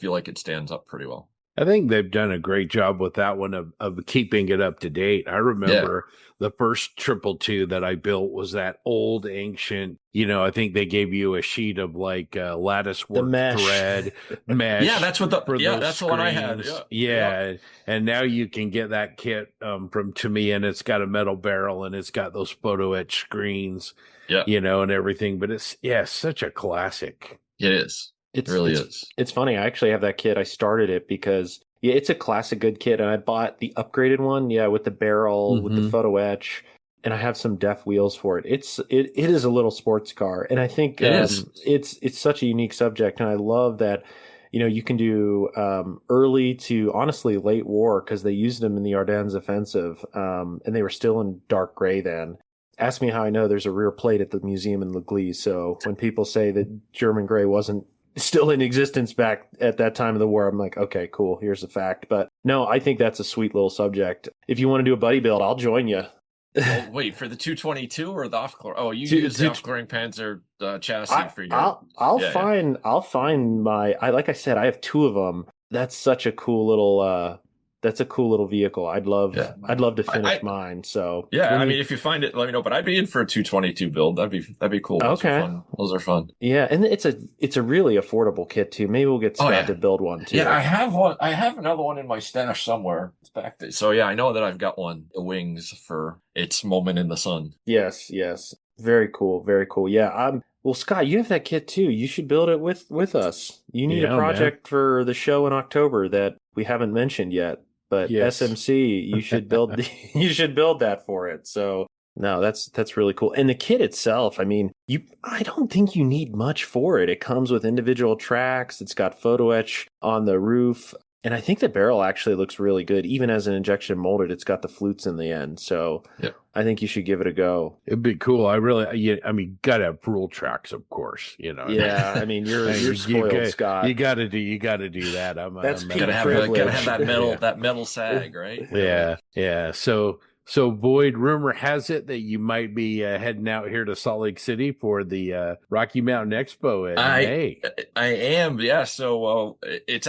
feel like it stands up pretty well. I think they've done a great job with that one of keeping it up to date. I remember the first 222 that I built was that old ancient, I think they gave you a sheet of like lattice The work mesh. thread mesh. Yeah, that's what for those that's the one I had. screens. Yeah. And now you can get that kit from Tamiya, and it's got a metal barrel and it's got those photo etch screens, Yeah. and everything. But it's such a classic. It is. It really is. It's funny. I actually have that kit. I started it because it's a classic good kit, and I bought the upgraded one. Yeah, with the barrel, with the photo etch, and I have some def wheels for it. It is a little sports car, and I think it's such a unique subject, and I love that. You can do early to honestly late war because they used them in the Ardennes offensive, and they were still in dark gray then. Ask me how I know. There's a rear plate at the museum in L'Église. So when people say that German gray wasn't still in existence back at that time of the war, I'm like, okay, cool. Here's the fact. But no, I think that's a sweet little subject. If you want to do a buddy build, I'll join you. Oh, wait, for the 222 or the off? Oh, you use the off-clearing Panzer chassis for your. I'll find my. Like I said, I have two of them. That's such a cool little. That's a cool little vehicle. I'd love to finish mine. So I mean, if you find it, let me know. But I'd be in for a 222 build. That'd be cool. Those are fun. Yeah, and it's a really affordable kit too. Maybe we'll get Scott to build one too. Yeah, I have one. I have another one in my stash somewhere. It's back there. So I know that I've got one. The wings for its moment in the sun. Yes. Very cool. Very cool. Yeah. Well, Scott, you have that kit too. You should build it with us. You need a project for the show in October that we haven't mentioned yet. But SMC, you should build that for it. So no, that's really cool. And the kit itself, I mean, I don't think you need much for it. It comes with individual tracks. It's got photo etch on the roof. And I think the barrel actually looks really good. Even as an injection molded, it's got the flutes in the end. So I think you should give it a go. It'd be cool. I mean, gotta have rule tracks, of course. Yeah, I mean, you're spoiled, Scott. You gotta do that. That's gotta have that metal sag, right? Yeah. So, Boyd, rumor has it that you might be heading out here to Salt Lake City for the Rocky Mountain Expo in May. I am, yeah. So it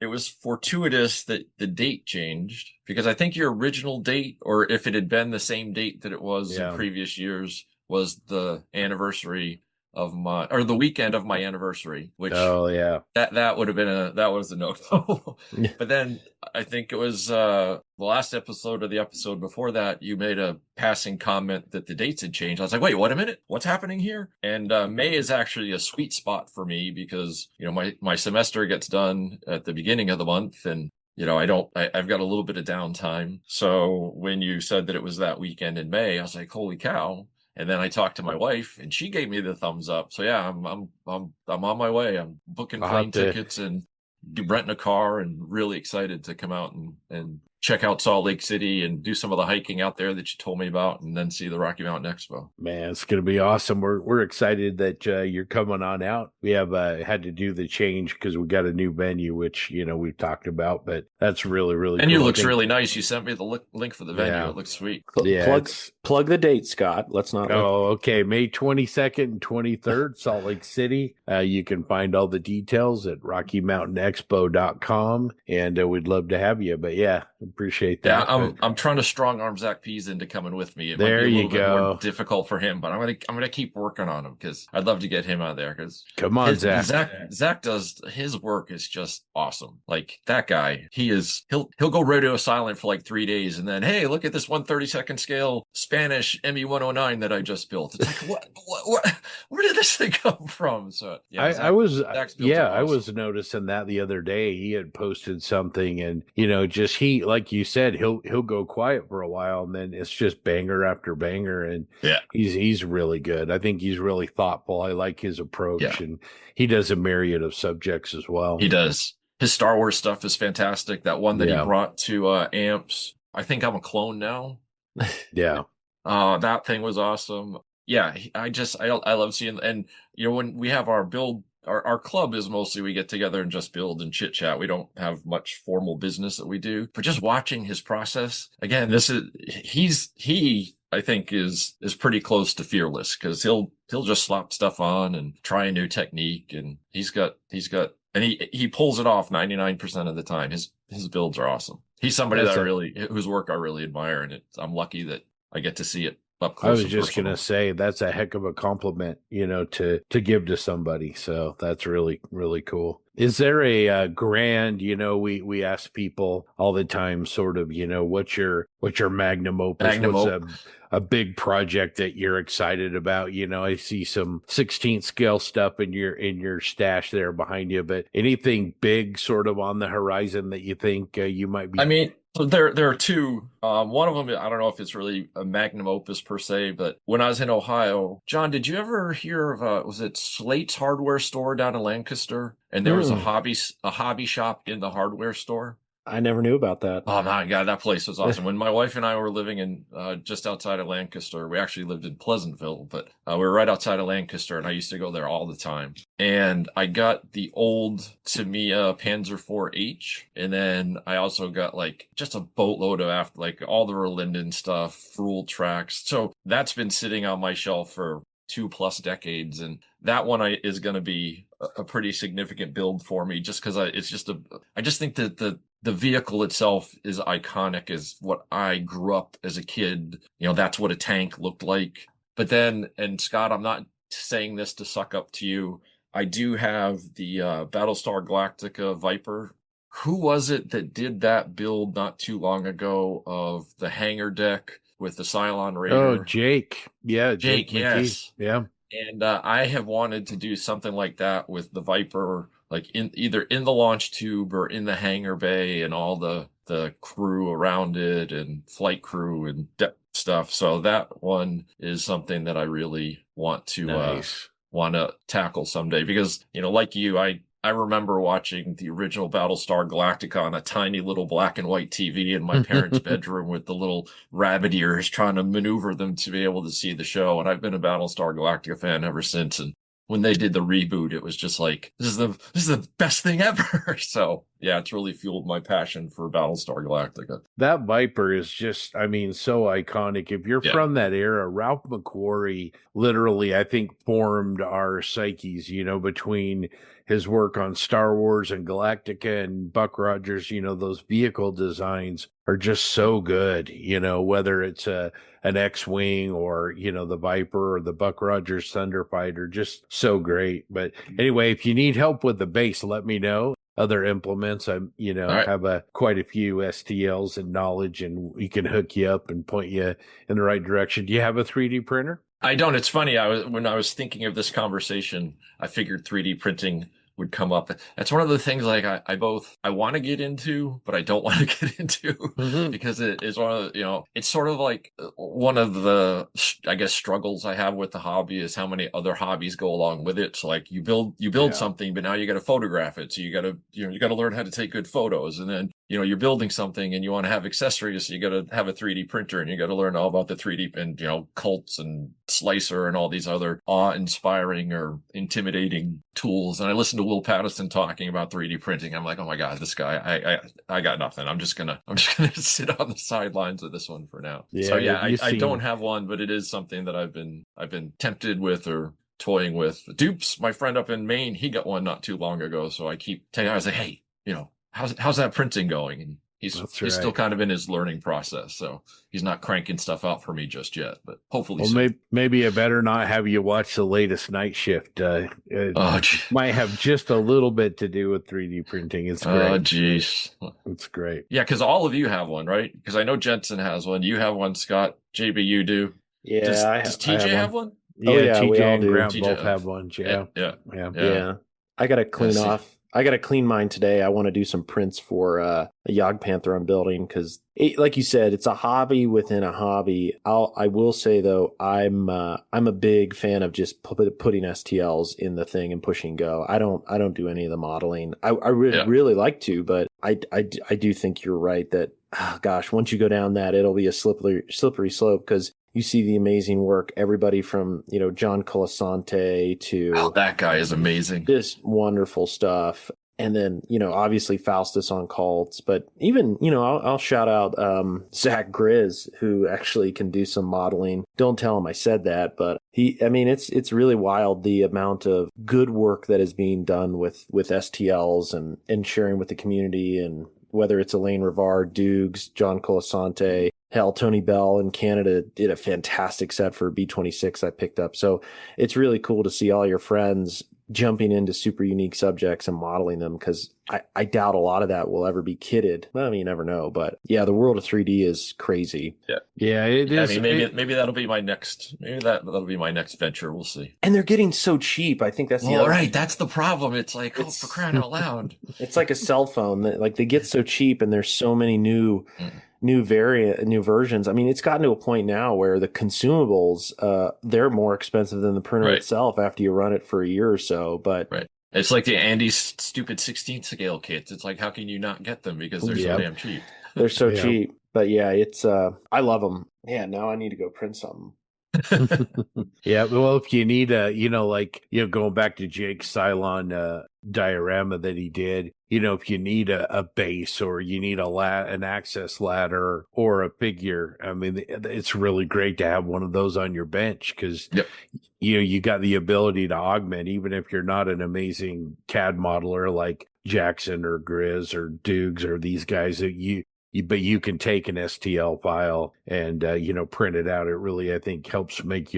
was fortuitous that the date changed, because I think your original date, or if it had been the same date that it was in previous years, was the anniversary of the weekend of my anniversary, which that would have been that was a no-go. But then I think it was the last episode or the episode before that, you made a passing comment that the dates had changed. I was like, wait a minute, what's happening here? And May is actually a sweet spot for me because my semester gets done at the beginning of the month, and I've got a little bit of downtime. So when you said that it was that weekend in May, I was like, holy cow. And then I talked to my wife, and she gave me the thumbs up. So I'm on my way. I'm booking plane tickets and renting a car, and really excited to come out and check out Salt Lake City and do some of the hiking out there that you told me about, and then see the Rocky Mountain Expo. Man, it's going to be awesome. We're excited that you're coming on out. We have had to do the change because we got a new venue, which we've talked about, but that's really, really and cool. It looks really nice. You sent me the link for the venue. Yeah. It looks sweet. Plug the date, Scott. Let's not. Okay. May 22nd and 23rd, Salt Lake City. You can find all the details at RockyMountainExpo.com, and we'd love to have you. But appreciate that. Yeah, I'm trying to strong arm Zach Pease into coming with me. It there might be a you little go. bit more difficult for him, but I'm gonna keep working on him because I'd love to get him out there. Because come on, Zach. Zach does his work is just awesome. Like that guy, he'll go radio silent for like 3 days, and then hey, look at this 1/32 scale Spanish ME-109 that I just built. It's like what? Where did this thing come from? So I was noticing that the other day. He had posted something, and just like you said, he'll go quiet for a while, and then it's just banger after banger, and he's really good. I think he's really thoughtful. I like his approach, and he does a myriad of subjects as well. He does. His Star Wars stuff is fantastic. That one that he brought to Amps. I think I'm a clone now. Yeah. That thing was awesome. Yeah, I love seeing, and when we have our build. Our club is mostly we get together and just build and chit chat. We don't have much formal business that we do, but just watching his process again, he I think is pretty close to fearless, because he'll just slap stuff on and try a new technique, and he's got and he pulls it off 99% of the time. His builds are awesome. He's somebody whose work I really admire, and I'm lucky that I get to see it up close. I was just going to say that's a heck of a compliment, to give to somebody. So that's really, really cool. Is there a grand, we ask people all the time, sort of, what's your magnum opus? What's a big project that you're excited about? I see some 16th scale stuff in your stash there behind you, but anything big sort of on the horizon that you think you might be? I mean, so there are two. One of them, I don't know if it's really a magnum opus per se, but when I was in Ohio, John, did you ever hear of was it Slate's hardware store down in Lancaster? And there was a hobby shop in the hardware store. I never knew about that. Oh my God, that place was awesome. When my wife and I were living in just outside of Lancaster, we actually lived in Pleasantville, but we were right outside of Lancaster, and I used to go there all the time. And I got the old Tamiya Panzer IV-H, and then I also got like just a boatload of like all the Verlinden stuff, Rule tracks. So that's been sitting on my shelf for 2+ decades, and that one is going to be a pretty significant build for me, just because I just think that the vehicle itself is iconic, is what I grew up as a kid. That's what a tank looked like. But then, and Scott, I'm not saying this to suck up to you, I do have the Battlestar Galactica Viper. Who was it that did that build not too long ago of the hangar deck with the Cylon Raider? Oh, Jake. Yeah, Jake yes. Yeah. And I have wanted to do something like that with the Viper, like either in the launch tube or in the hangar bay, and all the crew around it and flight crew and stuff. So that one is something that I really want to tackle someday, because like you, I remember watching the original Battlestar Galactica on a tiny little black and white TV in my parents' bedroom with the little rabbit ears, trying to maneuver them to be able to see the show. And I've been a Battlestar Galactica fan ever since. And when they did the reboot, it was just like, this is the best thing ever. So yeah, it's really fueled my passion for Battlestar Galactica. That Viper is just, so iconic. If you're from that era, Ralph McQuarrie literally, I think, formed our psyches, between his work on Star Wars and Galactica and Buck Rogers. Those vehicle designs are just so good, whether it's an X-Wing or, the Viper or the Buck Rogers Thunderfighter, just so great. But anyway, if you need help with the base, let me know. Other implements, I have quite a few STLs and knowledge, and we can hook you up and point you in the right direction. Do you have a 3D printer? I don't. It's funny. When I was thinking of this conversation, I figured 3D printing would come up. That's one of the things like I want to get into, but I don't want to get into because it is one of the, it's sort of like one of the, I guess, struggles I have with the hobby is how many other hobbies go along with it. So like you build something, but now you got to photograph it. So you got to learn how to take good photos, and then you're building something and you want to have accessories, so you got to have a 3D printer, and you got to learn all about the 3D and Cults and Slicer and all these other awe-inspiring or intimidating tools. And I listened to Will Patterson talking about 3D printing. I'm like, oh my God, this guy, I got nothing. I'm just gonna sit on the sidelines of this one for now. Yeah, so yeah, I don't have one, but it is something that I've been tempted with or toying with. Dupes, my friend up in Maine, he got one not too long ago. So I keep telling him, I was like, hey, how's that printing going? And he's still kind of in his learning process, so he's not cranking stuff out for me just yet. But hopefully, maybe I better not have you watch the latest Night Shift. It might have just a little bit to do with 3D printing. It's great. Oh, geez, it's great. Yeah, because all of you have one, right? Because I know Jensen has one. You have one, Scott. JB, you do. Yeah. Does TJ have one? Yeah, TJ we all and do. Grant both have one. Yeah. I got to clean off. I got to clean mine today. I want to do some prints for a Yog Panther I'm building because, like you said, it's a hobby within a hobby. I will say though, I'm a big fan of just putting STLs in the thing and pushing go. I don't do any of the modeling. I really like to, but I do think you're right that once you go down that, it'll be a slippery slope because you see the amazing work, everybody from, John Colasante to... Oh, that guy is amazing. Just wonderful stuff. And then, obviously Faustus on Cults, but even, I'll shout out Zach Grizz, who actually can do some modeling. Don't tell him I said that, but it's really wild the amount of good work that is being done with STLs and sharing with the community, and whether it's Elaine Rivard, Dukes, John Colasante, hell, Tony Bell in Canada did a fantastic set for B26 I picked up. So it's really cool to see all your friends jumping into super unique subjects and modeling them, because I doubt a lot of that will ever be kitted. Well, I mean, you never know, but yeah, the world of 3D is crazy. Yeah, it is. I mean, maybe that'll be my next. Maybe that'll be my next venture. We'll see. And they're getting so cheap. I think that's the Well, other right. That's the problem. It's like, for crying out loud. It's like a cell phone that, like, they get so cheap, and there's so many new versions. I mean, it's gotten to a point now where the consumables, they're more expensive than the printer itself after you run it for a year or so. But it's like the Andy's stupid 16th scale kits. It's like, how can you not get them, because they're so damn cheap? They're so cheap. But yeah, it's I love them. Yeah, now I need to go print something. Yeah, well, if you need going back to Jake's Cylon diorama that he did, if you need a base, or you need an access ladder or a figure, I mean, it's really great to have one of those on your bench, because you got the ability to augment, even if you're not an amazing CAD modeler like Jackson or Grizz or Dukes or these guys that but you can take an STL file and, print it out. It really, I think, helps make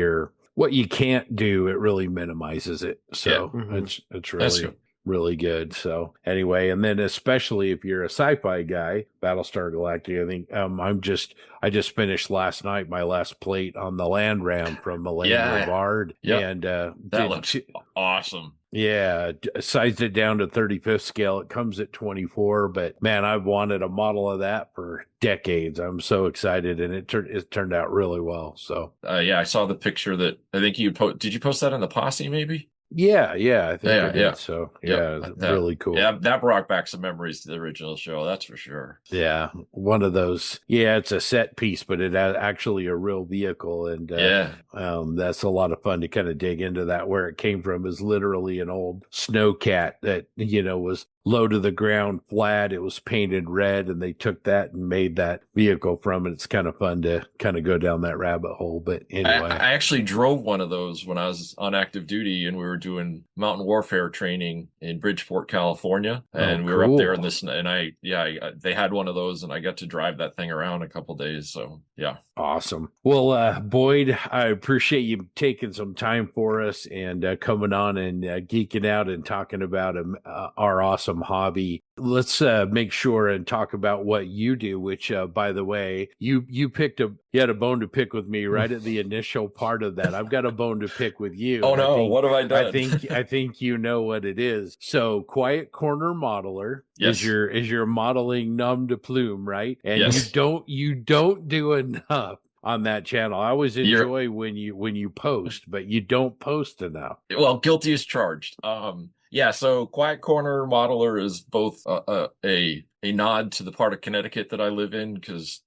what you can't do, it really minimizes it. So it's really, really good. So anyway, and then especially if you're a sci-fi guy, Battlestar Galactica, I think, I just finished last night my last plate on the land ram from Elaine Rivard. And that looks awesome. Yeah, sized it down to 35th scale. It comes at 24, but man, I've wanted a model of that for decades. I'm so excited, and it turned out really well. So I saw the picture that I think you did you post that on the Posse maybe? Yeah, I think I did. So really cool. Yeah, that brought back some memories to the original show, that's for sure. Yeah, one of those. Yeah, it's a set piece, but it has actually a real vehicle, and that's a lot of fun to kind of dig into that. Where it came from is literally an old snowcat that was low to the ground, flat. It was painted red, and they took that and made that vehicle from it. It's kind of fun to kind of go down that rabbit hole. But anyway, I actually drove one of those when I was on active duty, and we were doing mountain warfare training in Bridgeport, California, and we were up there in this. And they had one of those, and I got to drive that thing around a couple days. So yeah, awesome. Well, Boyd, I appreciate you taking some time for us and coming on and geeking out and talking about our awesome hobby. Let's make sure and talk about what you do, which by the way, you had a bone to pick with me right at the initial part of that. I've got a bone to pick with you. Oh no, what have I done? I think you know what it is. So Quiet Corner Modeler is your modeling nom de plume, right? And you don't do enough on that channel. I always enjoy when you post, but you don't post enough. Well, guilty as charged. So Quiet Corner Modeler is both a nod to the part of Connecticut that I live in, because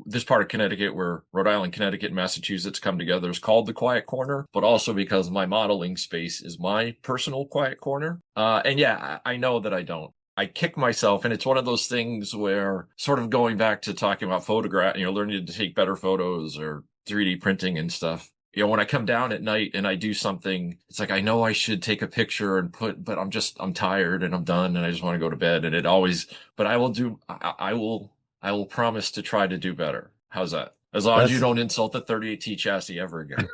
this part of Connecticut, where Rhode Island, Connecticut, and Massachusetts come together, is called the Quiet Corner, but also because my modeling space is my personal quiet corner. I know that I don't. I kick myself, and it's one of those things where, sort of going back to talking about learning to take better photos or 3D printing and stuff. When I come down at night and I do something, it's like, I know I should take a picture but I'm tired and I'm done and I just want to go to bed. And but I will promise to try to do better. How's that? As long as you don't insult the 38T chassis ever again.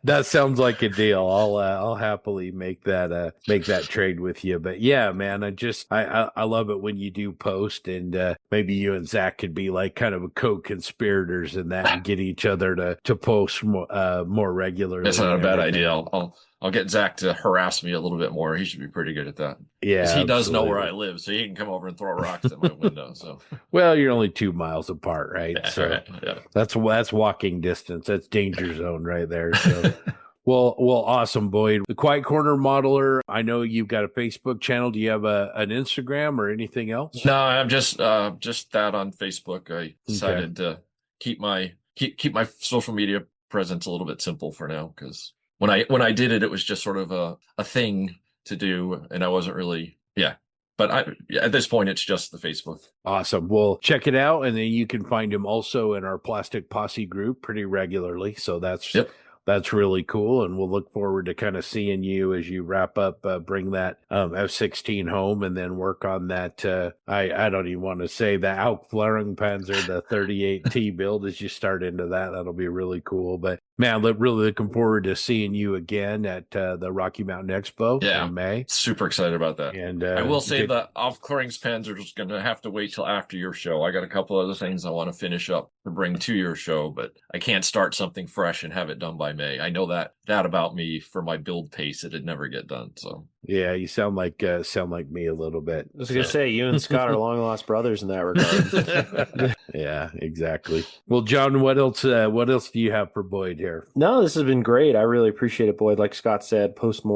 That sounds like a deal. I'll happily make that trade with you. But yeah, man, I love it when you do post, and maybe you and Zach could be like kind of co-conspirators in that and get each other to post more regularly. That's not a bad idea. I'll get Zach to harass me a little bit more. He should be pretty good at that. Yeah, because he does know where I live, so he can come over and throw rocks at my window. So, well, you're only 2 miles apart, right? So that's walking distance. That's danger zone right there. So, well, awesome, Boyd. The Quiet Corner Modeler. I know you've got a Facebook channel. Do you have an Instagram or anything else? No, I'm just that on Facebook. I decided to keep my social media presence a little bit simple for now, because when I did it, it was just sort of a thing to do, and I wasn't really, But at this point, it's just the Facebook. Awesome. Well, check it out, and then you can find him also in our Plastic Posse group pretty regularly. So that's really cool, and we'll look forward to kind of seeing you as you wrap up, bring that F-16 home, and then work on that. I don't even want to say the Panzer, the 38T build as you start into that. That'll be really cool. But man, really looking forward to seeing you again at the Rocky Mountain Expo in May. Super excited about that. And I will say the Aufklärungspanzer is going to have to wait till after your show. I got a couple other things I want to finish up to bring to your show, but I can't start something fresh and have it done by May. I know that about me for my build pace, it'd never get done. So yeah, you sound like me a little bit. I was going to say, you and Scott are long lost brothers in that regard. Yeah, exactly. Well, John, what else do you have for Boyd here? No, this has been great. I really appreciate it, Boyd. Like Scott said, post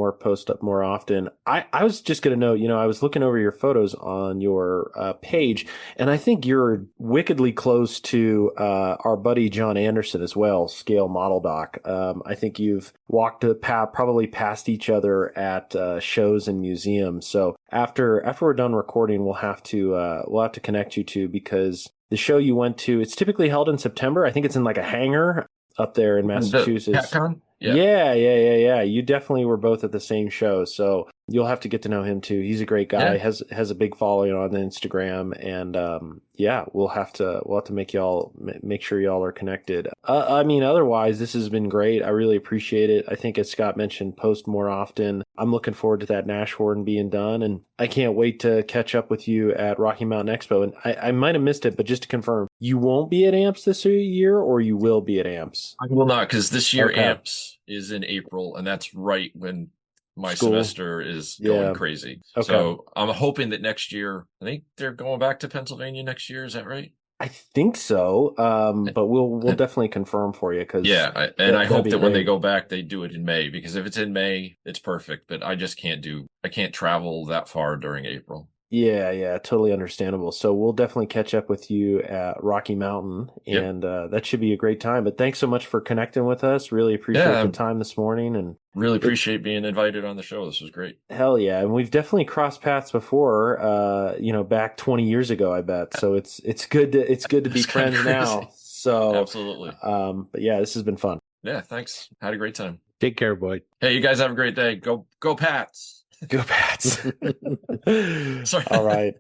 up more often. I was just going to note, I was looking over your photos on your page, and I think you're wickedly close to our buddy John Anderson as well, Scale Model Doc. I think you've walked probably past each other at shows and museums. So after we're done recording, we'll have to connect you two, because the show you went to, it's typically held in September. I think it's in like a hangar up there in Massachusetts. CatCon? Yeah. You definitely were both at the same show, so you'll have to get to know him too. He's a great guy. Yeah. Has a big following on Instagram, and we'll have to make sure y'all are connected. Otherwise, this has been great. I really appreciate it. I think, as Scott mentioned, post more often. I'm looking forward to that Nashorn being done, and I can't wait to catch up with you at Rocky Mountain Expo. And I might have missed it, but just to confirm, you won't be at AMPS this year, or you will be at AMPS? I will not, because this year Okay. AMPS is in April, and that's right when my School. semester is going crazy. Okay. So I'm hoping that next year, I think they're going back to Pennsylvania next year. Is that right? I think so, but we'll definitely confirm for you, because I hope that when they go back, they do it in May, because if it's in May, it's perfect. But I just can't travel that far during April. Yeah, totally understandable. So we'll definitely catch up with you at Rocky Mountain, and that should be a great time. But thanks so much for connecting with us. Really appreciate the time this morning, and really appreciate being invited on the show. This was great. Hell yeah. And we've definitely crossed paths before, back 20 years ago, I bet. So it's good to be friends now. So absolutely. But yeah, this has been fun. Yeah, thanks. Had a great time. Take care, Boyd. Hey, you guys have a great day. Go Pats. Go Pats. Sorry. All right.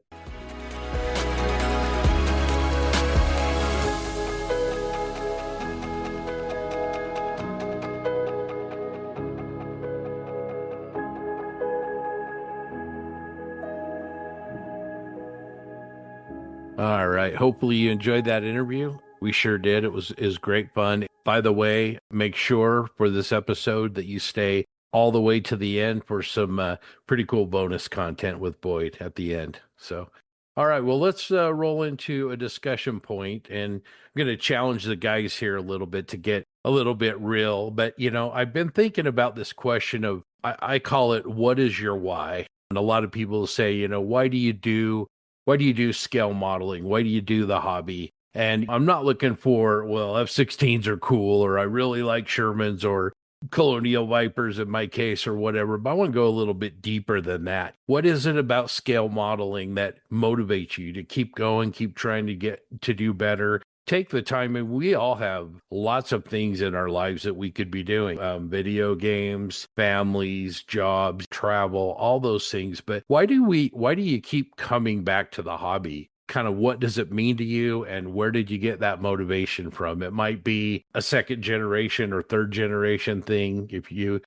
All right. Hopefully you enjoyed that interview. We sure did. It was great fun. By the way, make sure for this episode that you stay all the way to the end for some pretty cool bonus content with Boyd at the end. So, all right. Well, let's roll into a discussion point, and I'm going to challenge the guys here a little bit to get a little bit real. But, I've been thinking about this question of, I call it, what is your why? And a lot of people say, why do you do scale modeling? Why do you do the hobby? And I'm not looking for, well, F-16s are cool, or I really like Shermans, or Colonial Vipers in my case, or whatever. But I want to go a little bit deeper than that. What is it about scale modeling that motivates you to keep going, keep trying to get to do better? Take the time, and we all have lots of things in our lives that we could be doing. Video games, families, jobs, travel, all those things. But why do you keep coming back to the hobby? Kind of what does it mean to you, and where did you get that motivation from? It might be a second generation or third generation thing. If your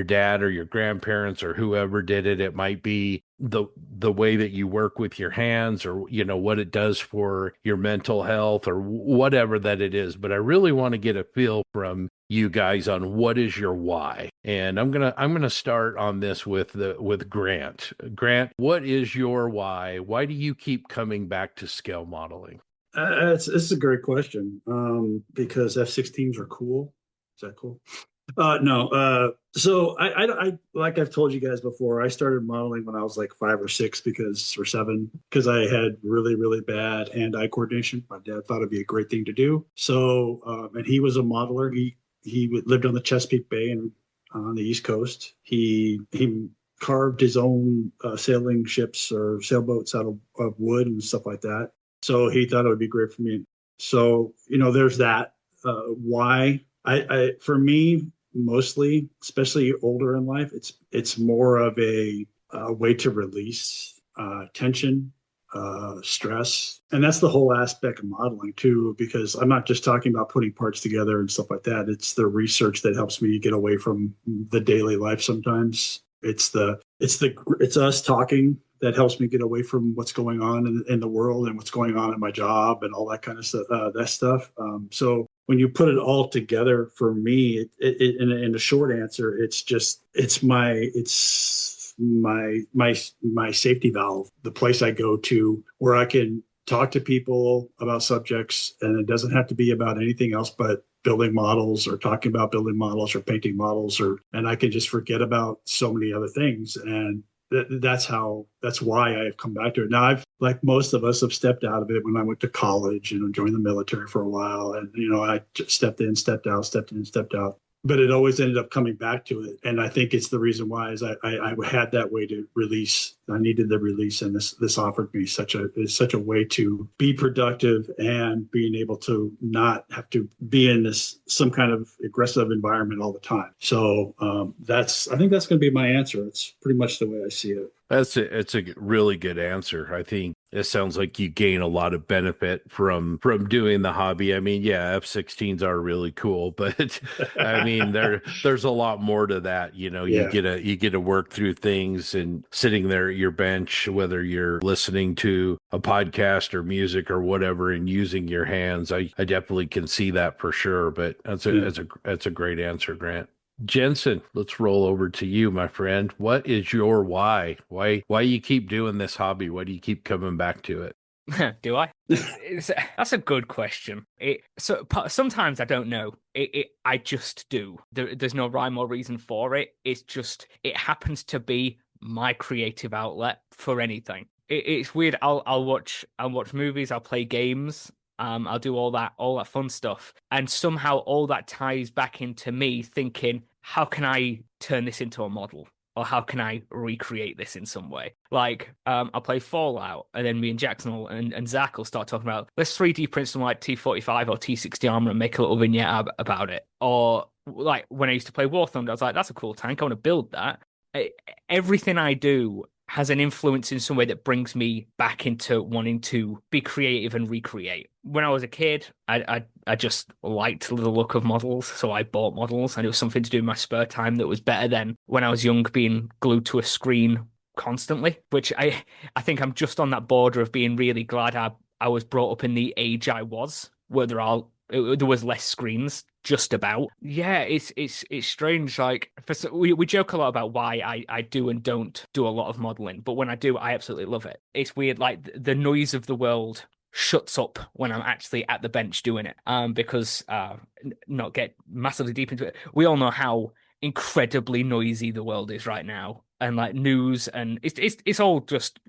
dad or your grandparents or whoever did it, it might be the way that you work with your hands, or what it does for your mental health, or whatever that it is. But I really want to get a feel from you guys on what is your why. And I'm gonna start on this with Grant. Grant, what is your why? Why do you keep coming back to scale modeling? It's a great question, because F-16s are cool. Is that cool? No. So I like I've told you guys before, I started modeling when I was like 5 or 6 or 7, because I had really, really bad hand-eye coordination. My dad thought it'd be a great thing to do. So, and he was a modeler. He lived on the Chesapeake Bay and on the East Coast. He carved his own sailing ships or sailboats out of wood and stuff like that. So he thought it would be great for me. So, there's that. Why? For me, mostly, especially older in life, it's more of a way to release tension, stress. And that's the whole aspect of modeling too, because I'm not just talking about putting parts together and stuff like that. It's the research that helps me get away from the daily life sometimes. It's us talking that helps me get away from what's going on in the world and what's going on in my job and all that kind of stuff. That stuff. So when you put it all together, for me, in a short answer, it's my safety valve, the place I go to where I can talk to people about subjects, and it doesn't have to be about anything else but building models or talking about building models or painting models, and I can just forget about so many other things. And that's why I've come back to it. Now, I've, like most of us, have stepped out of it when I went to college and joined the military for a while. And, I just stepped in, stepped out, stepped in, stepped out. But it always ended up coming back to it. And I think it's the reason why is I had that way to release. I needed the release. And this offered me such a way to be productive and being able to not have to be in some kind of aggressive environment all the time. So I think that's going to be my answer. It's pretty much the way I see it. It's a really good answer. I think it sounds like you gain a lot of benefit from doing the hobby. I mean, yeah, F-16s are really cool, but I mean, there's a lot more to that. Yeah. You get to work through things and sitting there at your bench, whether you're listening to a podcast or music or whatever, and using your hands. I definitely can see that for sure. But that's a great answer, Grant. Jensen, let's roll over to you, my friend. What is your why? Why you keep doing this hobby? Why do you keep coming back to it? Do I? That's a good question. Sometimes I don't know. I just do. There's no rhyme or reason for it. It happens to be my creative outlet for anything. It's weird. I'll watch movies. I'll play games. I'll do all that fun stuff. And somehow all that ties back into me thinking, how can I turn this into a model? Or how can I recreate this in some way? Like, I'll play Fallout, and then me and Jackson and Zach will start talking about, let's 3D print some like T-45 or T-60 armor and make a little vignette about it. Or like when I used to play War Thunder, I was like, that's a cool tank. I want to build that. Everything I do has an influence in some way that brings me back into wanting to be creative and recreate. When I was a kid, I just liked the look of models, so I bought models, and it was something to do in my spare time that was better than when I was young being glued to a screen constantly, which I think I'm just on that border of being really glad I was brought up in the age I was, where there was less screens just about. Yeah, it's strange. Like, we joke a lot about why I do and don't do a lot of modeling, but when I do, I absolutely love it. It's weird, like the noise of the world shuts up when I'm actually at the bench doing it. Because not get massively deep into it, we all know how incredibly noisy the world is right now, and like news, and it's all just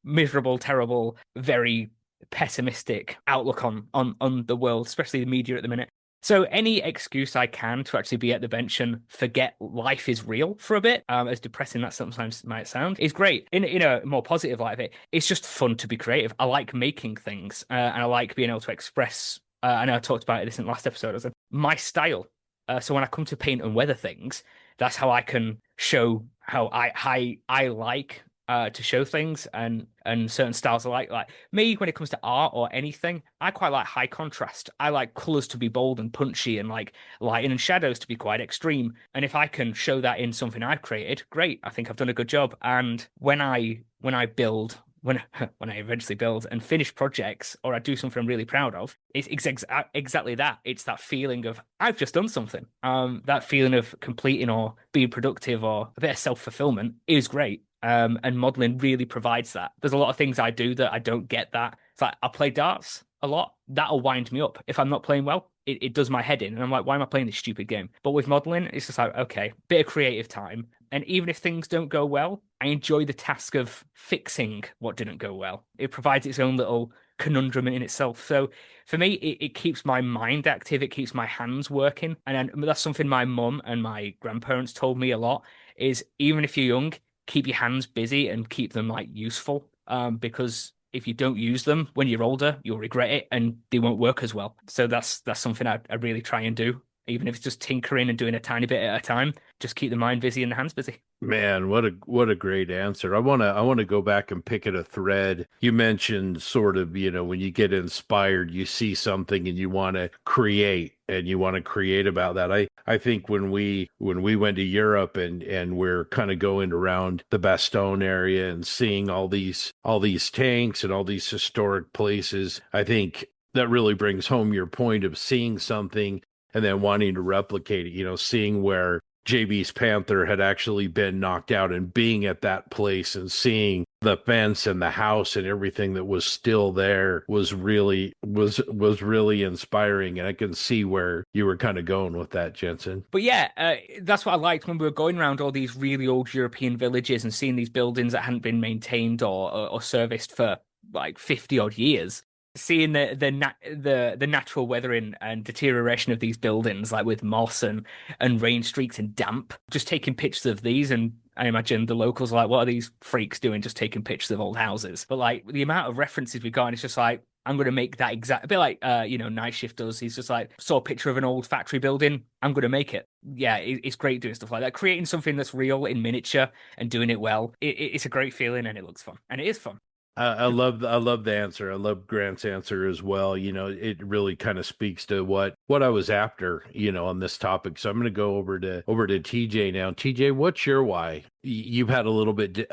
miserable, terrible, very pessimistic outlook on the world, especially the media at the minute. So any excuse I can to actually be at the bench and forget life is real for a bit, as depressing that sometimes might sound, is great. In a more positive light of it, it's just fun to be creative. I like making things, and I like being able to express. I know I talked about this in the last episode. My style. So when I come to paint and weather things, that's how I can show how I like to show things, and certain styles are like me. When it comes to art or anything, I quite like high contrast. I like colors to be bold and punchy, and like lighting and shadows to be quite extreme. And if I can show that in something I've created, great. I think I've done a good job. And when I build, when I eventually build and finish projects, or I do something I'm really proud of, it's exactly that. It's that feeling of I've just done something. That feeling of completing or being productive or a bit of self-fulfillment is great. And modeling really provides that. There's a lot of things I do that I don't get that. It's like I play darts a lot. That'll wind me up. If I'm not playing well, it does my head in. And I'm like, why am I playing this stupid game? But with modeling, it's just like, okay, bit of creative time. And even if things don't go well, I enjoy the task of fixing what didn't go well. It provides its own little conundrum in itself. So for me, it keeps my mind active. It keeps my hands working. And that's something my mum and my grandparents told me a lot, is even if you're young, keep your hands busy and keep them like useful. Because if you don't use them when you're older, you'll regret it and they won't work as well. So that's something I really try and do. Even if it's just tinkering and doing a tiny bit at a time, just keep the mind busy and the hands busy. Man, what a great answer. I want to go back and pick at a thread. You mentioned sort of, when you get inspired, you see something and you want to create about that. I think when we went to Europe and we're kind of going around the Bastogne area and seeing all these tanks and all these historic places, I think that really brings home your point of seeing something and then wanting to replicate it, seeing where JB's Panther had actually been knocked out and being at that place and seeing the fence and the house and everything that was still there was really inspiring. And I can see where you were kind of going with that, Jensen. But yeah, that's what I liked when we were going around all these really old European villages and seeing these buildings that hadn't been maintained or serviced for like 50 odd years. Seeing the natural weathering and deterioration of these buildings, like with moss and rain streaks and damp, just taking pictures of these, and I imagine the locals are like, what are these freaks doing just taking pictures of old houses? But like the amount of references we got, and it's just like, I'm going to make that exact, a bit like Night Shift does. He's just like, saw a picture of an old factory building, I'm going to make it. Yeah, it's great doing stuff like that, creating something that's real in miniature and doing it well. It's a great feeling, and it looks fun, and it is fun. I love the answer. I love Grant's answer as well. It really kind of speaks to what I was after, on this topic. So I'm going to go over to TJ now. TJ, what's your why? You've had a little bit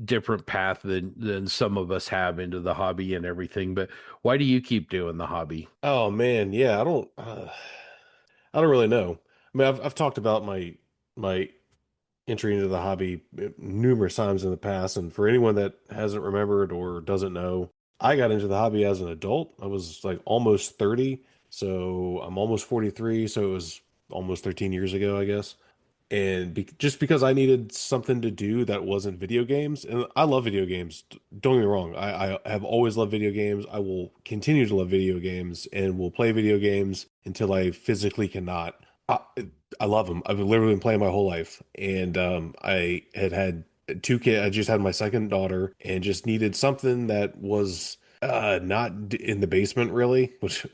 different path than some of us have into the hobby and everything, but why do you keep doing the hobby? Oh man, yeah, I don't really know. I mean, I've talked about my entry into the hobby numerous times in the past. And for anyone that hasn't remembered or doesn't know, I got into the hobby as an adult. I was like almost 30. So I'm almost 43. So it was almost 13 years ago, I guess. And just because I needed something to do that wasn't video games. And I love video games. Don't get me wrong. I have always loved video games. I will continue to love video games and will play video games until I physically cannot. I love them. I've literally been playing my whole life, and I had two kids. I just had my second daughter, and just needed something that was not in the basement, really. Which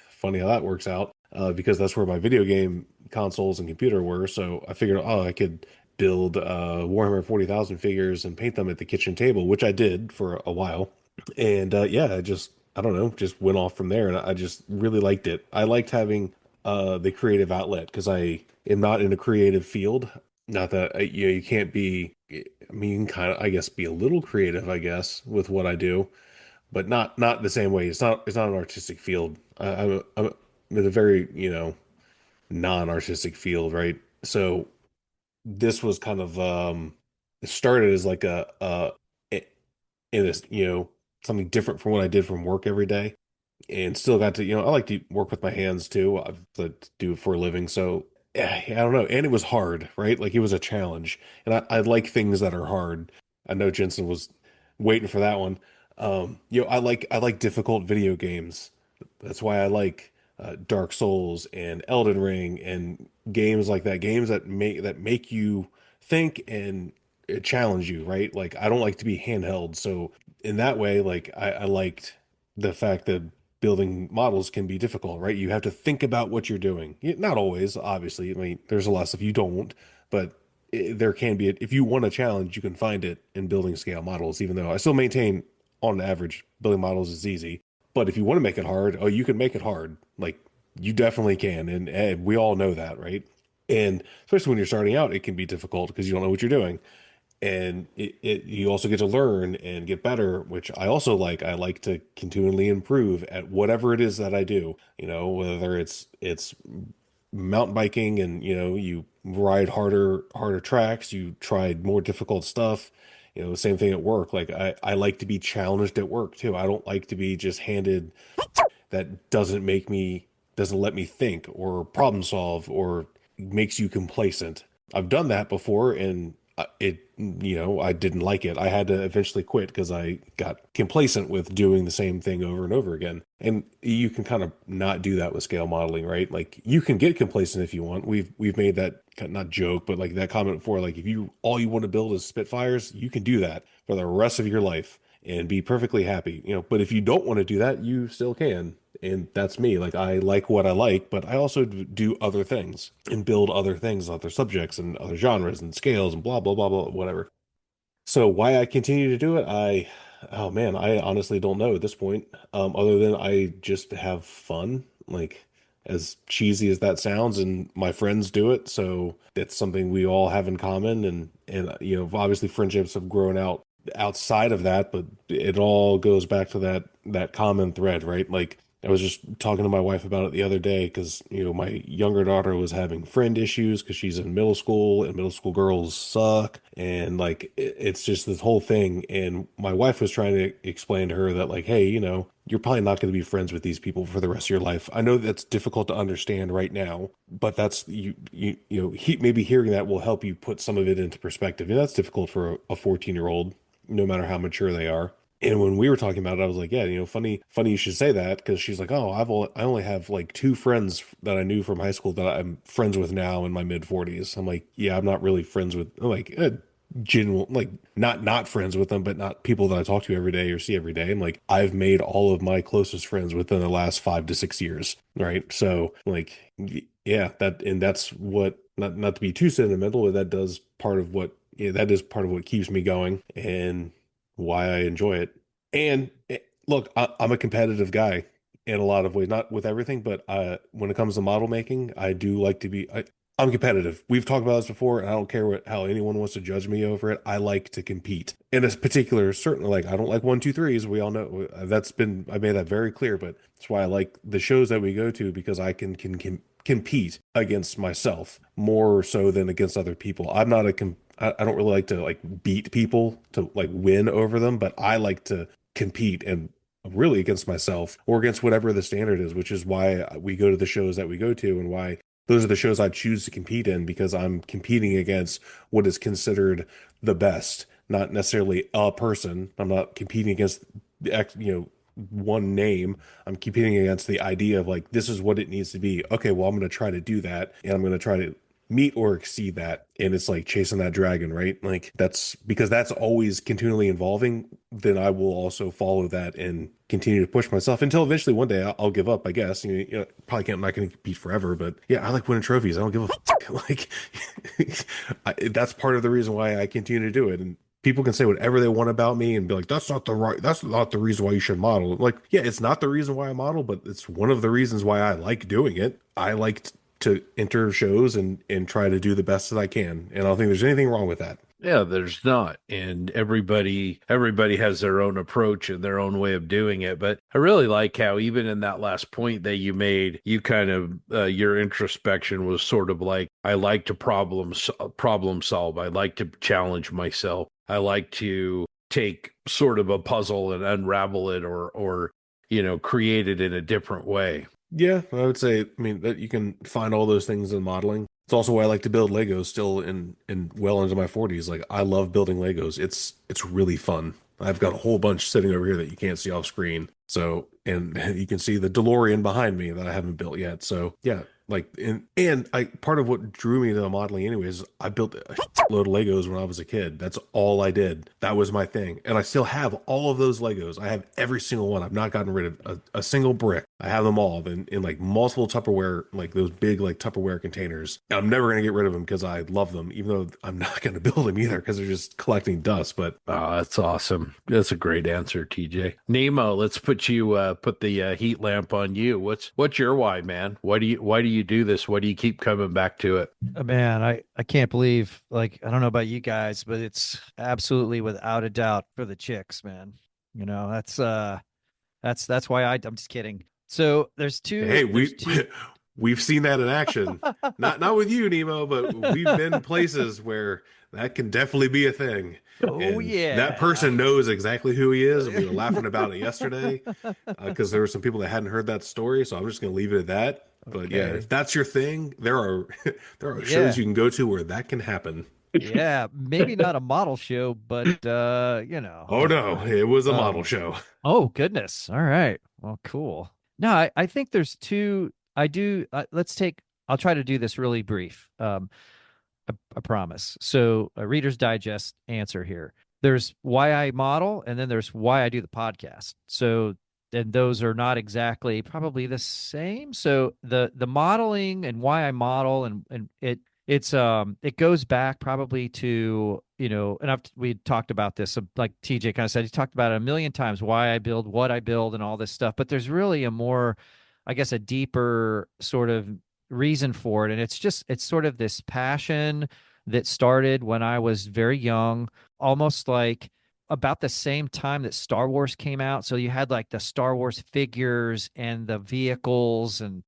funny how that works out, because that's where my video game consoles and computer were. So I figured, I could build Warhammer 40,000 figures and paint them at the kitchen table, which I did for a while. And I don't know, just went off from there, and I just really liked it. I liked having the creative outlet because I am not in a creative field. Not that you can't be. I mean, you can kind of, I guess, be a little creative, I guess, with what I do, but not the same way. It's not an artistic field. I'm in a very non-artistic field, right? So this was kind of it started as like in this something different from what I did from work every day, and still got to, I like to work with my hands too. I do it for a living. So yeah, I don't know. And it was hard, right? Like it was a challenge. And I like things that are hard. I know Jensen was waiting for that one. I like difficult video games. That's why I like Dark Souls and Elden Ring and games like that. Games that make you think and challenge you, right? Like I don't like to be handheld. So in that way, like I liked the fact that building models can be difficult, right? You have to think about what you're doing. Not always, obviously. I mean, there's a lot of stuff you don't, but there can be, if you want a challenge, you can find it in building scale models, even though I still maintain on average building models is easy. But if you want to make it hard, you can make it hard. Like you definitely can. And we all know that, right? And especially when you're starting out, it can be difficult because you don't know what you're doing. And you also get to learn and get better, which I also like. I like to continually improve at whatever it is that I do, whether it's mountain biking and you ride harder tracks, you tried more difficult stuff, same thing at work. Like I like to be challenged at work too. I don't like to be just handed that doesn't let me think or problem solve or makes you complacent. I've done that before, and I didn't like it. I had to eventually quit because I got complacent with doing the same thing over and over again. And you can kind of not do that with scale modeling, right? Like you can get complacent if you want. We've made that not joke, but like that comment before. Like if all you want to build is Spitfires, you can do that for the rest of your life and be perfectly happy. But if you don't want to do that, you still can. And that's me. Like I like what I like, but I also do other things and build other things, other subjects and other genres and scales and blah, blah, blah, blah, whatever. So why I continue to do it, oh man, I honestly don't know at this point. Other than I just have fun, like as cheesy as that sounds, and my friends do it, so it's something we all have in common, and obviously friendships have grown out outside of that, but it all goes back to that common thread, right? Like I was just talking to my wife about it the other day because, my younger daughter was having friend issues because she's in middle school and middle school girls suck. And like, it's just this whole thing. And my wife was trying to explain to her that like, hey, you're probably not going to be friends with these people for the rest of your life. I know that's difficult to understand right now, but that's maybe hearing that will help you put some of it into perspective. And that's difficult for a 14-year-old, no matter how mature they are. And when we were talking about it, I was like, yeah, funny you should say that, because she's like, oh, I only have like 2 friends that I knew from high school that I'm friends with now in my mid 40s. I'm like, yeah, I'm not really friends with like general, like not friends with them, but not people that I talk to every day or see every day. I'm like, I've made all of my closest friends within the last 5 to 6 years, right? So like, yeah, that's what, not to be too sentimental, but that is part of what keeps me going and why I enjoy it. And look, I'm a competitive guy in a lot of ways, not with everything, but when it comes to model making, I do like to be. I'm competitive. We've talked about this before, and I don't care how anyone wants to judge me over it. I like to compete. In a particular, certainly, like I don't like 1, 2, 3s. We all know I made that very clear. But that's why I like the shows that we go to, because I can compete against myself more so than against other people. I'm not I don't really like to like beat people to like win over them, but I like to compete and really against myself or against whatever the standard is, which is why we go to the shows that we go to and why those are the shows I choose to compete in, because I'm competing against what is considered the best, not necessarily a person. I'm not competing against one name. I'm competing against the idea of like, this is what it needs to be. Okay, well, I'm going to try to do that, and I'm going to try to meet or exceed that. And it's like chasing that dragon, right? Like that's because that's always continually evolving. Then I will also follow that and continue to push myself until eventually one day I'll give up, I guess. Probably can't, I'm not going to compete forever, but yeah, I like winning trophies. I don't give a fuck. Like that's part of the reason why I continue to do it. And people can say whatever they want about me and be like, that's not the reason why you should model. Like, yeah, it's not the reason why I model, but it's one of the reasons why I like doing it. I like to enter shows and try to do the best that I can. And I don't think there's anything wrong with that. Yeah, there's not. And everybody has their own approach and their own way of doing it. But I really like how even in that last point that you made, you kind of, your introspection was sort of like, I like to problem solve. I like to challenge myself. I like to take sort of a puzzle and unravel it or create it in a different way. Yeah, I would say, I mean, that you can find all those things in modeling. It's also why I like to build Legos still in well into my 40s. Like I love building Legos. It's really fun. I've got a whole bunch sitting over here that you can't see off screen. So, and you can see the DeLorean behind me that I haven't built yet. So yeah, like, and I, part of what drew me to the modeling anyways, I built a load of Legos when I was a kid. That's all I did. That was my thing. And I still have all of those Legos. I have every single one. I've not gotten rid of a single brick. I have them all in like multiple Tupperware, like those big like Tupperware containers. And I'm never going to get rid of them because I love them, even though I'm not going to build them either because they're just collecting dust. But that's awesome. That's a great answer, TJ. Nemo, let's put the heat lamp on you. What's your why, man? Why do you do this? Why do you keep coming back to it? Man, I can't believe, like, I don't know about you guys, but it's absolutely without a doubt for the chicks, man. That's why I'm just kidding. So there's two. Hey, we've seen that in action. not with you, Nemo, but we've been places where that can definitely be a thing. Oh, and yeah. That person knows exactly who he is. And we were laughing about it yesterday because there were some people that hadn't heard that story. So I'm just going to leave it at that. But yeah, if that's your thing, there are shows you can go to where that can happen. Yeah, maybe not a model show, but Oh no, it was a model show. Oh goodness. All right. Well, cool. No, I think there's two. I do. I'll try to do this really brief. I promise. So, a Reader's Digest answer here. There's why I model, and then there's why I do the podcast. So, and those are not exactly probably the same. So the modeling and why I model and it goes back probably to, and we talked about this, like TJ kind of said, he talked about it a million times, why I build, what I build, and all this stuff. But there's really a more, I guess, a deeper sort of reason for it. And it's sort of this passion that started when I was very young, almost like about the same time that Star Wars came out. So you had like the Star Wars figures and the vehicles, and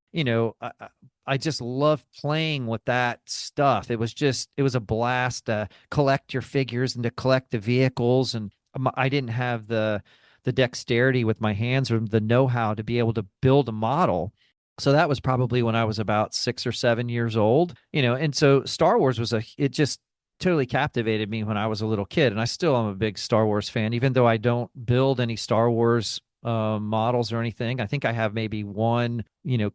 I just loved playing with that stuff. It was a blast to collect your figures and to collect the vehicles. And I didn't have the dexterity with my hands or the know-how to be able to build a model. So that was probably when I was about 6 or 7 years old, and so Star Wars it just totally captivated me when I was a little kid. And I still am a big Star Wars fan, even though I don't build any Star Wars models or anything. I think I have maybe one,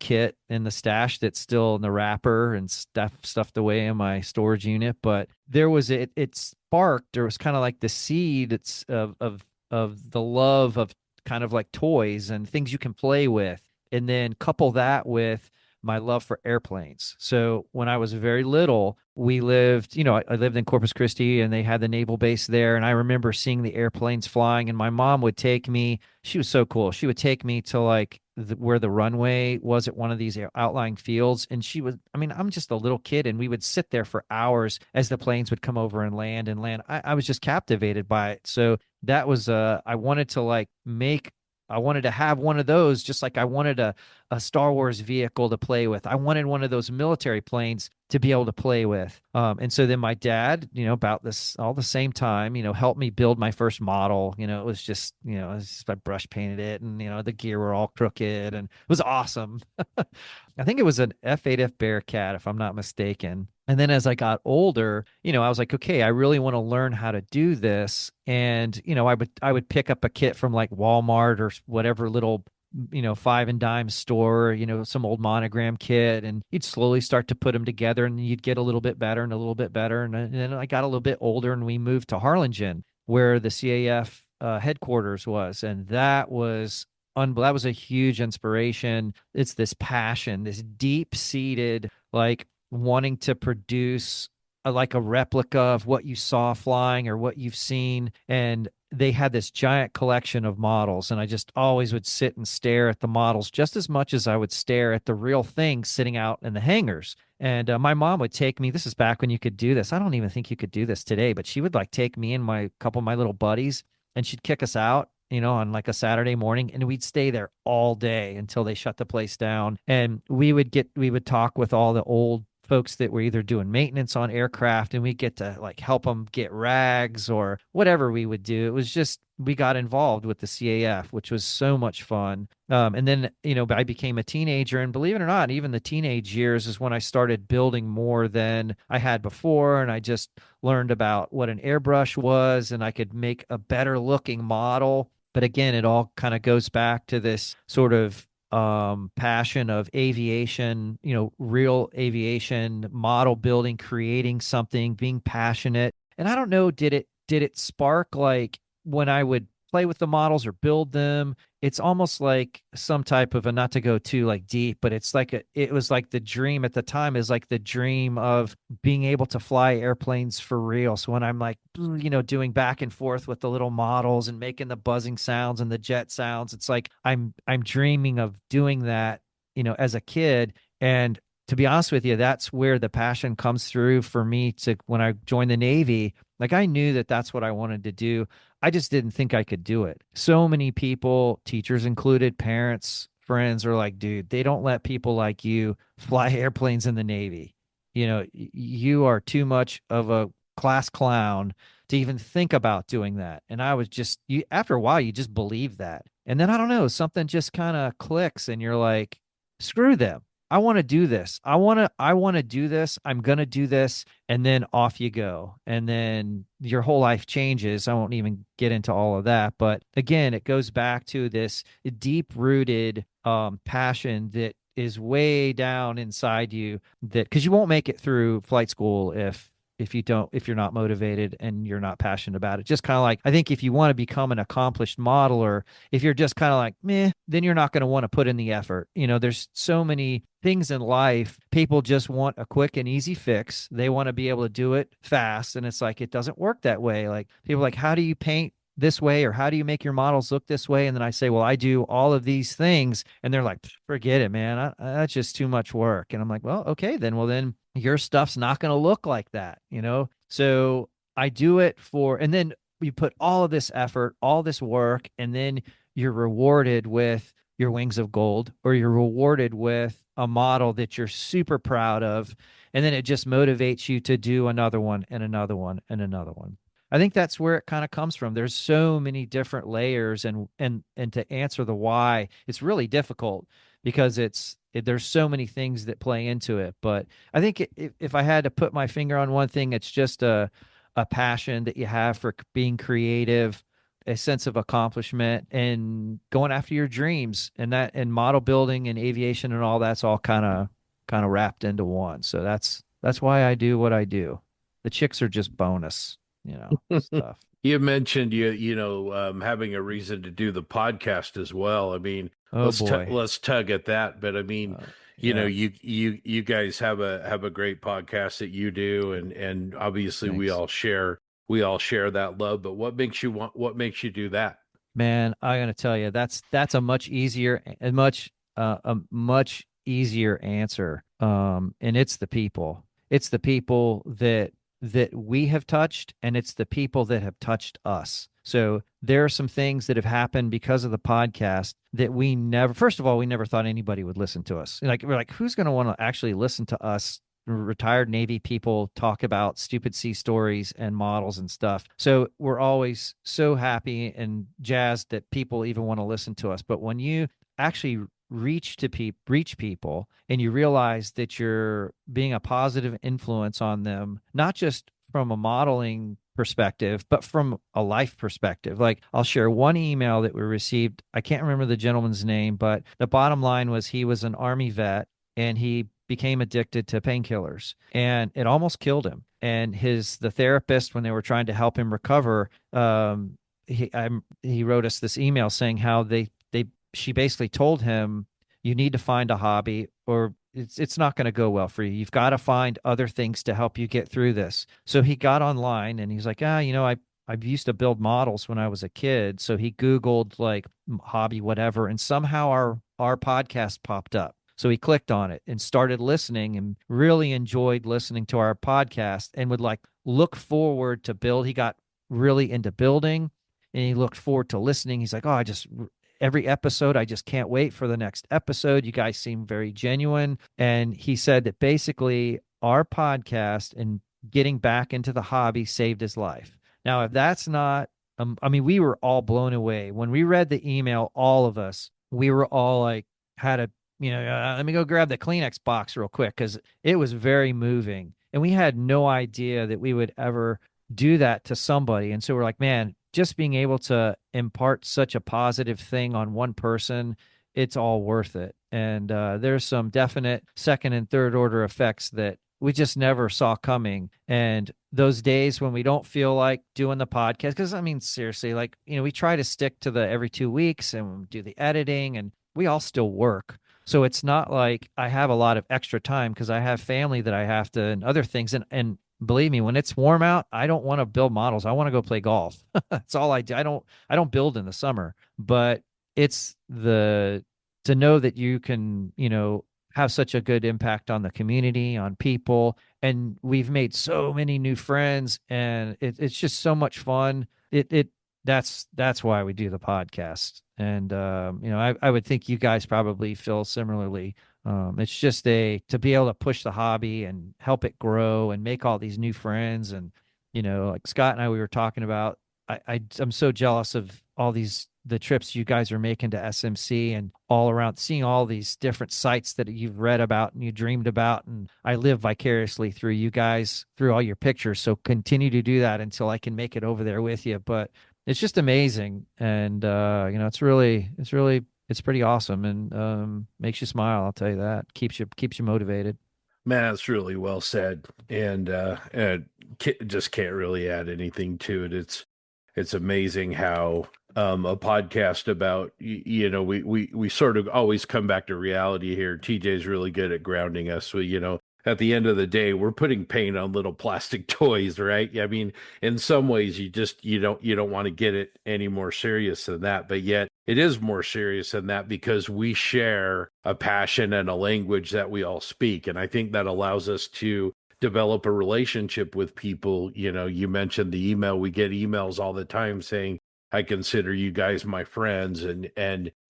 kit in the stash that's still in the wrapper and stuffed away in my storage unit. But it sparked, there was kind of like the seed of the love of kind of like toys and things you can play with. And then couple that with my love for airplanes. So when I was very little, we lived, I lived in Corpus Christi, and they had the naval base there. And I remember seeing the airplanes flying, and my mom would take me. She was so cool. She would take me to like where the runway was at one of these outlying fields. And I'm just a little kid, and we would sit there for hours as the planes would come over and land and land. I was just captivated by it. So that was, I wanted to have one of those, just like I wanted a Star Wars vehicle to play with. I wanted one of those military planes to be able to play with. And so then my dad, about this all the same time, helped me build my first model. It was just, I brush painted it, and, the gear were all crooked, and it was awesome. I think it was an F8F Bearcat, if I'm not mistaken. And then as I got older, I was like, okay, I really want to learn how to do this. And, I would pick up a kit from like Walmart or whatever little, five and dime store, some old Monogram kit, and you'd slowly start to put them together, and you'd get a little bit better and a little bit better. And then I got a little bit older, and we moved to Harlingen, where the CAF headquarters was. And that was that was a huge inspiration. It's this passion, this deep seated, like wanting to produce like a replica of what you saw flying or what you've seen. And they had this giant collection of models, and I just always would sit and stare at the models just as much as I would stare at the real thing sitting out in the hangars. And my mom would take me. This is back when you could do this. I don't even think you could do this today, but she would like take me and my couple of my little buddies, and she'd kick us out, on like a Saturday morning, and we'd stay there all day until they shut the place down. And we would talk with all the old folks that were either doing maintenance on aircraft, and we get to like help them get rags or whatever we would do. It was just, we got involved with the CAF, which was so much fun. And then, I became a teenager, and believe it or not, even the teenage years is when I started building more than I had before. And I just learned about what an airbrush was, and I could make a better looking model. But again, it all kind of goes back to this sort of passion of aviation, real aviation, model building, creating something, being passionate. And I don't know, did it spark like when I would play with the models or build them? It's almost like some type of not to go too like deep, but it was like the dream at the time is like the dream of being able to fly airplanes for real. So when I'm like, doing back and forth with the little models and making the buzzing sounds and the jet sounds, it's like I'm dreaming of doing that, as a kid. And to be honest with you, that's where the passion comes through for me to when I joined the Navy. Like I knew that that's what I wanted to do. I just didn't think I could do it. So many people, teachers included, parents, friends, are like, dude, they don't let people like you fly airplanes in the Navy. You are too much of a class clown to even think about doing that. And I was just, after a while, you just believe that. And then I don't know, something just kind of clicks, and you're like, screw them. I want to do this. I want to do this. I'm going to do this. And then off you go. And then your whole life changes. I won't even get into all of that. But again, it goes back to this deep rooted passion that is way down inside you, that because you won't make it through flight school if you're not motivated and you're not passionate about it. Just kind of like, I think if you want to become an accomplished modeler, if you're just kind of like meh, then you're not going to want to put in the effort. There's so many things in life. People just want a quick and easy fix. They want to be able to do it fast, and it's like it doesn't work that way. Like people are like, how do you paint this way, or how do you make your models look this way? And then I say, well, I do all of these things, and they're like, forget it, man. That's just too much work. And I'm like, well, okay, then your stuff's not going to look like that, So I do it and then you put all of this effort, all this work, and then you're rewarded with your wings of gold, or you're rewarded with a model that you're super proud of. And then it just motivates you to do another one and another one and another one. I think that's where it kind of comes from. There's so many different layers, and to answer the why, it's really difficult because there's so many things that play into it. But I think if I had to put my finger on one thing, it's just a passion that you have for being creative, a sense of accomplishment, and going after your dreams, and model building and aviation and all that's all kind of wrapped into one. So that's why I do what I do. The chicks are just bonus, stuff. You mentioned having a reason to do the podcast as well. I mean, Oh boy. let's tug at that. But I mean, yeah. you guys have a great podcast that you do, and obviously Thanks. we all share that love. But what makes you do that? Man, I gotta tell you, that's a much easier answer. And it's the people. It's the people that we have touched, and it's the people that have touched us. So there are some things that have happened because of the podcast that first of all, we never thought anybody would listen to us. Like, we're like, who's going to want to actually listen to us retired Navy people talk about stupid sea stories and models and stuff? So we're always so happy and jazzed that people even want to listen to us. But when you actually reach people and you realize that you're being a positive influence on them, not just from a modeling perspective, but from a life perspective. Like, I'll share one email that we received. I can't remember the gentleman's name, but the bottom line was he was an Army vet, and he became addicted to painkillers, and it almost killed him. And the therapist, when they were trying to help him recover, he wrote us this email saying how she basically told him, you need to find a hobby, or it's not going to go well for you. You've got to find other things to help you get through this. So he got online, and he's like, I used to build models when I was a kid. So he Googled like hobby, whatever. And somehow our podcast popped up. So he clicked on it and started listening, and really enjoyed listening to our podcast, and would like look forward to build. He got really into building, and he looked forward to listening. He's like, every episode, I just can't wait for the next episode. You guys seem very genuine. And he said that basically our podcast and getting back into the hobby saved his life. Now, if that's not, we were all blown away. When we read the email, all of us, we were all like, let me go grab the Kleenex box real quick, because it was very moving. And we had no idea that we would ever do that to somebody. And so we're like, man, just being able to impart such a positive thing on one person, it's all worth it. And there's some definite second and third order effects that we just never saw coming. And those days when we don't feel like doing the podcast, because seriously, like, we try to stick to the every 2 weeks and do the editing, and we all still work. So it's not like I have a lot of extra time, because I have family that I have to, and other things. And believe me, when it's warm out, I don't want to build models. I want to go play golf. That's all I do. I don't build in the summer. But it's to know that you can, have such a good impact on the community, on people. And we've made so many new friends, and it's just so much fun. That's why we do the podcast. And I would think you guys probably feel similarly. It's just to be able to push the hobby and help it grow and make all these new friends. And, like Scott and I, we were talking about I'm so jealous of all the trips you guys are making to SMC and all around, seeing all these different sites that you've read about and you dreamed about. And I live vicariously through you guys, through all your pictures. So continue to do that until I can make it over there with you. But it's just amazing. And, it's pretty awesome, and makes you smile. I'll tell you that. Keeps you motivated. Man, that's really well said, and just can't really add anything to it. It's amazing how a podcast about we sort of always come back to reality here. TJ's really good at grounding us. At the end of the day, we're putting paint on little plastic toys, right? I mean, in some ways, you don't want to get it any more serious than that, but yet it is more serious than that because we share a passion and a language that we all speak, and I think that allows us to develop a relationship with people. You mentioned the email. We get emails all the time saying, I consider you guys my friends, and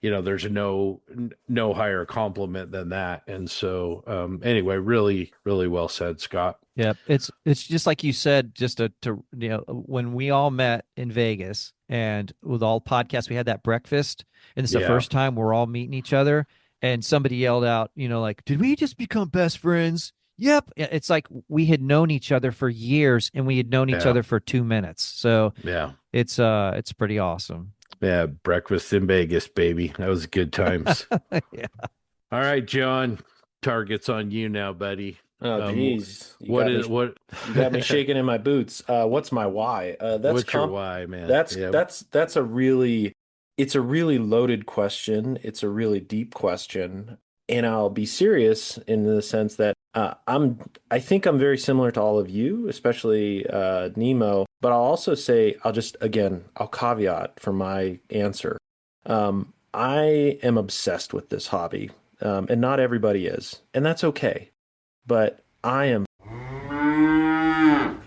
there's no higher compliment than that. And so anyway, really, really well said, Scott. Yeah, it's just like you said, just to when we all met in Vegas and with all podcasts, we had that breakfast, and it's the first time we're all meeting each other, and somebody yelled out, like, did we just become best friends? Yep. It's like we had known each other for years and we had known each other for 2 minutes. So yeah, it's pretty awesome. Yeah, breakfast in Vegas, baby. That was good times. Yeah. All right, John, target's on you now, buddy. Oh, geez. What? You got me shaking in my boots. What's my why? What's your why, man? That's a really loaded question. It's a really deep question. And I'll be serious in the sense that I think I'm very similar to all of you, especially Nemo. But I'll also say, I'll caveat for my answer. I am obsessed with this hobby, and not everybody is, and that's okay. But I am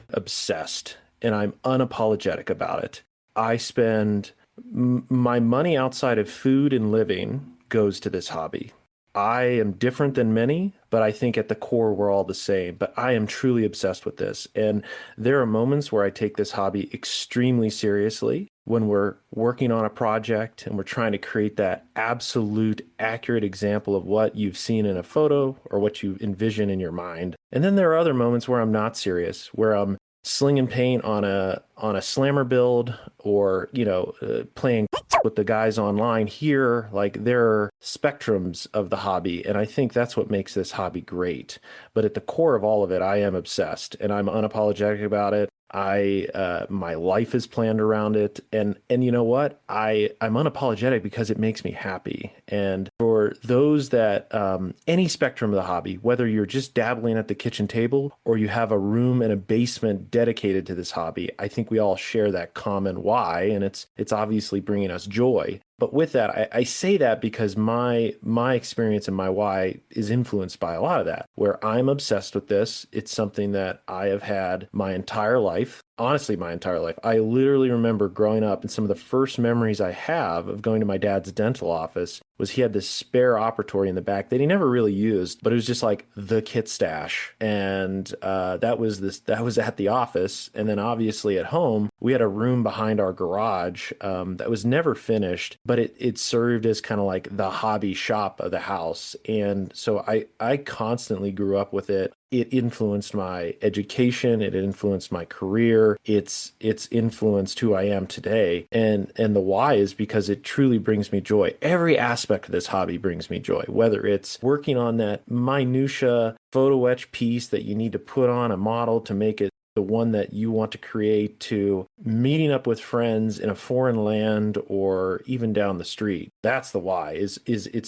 obsessed, and I'm unapologetic about it. I spend my money outside of food and living goes to this hobby. I am different than many, but I think at the core we're all the same. But I am truly obsessed with this. And there are moments where I take this hobby extremely seriously when we're working on a project and we're trying to create that absolute accurate example of what you've seen in a photo or what you envision in your mind. And then there are other moments where I'm not serious, where I'm slinging paint on a slammer build, or playing with the guys online here. Like, there are spectrums of the hobby, and I think that's what makes this hobby great. But at the core of all of it, I am obsessed, and I'm unapologetic about it. My life is planned around it, and you know what? I'm unapologetic because it makes me happy. And for those that any spectrum of the hobby, whether you're just dabbling at the kitchen table or you have a room and a basement dedicated to this hobby, I think we all share that common why, and it's obviously bringing us joy. But with that, I say that because my experience and my why is influenced by a lot of that, where I'm obsessed with this. It's something that I have had my entire life. Honestly, my entire life. I literally remember growing up, and some of the first memories I have of going to my dad's dental office was he had this spare operatory in the back that he never really used, but it was just like the kit stash. And that was at the office. And then obviously at home, we had a room behind our garage that was never finished, but it served as kind of like the hobby shop of the house. And so I constantly grew up with it. It influenced my education. It influenced my career. It's influenced who I am today. And the why is because it truly brings me joy. Every aspect of this hobby brings me joy, whether it's working on that minutia photo etch piece that you need to put on a model to make it the one that you want to create, to meeting up with friends in a foreign land or even down the street. That's the why. It's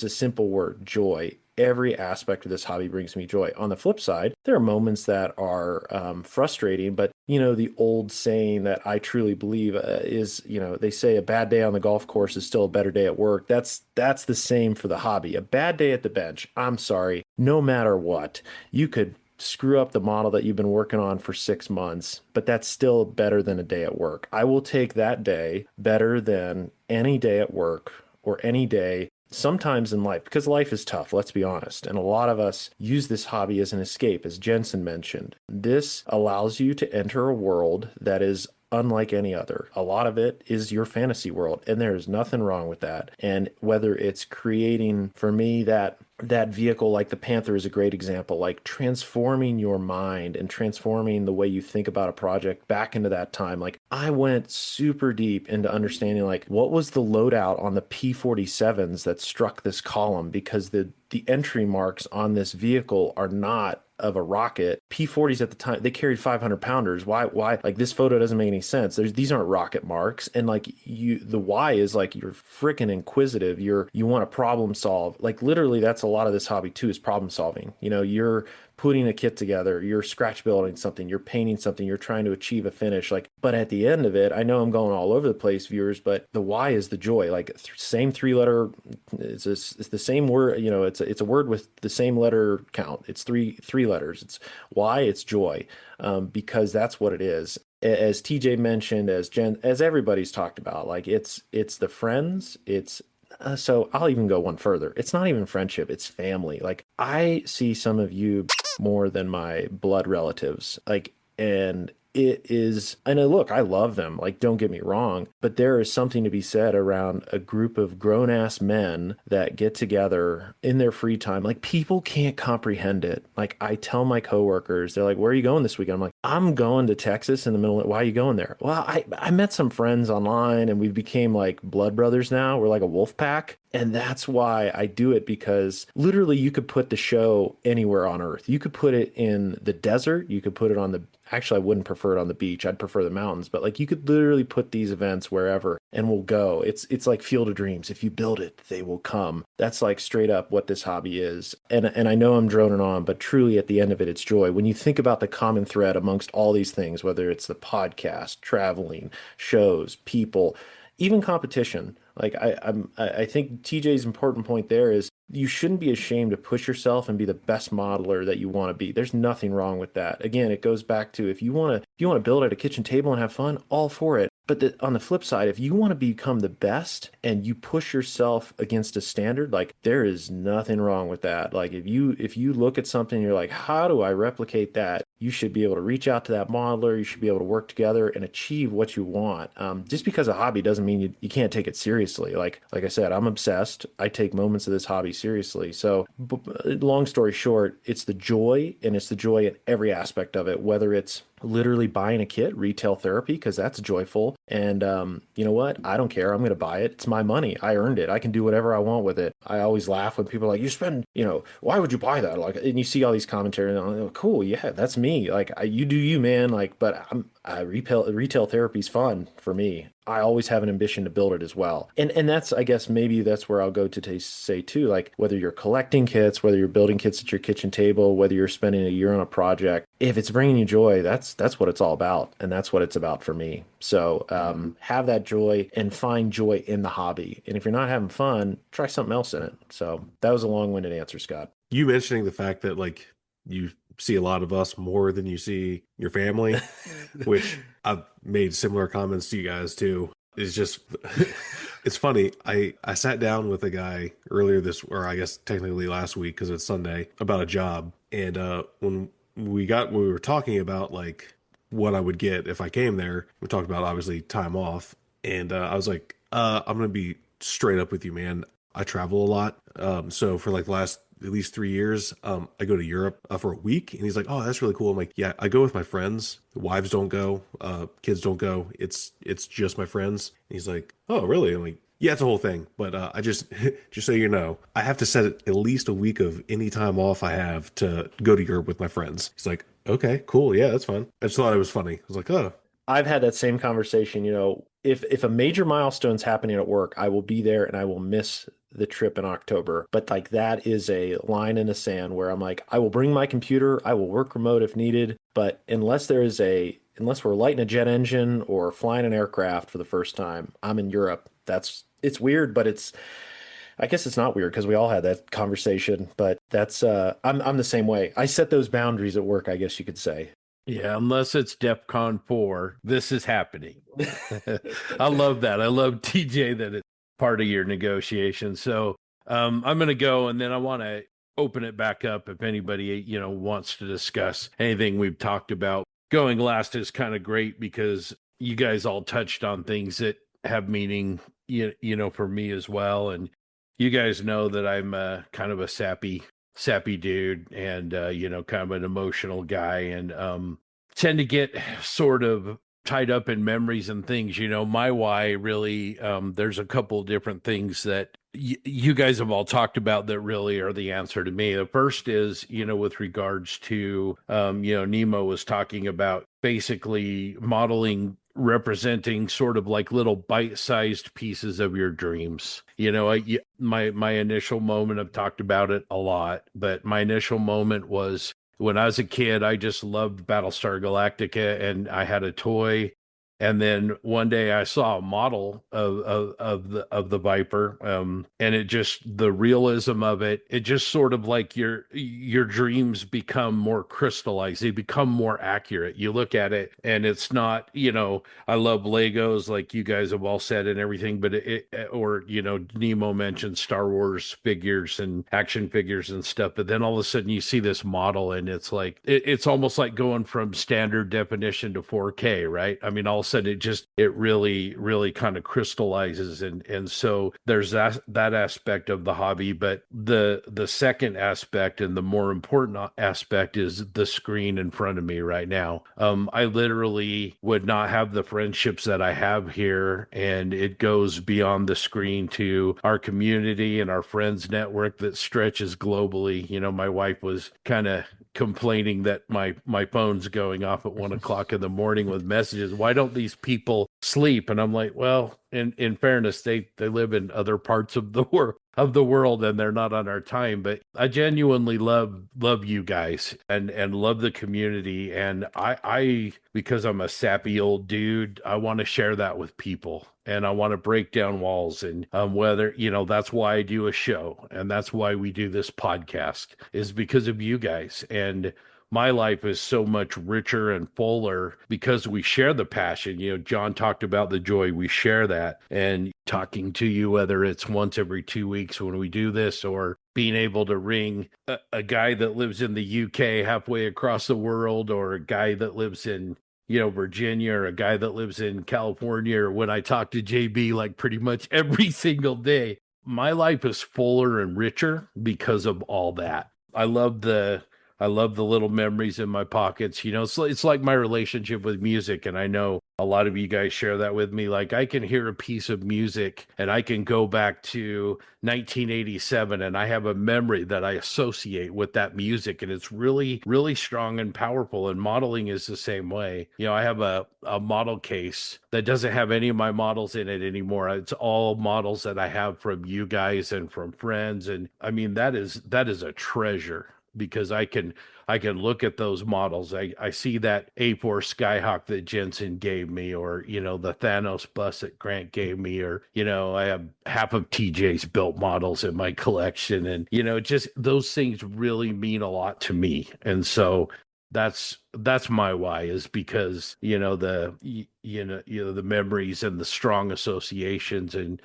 a simple word: joy. Every aspect of this hobby brings me joy. On the flip side, there are moments that are frustrating, but the old saying that I truly believe is, they say a bad day on the golf course is still a better day at work. That's the same for the hobby. A bad day at the bench, I'm sorry, no matter what, you could screw up the model that you've been working on for 6 months, but that's still better than a day at work. I will take that day better than any day at work or any day sometimes in life, because life is tough, let's be honest. And a lot of us use this hobby as an escape, as Jensen mentioned. This allows you to enter a world that is unlike any other. A lot of it is your fantasy world, and there's nothing wrong with that. And whether it's creating, for me, that vehicle, like the Panther is a great example, like transforming your mind and transforming the way you think about a project back into that time. Like I went super deep into understanding like what was the loadout on the P-47s that struck this column, because the entry marks on this vehicle are not of a rocket. P-40s at the time, they carried 500 pounders. Why? Like this photo doesn't make any sense. These aren't rocket marks. And like the why is like you're freaking inquisitive. You want to problem solve. Like literally, that's a lot of this hobby too, is problem solving. You know, you're putting a kit together, you're scratch building something, you're painting something, you're trying to achieve a finish. Like, but at the end of it, I know I'm going all over the place, viewers, but the why is the joy. Like same 3-letter, it's the same word. You know, it's a word with the same letter count. It's three letters. It's why, it's joy, because that's what it is. As TJ mentioned, as Jen, as everybody's talked about, like it's the friends, so I'll even go one further. It's not even friendship, it's family. Like I see some of you more than my blood relatives. Like, and it is, and look, I love them. Like, don't get me wrong, but there is something to be said around a group of grown ass men that get together in their free time. Like, people can't comprehend it. Like, I tell my coworkers, they're like, "Where are you going this weekend?" I'm like, "I'm going to Texas in the middle of," "Why are you going there?" "Well, I met some friends online and we became like blood brothers now. We're like a wolf pack." And that's why I do it, because literally you could put the show anywhere on earth. You could put it in the desert. You could put it on the, actually, I wouldn't prefer it on the beach. I'd prefer the mountains, but like you could literally put these events wherever and we'll go. It's like Field of Dreams. If you build it, they will come. That's like straight up what this hobby is. And I know I'm droning on, but truly at the end of it, it's joy. When you think about the common thread amongst all these things, whether it's the podcast, traveling, shows, people, even competition. Like I think TJ's important point there is you shouldn't be ashamed to push yourself and be the best modeler that you want to be. There's nothing wrong with that. Again, it goes back to if you want to build at a kitchen table and have fun, all for it. But on the flip side, if you want to become the best and you push yourself against a standard, like there is nothing wrong with that. Like if you look at something and you're like, how do I replicate that? You should be able to reach out to that modeler. You should be able to work together and achieve what you want. Just because a hobby doesn't mean you can't take it seriously. Like I said, I'm obsessed. I take moments of this hobby seriously. So long story short, it's the joy, and it's the joy in every aspect of it, whether it's literally buying a kit, retail therapy, because that's joyful. And you know what? I don't care. I'm going to buy it. It's my money. I earned it. I can do whatever I want with it. I always laugh when people are like, "You spend, why would you buy that?" Like, and you see all these commentaries, and I'm like, "Cool, yeah, that's me." Like, you do you, man. Like, but retail therapy is fun for me. I always have an ambition to build it as well. And that's, I guess, maybe that's where I'll go to say too, like whether you're collecting kits, whether you're building kits at your kitchen table, whether you're spending a year on a project, if it's bringing you joy, that's what it's all about. And that's what it's about for me. So have that joy and find joy in the hobby. And if you're not having fun, try something else in it. So that was a long-winded answer, Scott. You mentioning the fact that like you see a lot of us more than you see your family, which I've made similar comments to you guys too. It's just, it's funny. I sat down with a guy earlier or I guess technically last week because it's Sunday, about a job. And when we were talking about like what I would get if I came there. We talked about obviously time off. And I was like, I'm going to be straight up with you, man. I travel a lot. So for like the last at least 3 years, I go to Europe for a week. And he's like, "Oh, that's really cool." I'm like, "Yeah, I go with my friends. Wives don't go. Kids don't go. It's just my friends." And he's like, "Oh, really?" I'm like, "Yeah, it's a whole thing. But I just so you know, I have to set at least a week of any time off I have to go to Europe with my friends." He's like, "Okay, cool. Yeah, that's fine." I just thought it was funny. I was like, "Oh." I've had that same conversation. If a major milestone's happening at work, I will be there and I will miss the trip in October. But like that is a line in the sand where I'm like, I will bring my computer, I will work remote if needed. But unless we're lighting a jet engine or flying an aircraft for the first time, I'm in Europe. It's weird, but I guess it's not weird because we all had that conversation. But that's I'm the same way. I set those boundaries at work, I guess you could say. Yeah, unless it's DEFCON 4, this is happening. I love that. I love TJ that it's part of your negotiation. So I'm going to go, and then I want to open it back up if anybody, wants to discuss anything we've talked about. Going last is kind of great because you guys all touched on things that have meaning, for me as well. And you guys know that I'm kind of a sappy dude, and kind of an emotional guy, and tend to get sort of tied up in memories and things. My why really, there's a couple different things that you guys have all talked about that really are the answer to me. The first is, with regards to, Nemo was talking about basically modeling, representing sort of like little bite-sized pieces of your dreams. My initial moment, I've talked about it a lot, but my initial moment was when I was a kid. I just loved Battlestar Galactica, and I had a toy. And then one day I saw a model of the Viper, and it just, the realism of it, it just sort of like your dreams become more crystallized. They become more accurate. You look at it, and it's not, I love Legos, like you guys have all said and everything, but Nemo mentioned Star Wars figures and action figures and stuff. But then all of a sudden you see this model, and it's like it's almost like going from standard definition to 4K, right? I mean, all of a sudden it really kind of crystallizes, and so there's that aspect of the hobby. But the second aspect, and the more important aspect, is the screen in front of me right now. I literally would not have the friendships that I have here, and it goes beyond the screen to our community and our friends network that stretches globally. My wife was kind of complaining that my phone's going off at 1 o'clock in the morning with messages. Why don't these people sleep? And I'm like, well, in fairness, they live in other parts of the world, and they're not on our time. But I genuinely love you guys, and love the community. And I because I'm a sappy old dude, I want to share that with people, and I want to break down walls. And whether, that's why I do a show, and that's why we do this podcast, is because of you guys. And my life is so much richer and fuller because we share the passion. John talked about the joy. We share that. And talking to you, whether it's once every 2 weeks when we do this, or being able to ring a guy that lives in the UK halfway across the world, or a guy that lives in Virginia, or a guy that lives in California, or when I talk to JB like pretty much every single day. My life is fuller and richer because of all that. I love the little memories in my pockets. It's like my relationship with music. And I know a lot of you guys share that with me. Like, I can hear a piece of music and I can go back to 1987, and I have a memory that I associate with that music. And it's really, really strong and powerful. And modeling is the same way. I have a model case that doesn't have any of my models in it anymore. It's all models that I have from you guys and from friends. And I mean, that is a treasure, because I can look at those models. I see that A4 Skyhawk that Jensen gave me, or, the Thanos bus that Grant gave me, or, I have half of TJ's built models in my collection. And, just those things really mean a lot to me. And so that's my why, is because, the memories and the strong associations, and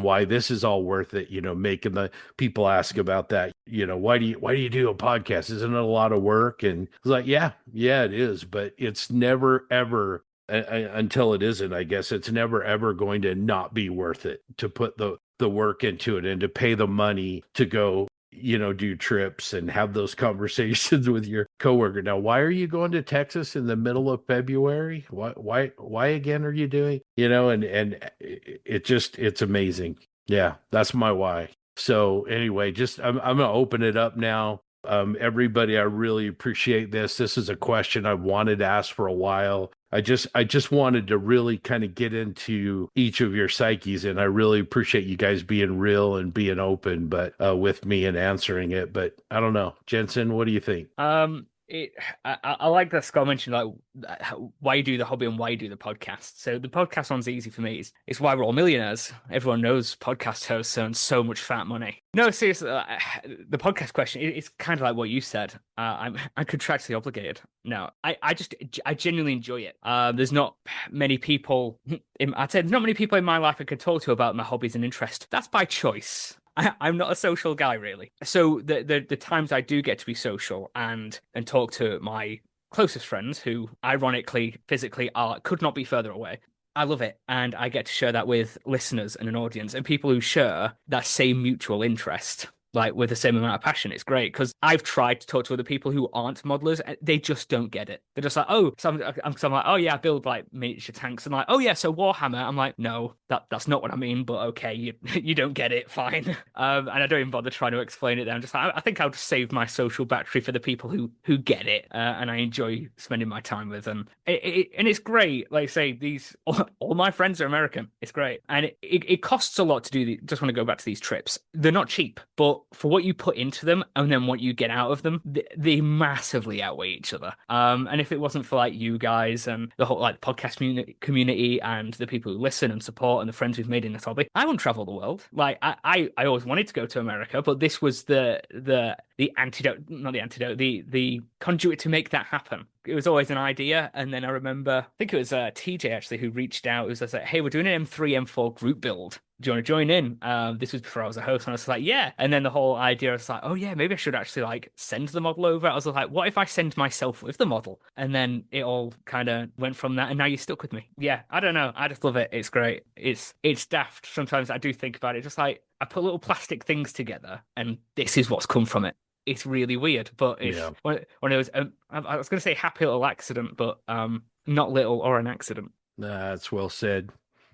why this is all worth it. Making the people ask about that, why do you do a podcast? Isn't it a lot of work? And it's like, yeah, it is, but it's never ever, until it isn't, I guess it's never ever going to not be worth it to put the work into it, and to pay the money to go, do trips and have those conversations with your coworker. Now, why are you going to Texas in the middle of February? Why again are you doing, and it's amazing. Yeah, that's my why. So anyway, I'm going to open it up now. Everybody, I really appreciate this. This is a question I've wanted to ask for a while. I just wanted to really kind of get into each of your psyches, and I really appreciate you guys being real and being open, but with me and answering it. But I don't know, Jensen, what do you think? I like that Scott mentioned, like, why you do the hobby and why you do the podcast. So the podcast one's easy for me. It's why we're all millionaires. Everyone knows podcast hosts earn so much fat money. No, seriously, the podcast question, it's kind of like what you said. I'm contractually obligated. No, I genuinely enjoy it. There's not many people, I'd say there's not many people in my life I could talk to about my hobbies and interests. That's by choice. I'm not a social guy, really. So the times I do get to be social and talk to my closest friends, who ironically, physically could not be further away. I love it, and I get to share that with listeners and an audience and people who share that same mutual interest, like with the same amount of passion. It's great because I've tried to talk to other people who aren't modelers, and they just don't get it. They're just like, oh, so I'm like, oh yeah, I build like miniature tanks, and like, oh yeah, so Warhammer. I'm like, no, that's not what I mean, but okay, you you don't get it, fine. And I don't even bother trying to explain it. I'm just like, I think I'll just save my social battery for the people who get it, and I enjoy spending my time with them. And it's great. Like I say, these all my friends are American. It's great, and it costs a lot to do. Just want to go back to these trips. They're not cheap, but for what you put into them and then what you get out of them, they massively outweigh each other. And if it wasn't for like you guys and the whole like podcast community and the people who listen and support and the friends we've made in this hobby, I wouldn't travel the world. Like I always wanted to go to America, but this was the antidote, not the antidote, the conduit to make that happen. It was always an idea, and then I remember, I think it was TJ actually who reached out. It was just like, hey, we're doing an M3 M4 group build. Do you want to join in? This was before I was a host, and I was like, yeah. And then the whole idea was like, oh yeah, maybe I should actually like send the model over. I was like, what if I send myself with the model? And then it all kind of went from that, and now you're stuck with me. Yeah, I don't know. I just love it. It's great. It's daft. Sometimes I do think about it, just like I put little plastic things together, and this is what's come from it. It's really weird, but it's one of those. I was going to say happy little accident, but not little or an accident. That's well said.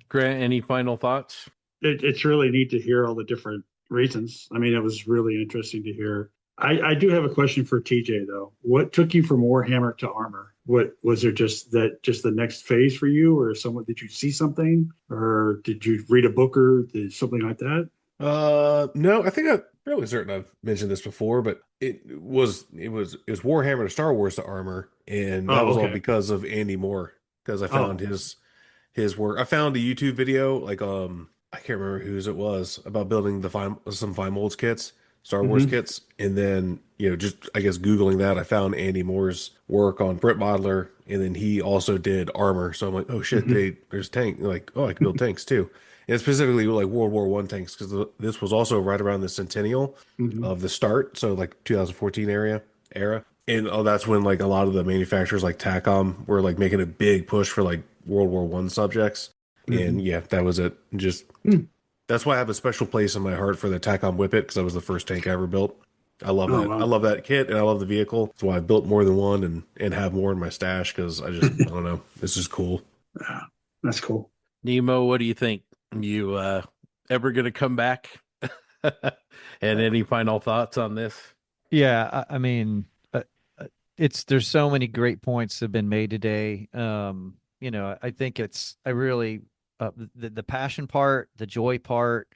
Grant, any final thoughts? It's really neat to hear all the different reasons. I mean, it was really interesting to hear. I do have a question for TJ though. What took you from Warhammer to Armor? What was there just the next phase for you, or did you see something, or did you read a book or something like that? No, I think I'm fairly certain I've mentioned this before, but it was Warhammer to Star Wars to Armor, and that was all because of Andy Moore, because I found his work. I found a YouTube video, like I can't remember whose it was, about building some fine molds kits, Star Wars kits, and then just I guess Googling that, I found Andy Moore's work on Brit Modeler, and then he also did Armor. So I'm like, oh shit, there's tank, like, oh, I can build tanks too. And specifically like World War I tanks, because this was also right around the centennial of the start, so like 2014 era. And that's when like a lot of the manufacturers like TACOM were like making a big push for like World War I subjects. And yeah, that was it. Just that's why I have a special place in my heart for the TACOM Whippet, because that was the first tank I ever built. I love that. Wow. I love that kit, and I love the vehicle. That's why I built more than one and have more in my stash, because I don't know. It's just cool. Yeah, that's cool. Nemo, what do you think? You ever going to come back? And any final thoughts on this? Yeah, I mean, there's so many great points that have been made today. I think I really the passion part, the joy part,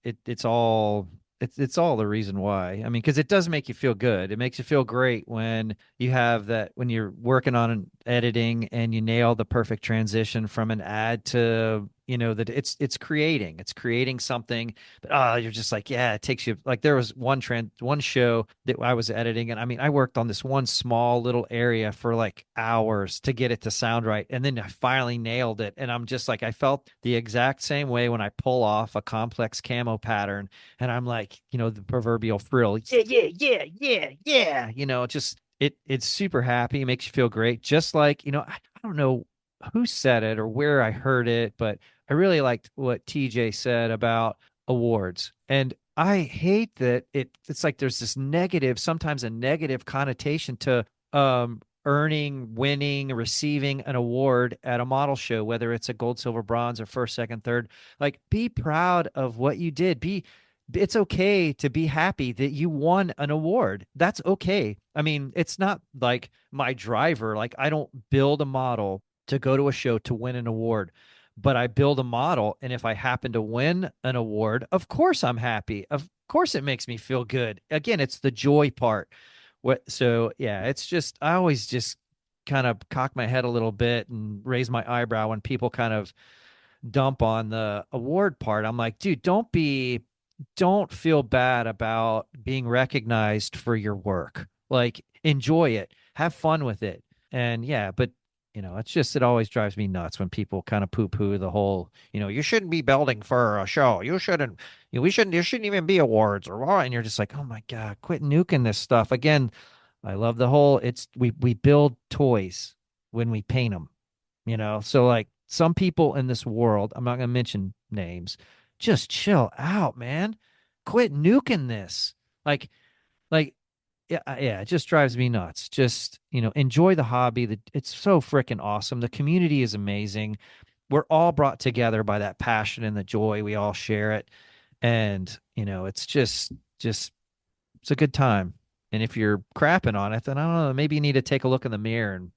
it's all the reason why. I mean, because it does make you feel good. It makes you feel great when you have that, when you're working on editing and you nail the perfect transition from an ad to that it's creating something, but you're just like, yeah, it takes you, like there was one show that I was editing, and I mean I worked on this one small little area for like hours to get it to sound right, and then I finally nailed it, and I'm just like, I felt the exact same way when I pull off a complex camo pattern, and I'm like, the proverbial frill, yeah, just it's super happy. It makes you feel great, just like I don't know who said it or where I heard it, but I really liked what TJ said about awards. And I hate that it's like there's this sometimes a negative connotation to earning, winning, receiving an award at a model show, whether it's a gold, silver, bronze, or first, second, third. Like, be proud of what you did. It's okay to be happy that you won an award. That's okay. I mean, it's not like my driver. Like, I don't build a model to go to a show to win an award, but I build a model, and if I happen to win an award, of course I'm happy. Of course it makes me feel good. Again, it's the joy part. So yeah, it's just, I always just kind of cock my head a little bit and raise my eyebrow when people kind of dump on the award part. I'm like, dude, don't feel bad about being recognized for your work. Like, enjoy it, have fun with it. And yeah, but it's just, it always drives me nuts when people kind of poo-poo the whole, you shouldn't be building for a show. You shouldn't, there shouldn't even be awards or what. And you're just like, oh my God, quit nuking this stuff. Again, I love the whole, we build toys when we paint them, So like some people in this world, I'm not going to mention names, just chill out, man. Quit nuking this. Like yeah, yeah, it just drives me nuts. Just, enjoy the hobby. It's so freaking awesome. The community is amazing. We're all brought together by that passion and the joy. We all share it. And, it's just it's a good time. And if you're crapping on it, then I don't know, maybe you need to take a look in the mirror and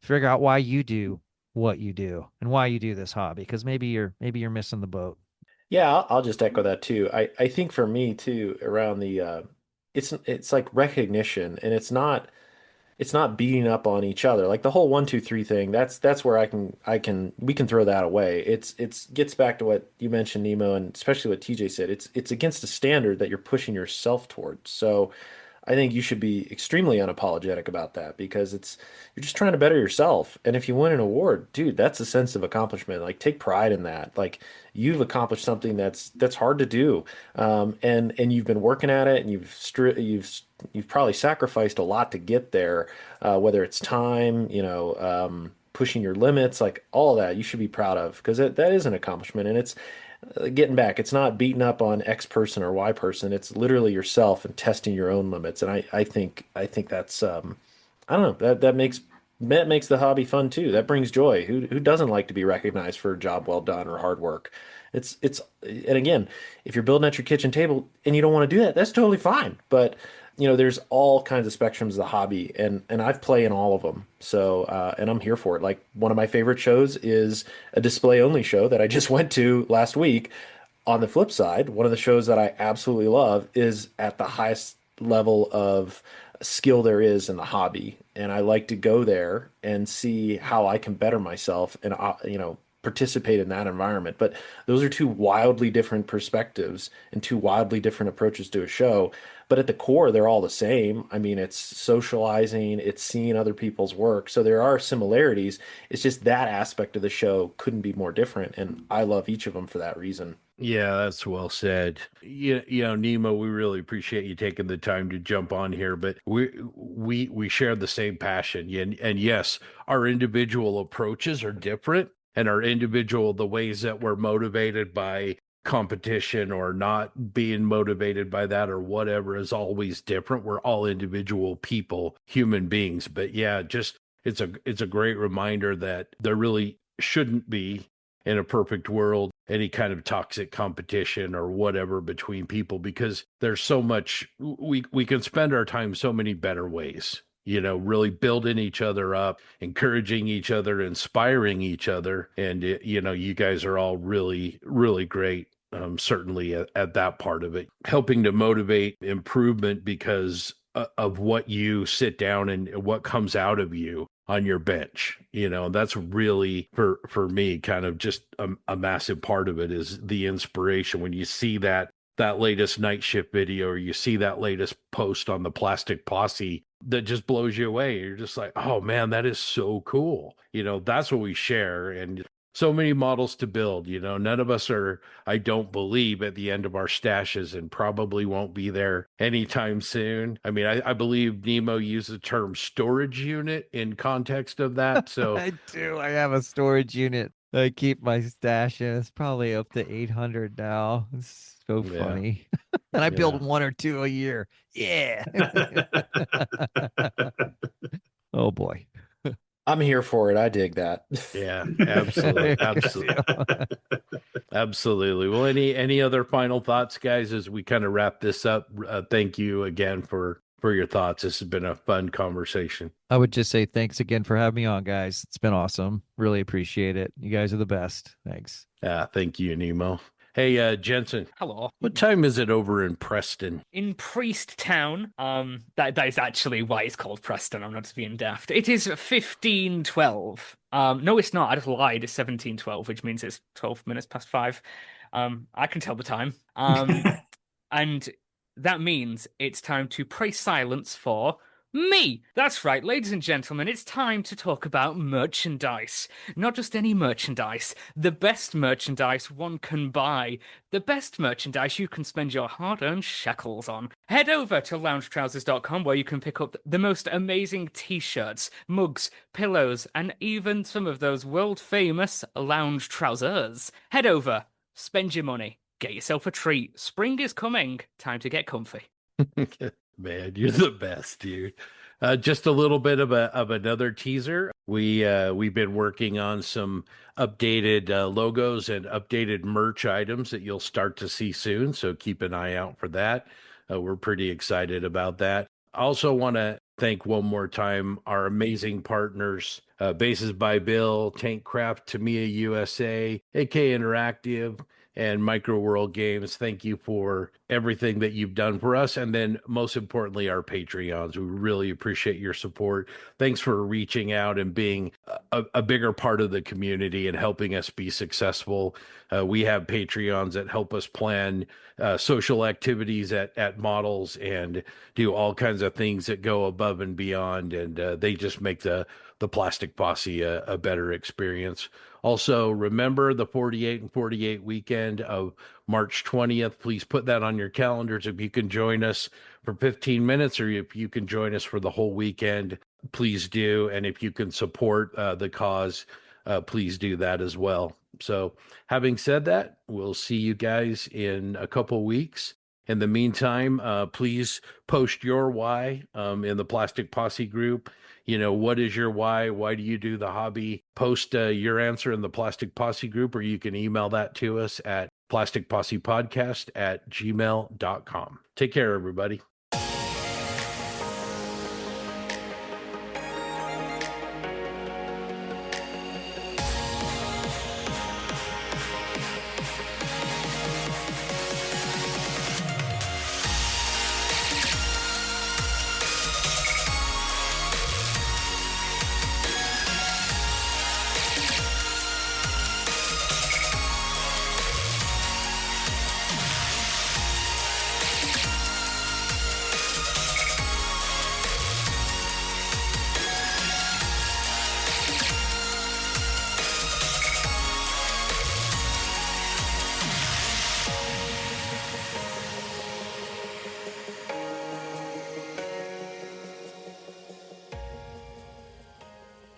figure out why you do what you do and why you do this hobby, because maybe you're missing the boat. Yeah, I'll just echo that too. I think for me too, around the it's like recognition, and it's not beating up on each other. Like the whole 1, 2, 3 thing, that's where we can throw that away. It's gets back to what you mentioned, Nemo, and especially what TJ said. It's against a standard that you're pushing yourself towards. So I think you should be extremely unapologetic about that, because you're just trying to better yourself. And if you win an award, dude, that's a sense of accomplishment. Like take pride in that. Like you've accomplished something that's hard to do, and you've been working at it, and you've probably sacrificed a lot to get there, whether it's time, pushing your limits, like all of that. You should be proud of, because that is an accomplishment, and it's getting back, it's not beating up on X person or Y person. It's literally yourself and testing your own limits. And I think that's I don't know, that makes the hobby fun too. That brings joy. Who doesn't like to be recognized for a job well done or hard work? And again, if you're building at your kitchen table and you don't want to do that, that's totally fine. But there's all kinds of spectrums of the hobby, and I've played in all of them. So, and I'm here for it. Like one of my favorite shows is a display only show that I just went to last week. On the flip side, one of the shows that I absolutely love is at the highest level of skill there is in the hobby, and I like to go there and see how I can better myself and participate in that environment. But those are two wildly different perspectives and two wildly different approaches to a show. But at the core, they're all the same. I mean, it's socializing, it's seeing other people's work. So there are similarities. It's just that aspect of the show couldn't be more different. And I love each of them for that reason. Yeah, that's well said. Nemo, we really appreciate you taking the time to jump on here, but we share the same passion. And yes, our individual approaches are different, and the ways that we're motivated by competition or not being motivated by that or whatever is always different. We're all individual people, human beings. But yeah, just it's a great reminder that there really shouldn't be, in a perfect world, any kind of toxic competition or whatever between people, because there's so much we can spend our time so many better ways, really building each other up, encouraging each other, inspiring each other. And you guys are all really, really great. Certainly at that part of it, helping to motivate improvement because of what you sit down and what comes out of you on your bench. That's really for me kind of just a massive part of it, is the inspiration when you see that latest night shift video, or you see that latest post on the Plastic Posse, that just blows you away. You're just like, oh man, that is so cool. That's what we share. And so many models to build. None of us are, I don't believe, at the end of our stashes, and probably won't be there anytime soon. I mean, I believe Nemo used the term storage unit in context of that. So I do. I have a storage unit I keep my stash in. It's probably up to 800 now. It's so Yeah. funny. And I build one or two a year. Yeah. Oh boy. I'm here for it. I dig that. Yeah, absolutely. Absolutely. Well, any other final thoughts, guys, as we kind of wrap this up? Thank you again for your thoughts. This has been a fun conversation. I would just say thanks again for having me on, guys. It's been awesome. Really appreciate it. You guys are the best. Thanks. Thank you, Nemo. Hey, Jensen. Hello. What time is it over in Preston? In Priest Town, that is actually why it's called Preston. I'm not just being daft. It is 15:12. No, it's not. I just lied. It's 17:12, which means it's 12 minutes past 5. I can tell the time. And that means it's time to pray silence for Me! That's right, ladies and gentlemen, it's time to talk about merchandise. Not just any merchandise, the best merchandise one can buy. The best merchandise you can spend your hard-earned shekels on. Head over to loungetrousers.com where you can pick up the most amazing t-shirts, mugs, pillows, and even some of those world-famous lounge trousers. Head over, spend your money, get yourself a treat. Spring is coming, time to get comfy. Man, you're the best, dude. Just a little bit of another teaser. We've been working on some updated logos and updated merch items that you'll start to see soon. So keep an eye out for that. We're pretty excited about that. I also want to thank one more time our amazing partners, Bases by Bill, Tankcraft, Tamiya USA, AK Interactive, and Micro World Games. Thank you for everything that you've done for us. And then most importantly, our Patreons. We really appreciate your support. Thanks for reaching out and being a bigger part of the community and helping us be successful. We have Patreons that help us plan social activities at models and do all kinds of things that go above and beyond. And they just make the Plastic Posse a better experience. Also, remember the 48 and 48 weekend of March 20th. Please put that on your calendars. If you can join us for 15 minutes or if you can join us for the whole weekend, please do. And if you can support the cause, please do that as well. So having said that, we'll see you guys in a couple weeks. In the meantime, please post your why in the Plastic Posse group. You know, what is your why? Why do you do the hobby? Post your answer in the Plastic Posse group, or you can email that to us at plasticpossepodcast@gmail.com. Take care, everybody.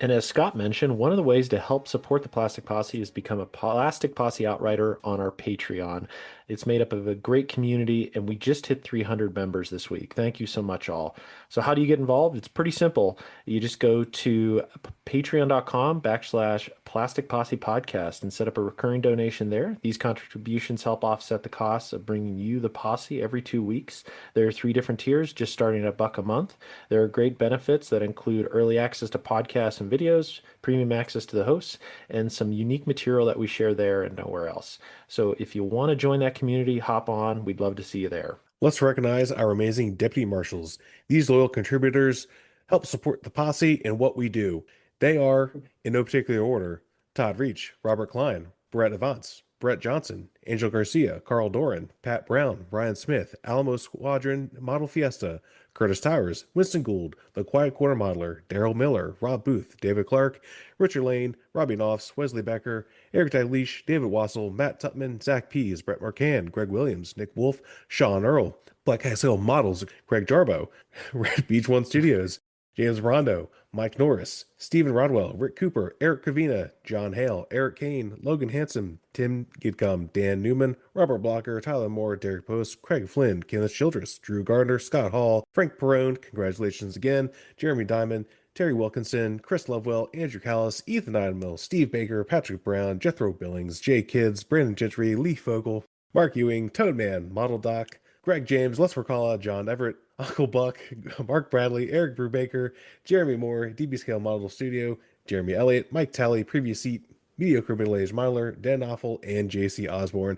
And as Scott mentioned, one of the ways to help support the Plastic Posse is become a Plastic Posse Outrider on our Patreon. It's made up of a great community, and we just hit 300 members this week. Thank you so much, all. So how do you get involved? It's pretty simple. You just go to patreon.com/Plastic Posse Podcast and set up a recurring donation there. These contributions help offset the costs of bringing you the posse every 2 weeks. There are 3 different tiers, just starting at $1 a month. There are great benefits that include early access to podcasts and videos, premium access to the hosts, and some unique material that we share there and nowhere else. So if you want to join that community, hop on. We'd love to see you there. Let's recognize our amazing deputy marshals. These loyal contributors help support the posse and what we do. They are, in no particular order, Todd Reach, Robert Klein, Brett Evans, Brett Johnson, Angel Garcia, Carl Doran, Pat Brown, Ryan Smith, Alamo Squadron Model Fiesta, Curtis Towers, Winston Gould, The Quiet Corner Modeler, Daryl Miller, Rob Booth, David Clark, Richard Lane, Robbie Knopfs, Wesley Becker, Eric Dalglish, David Wassel, Matt Tutman, Zach Pease, Brett Marcan, Greg Williams, Nick Wolf, Sean Earl, Black Hill Models, Greg Jarbo, Red Beach One Studios, James Rondo, Mike Norris, Stephen Rodwell, Rick Cooper, Eric Cavina, John Hale, Eric Kane, Logan Hanson, Tim Gidcom, Dan Newman, Robert Blocker, Tyler Moore, Derek Post, Craig Flynn, Kenneth Childress, Drew Gardner, Scott Hall, Frank Perrone, congratulations again, Jeremy Diamond, Terry Wilkinson, Chris Lovewell, Andrew Callis, Ethan Idemill, Steve Baker, Patrick Brown, Jethro Billings, Jay Kids, Brandon Gentry, Lee Fogel, Mark Ewing, Toadman, Model Doc, Greg James, Les Mercala, John Everett, Uncle Buck, Mark Bradley, Eric Brubaker, Jeremy Moore, DB Scale Model Studio, Jeremy Elliott, Mike Talley, Previous Seat, Mediocre Middle-Aged Miler, Dan Offel, and JC Osborne.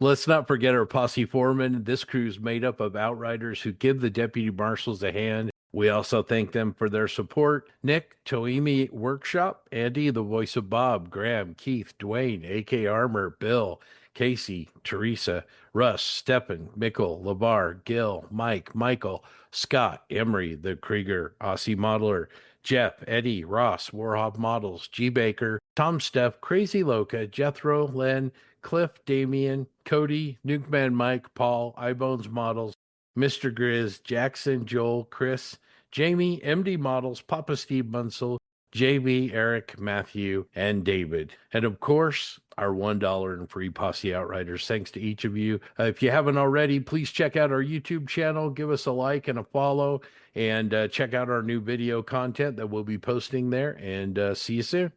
Let's not forget our posse foreman. This crew's made up of outriders who give the deputy marshals a hand. We also thank them for their support. Nick, Toimi Workshop, Andy, the voice of Bob, Graham, Keith, Dwayne, AK Armor, Bill, Casey, Teresa, Russ, Steppen, Mikkel, Labar, Gil, Mike, Michael, Scott, Emery, the Krieger, Aussie Modeler, Jeff, Eddie, Ross, Warhop Models, G. Baker, Tom Steff, Crazy Loca, Jethro, Len, Cliff, Damian, Cody, Nukeman Mike, Paul, iBones Models, Mr. Grizz, Jackson, Joel, Chris, Jamie, MD Models, Papa Steve Munsell, JB, Eric, Matthew, and David. And of course, our $1 and free Posse Outriders. Thanks to each of you. If you haven't already, please check out our YouTube channel. Give us a like and a follow, and check out our new video content that we'll be posting there. And see you soon.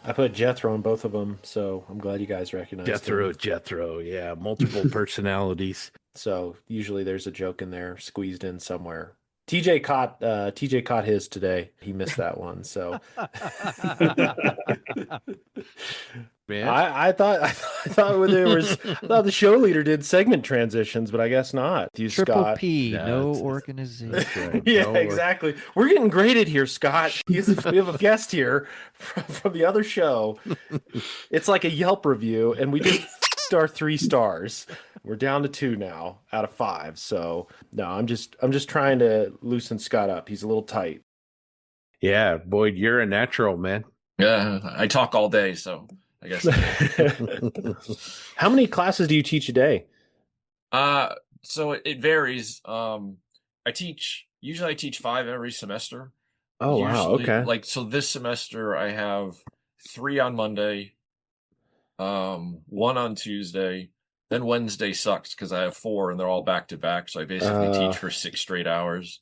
I put Jethro in both of them, so I'm glad you guys recognized him. Jethro, yeah, multiple personalities. So usually there's a joke in there squeezed in somewhere. TJ caught his today. He missed that one. So Man, I thought the show leader did segment transitions, but I guess not. Triple Scott. P, Yeah, no it's- organization. Yeah, No, exactly. We're getting graded here, Scott. We have a guest here from the other show. It's like a Yelp review, and we just our 3 stars. We're down to 2 now out of 5. So no, I'm just trying to loosen Scott up. He's a little tight. Yeah, Boyd, you're a natural, man. Yeah, I talk all day, so I guess. How many classes do you teach a day? So it varies. Usually I teach 5 every semester. Oh, wow. Usually, Okay. Like, so this semester I have 3 on Monday, 1 on Tuesday, then Wednesday sucks because I have 4 and they're all back to back. So I basically teach for 6 straight hours.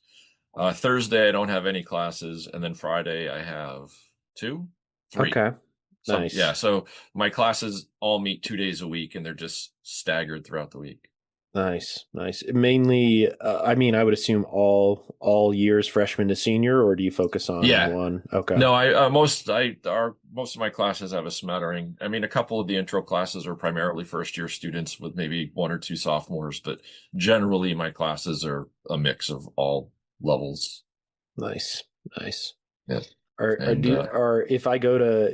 Thursday I don't have any classes, and then Friday I have 2, 3. Okay. So, Nice. yeah, so my classes all meet 2 days a week, and they're just staggered throughout the week. Nice. Mainly, I mean, I would assume all years, freshman to senior, or do you focus on Yeah. one? Okay. No, most of my classes have a smattering. I mean, a couple of the intro classes are primarily first year students with maybe 1 or 2 sophomores, but generally my classes are a mix of all levels. Nice. Yeah. If I go to,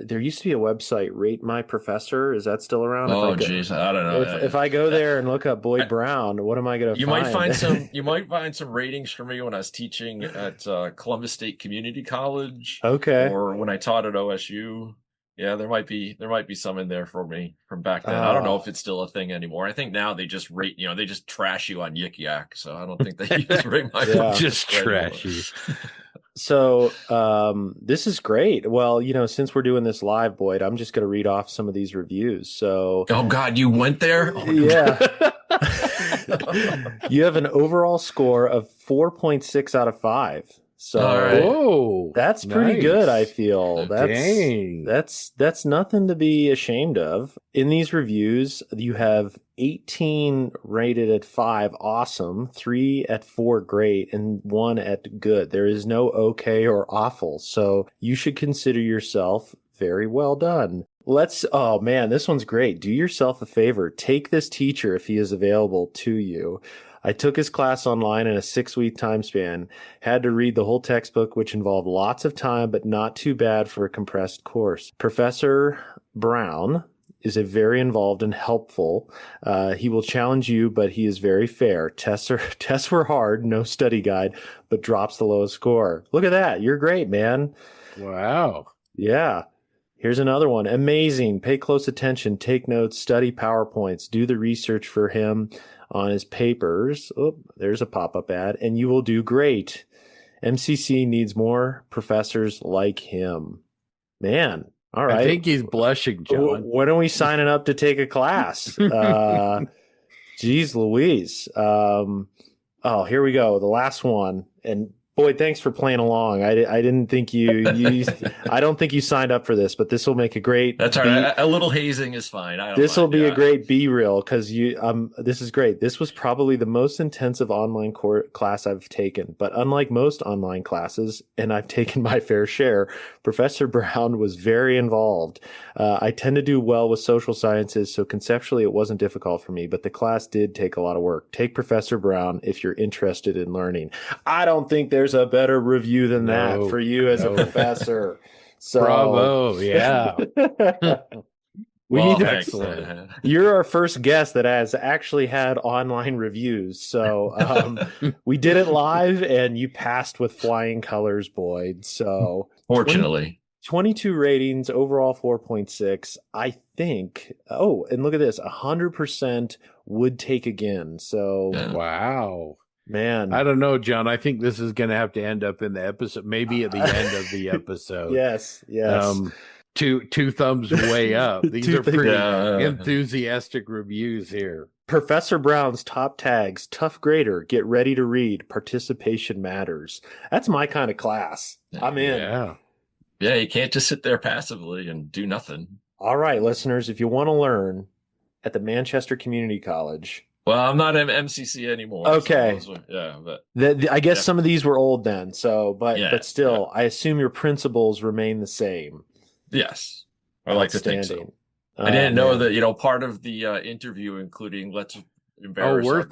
there used to be a website, Rate My Professor. Is that still around? Oh, geez, I don't know. If I go there and look up Boyd Brown, what am I going to find? You might find some ratings for me when I was teaching at Columbus State Community College. Okay. Or when I taught at OSU. Yeah, there might be some in there for me from back then. I don't know if it's still a thing anymore. I think now they just rate, they just trash you on Yik Yak. So I don't think they use Rate My Professor. Just trash you. So this is great. Well, since we're doing this live, Boyd, I'm just going to read off some of these reviews. So, oh God, you went there? Oh, yeah. You have an overall score of 4.6 out of 5. So all right. Whoa, that's pretty nice. good, I feel. Dang. That's nothing to be ashamed of. In these reviews, you have 18 rated at 5, awesome, 3 at 4, great, and 1 at good. There is no okay or awful. So you should consider yourself very well done. Oh man, this one's great. Do yourself a favor. Take this teacher if he is available to you. I took his class online in a 6-week time span, had to read the whole textbook, which involved lots of time, but not too bad for a compressed course. Professor Brown is very involved and helpful. He will challenge you, but he is very fair. Tests were hard, no study guide, but drops the lowest score. Look at that. You're great, man. Wow. Yeah. Here's another one. Amazing. Pay close attention. Take notes. Study PowerPoints. Do the research for him on his papers. Oh, there's a pop-up ad. And you will do great. MCC needs more professors like him. Man, All right. I think he's blushing, John. When are we signing up to take a class? Geez Louise. Oh, here we go. The last one. And boy, thanks for playing along. I didn't think you I don't think you signed up for this, but this will make a great. That's all right. A little hazing is fine. This will be a great B-reel because this is great. This was probably the most intensive online class I've taken. But unlike most online classes, and I've taken my fair share, Professor Brown was very involved. I tend to do well with social sciences, so conceptually it wasn't difficult for me, but the class did take a lot of work. Take Professor Brown if you're interested in learning. I don't think there's a better review than that for you as a professor. So, bravo. Yeah. We need to. Excellent. You're our first guest that has actually had online reviews. So we did it live and you passed with flying colors, Boyd. So fortunately. 22 ratings, overall 4.6. I think, and look at this, 100% would take again. So wow. Man. I don't know, John. I think this is going to have to end up in the episode, maybe at the end of the episode. Yes. Two thumbs way up. These are pretty enthusiastic reviews here. Professor Brown's top tags: tough grader, get ready to read, participation matters. That's my kind of class. I'm in. Yeah, you can't just sit there passively and do nothing. All right, listeners, if you want to learn at the Manchester Community College. Well, I'm not in MCC anymore. Okay. So but I guess some of these were old then. So, but still, I assume your principles remain the same. Yes, I like to think so. I didn't know that. Part of the interview, including let's embarrass. We're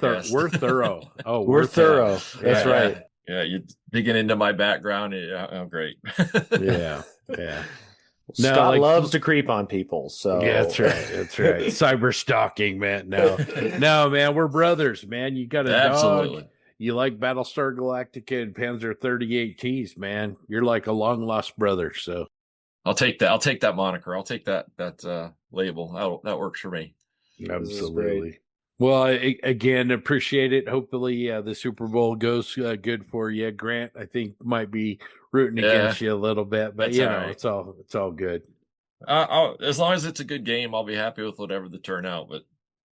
thorough. We're thorough. That's right. Yeah, you're digging into my background. Oh, great. Yeah. Scott loves to creep on people. So that's right. Cyber stalking, man. No, man, we're brothers, man. You got a dog. You like Battlestar Galactica and Panzer 38Ts, man. You're like a long lost brother. So I'll take that. I'll take that moniker. I'll take that label. That works for me. Absolutely. Well, again, appreciate it. Hopefully, the Super Bowl goes good for you. Grant, I think, might be rooting against you a little bit, but it's all good. As long as it's a good game, I'll be happy with whatever the turnout. But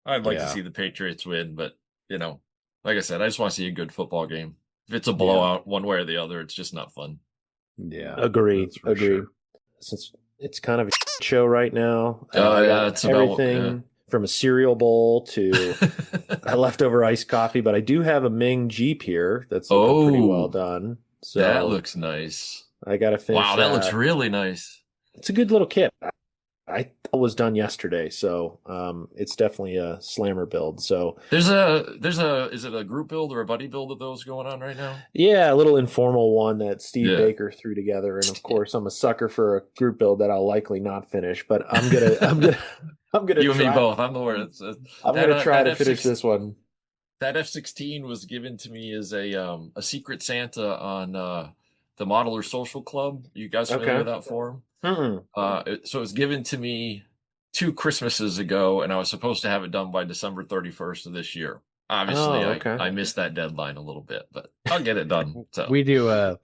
I'd like to see the Patriots win. But like I said, I just want to see a good football game. If it's a blowout one way or the other, it's just not fun. Yeah, agree. Sure. Since it's kind of a show right now, it's everything. From a cereal bowl to a leftover iced coffee, but I do have a Ming Jeep here that's looking pretty well done. So that looks nice. I got to finish. Wow, that looks really nice. It's a good little kit. I was done yesterday, so it's definitely a slammer build. So there's is it a group build or a buddy build of those going on right now? Yeah, a little informal one that Steve Baker threw together, and of course I'm a sucker for a group build that I'll likely not finish, but I'm gonna you and me both. I'm the worst. I'm gonna try to finish this one. That F-16 was given to me as a Secret Santa on the Modeler Social Club. You guys familiar with that forum? So it was given to me 2 Christmases ago, and I was supposed to have it done by December 31st of this year. Obviously, I missed that deadline a little bit, but I'll get it done. So we do a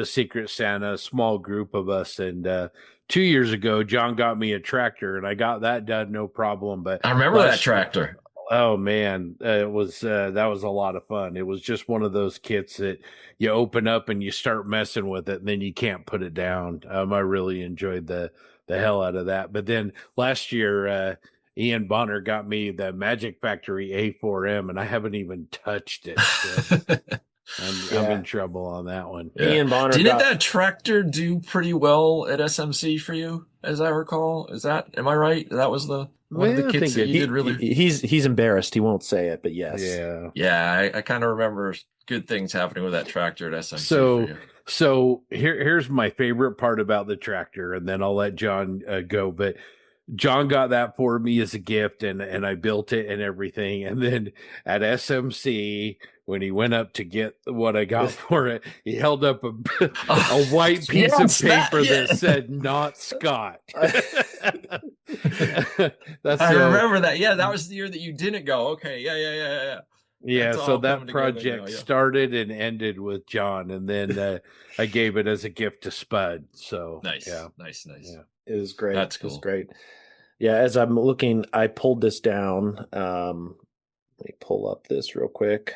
Secret Santa, a small group of us, and 2 years ago, John got me a tractor, and I got that done no problem. But I remember that tractor. Oh man, that was a lot of fun. It was just one of those kits that you open up and you start messing with it, and then you can't put it down. I really enjoyed the hell out of that. But then last year, Ian Bonner got me the Magic Factory A4M, and I haven't even touched it. So I'm in trouble on that one. Yeah. Ian Bonner didn't that tractor do pretty well at SMC for you, as I recall? Am I right? That was one of the kits that you did really. He's embarrassed. He won't say it, but yes. Yeah. I kind of remember good things happening with that tractor at SMC. So here's my favorite part about the tractor, and then I'll let John go. But John got that for me as a gift, and I built it and everything. And then at SMC, when he went up to get what I got for it, he held up a white piece of paper that said "Not Scott." I remember that. Yeah, that was the year that you didn't go. Okay, yeah. Yeah, It's so all that coming together project now, yeah. started and ended with John, and then I gave it as a gift to Spud. So Nice, yeah, nice. yeah. It was great. That's It was cool. great. Yeah, as I'm looking, I pulled this down. Let me pull up this real quick.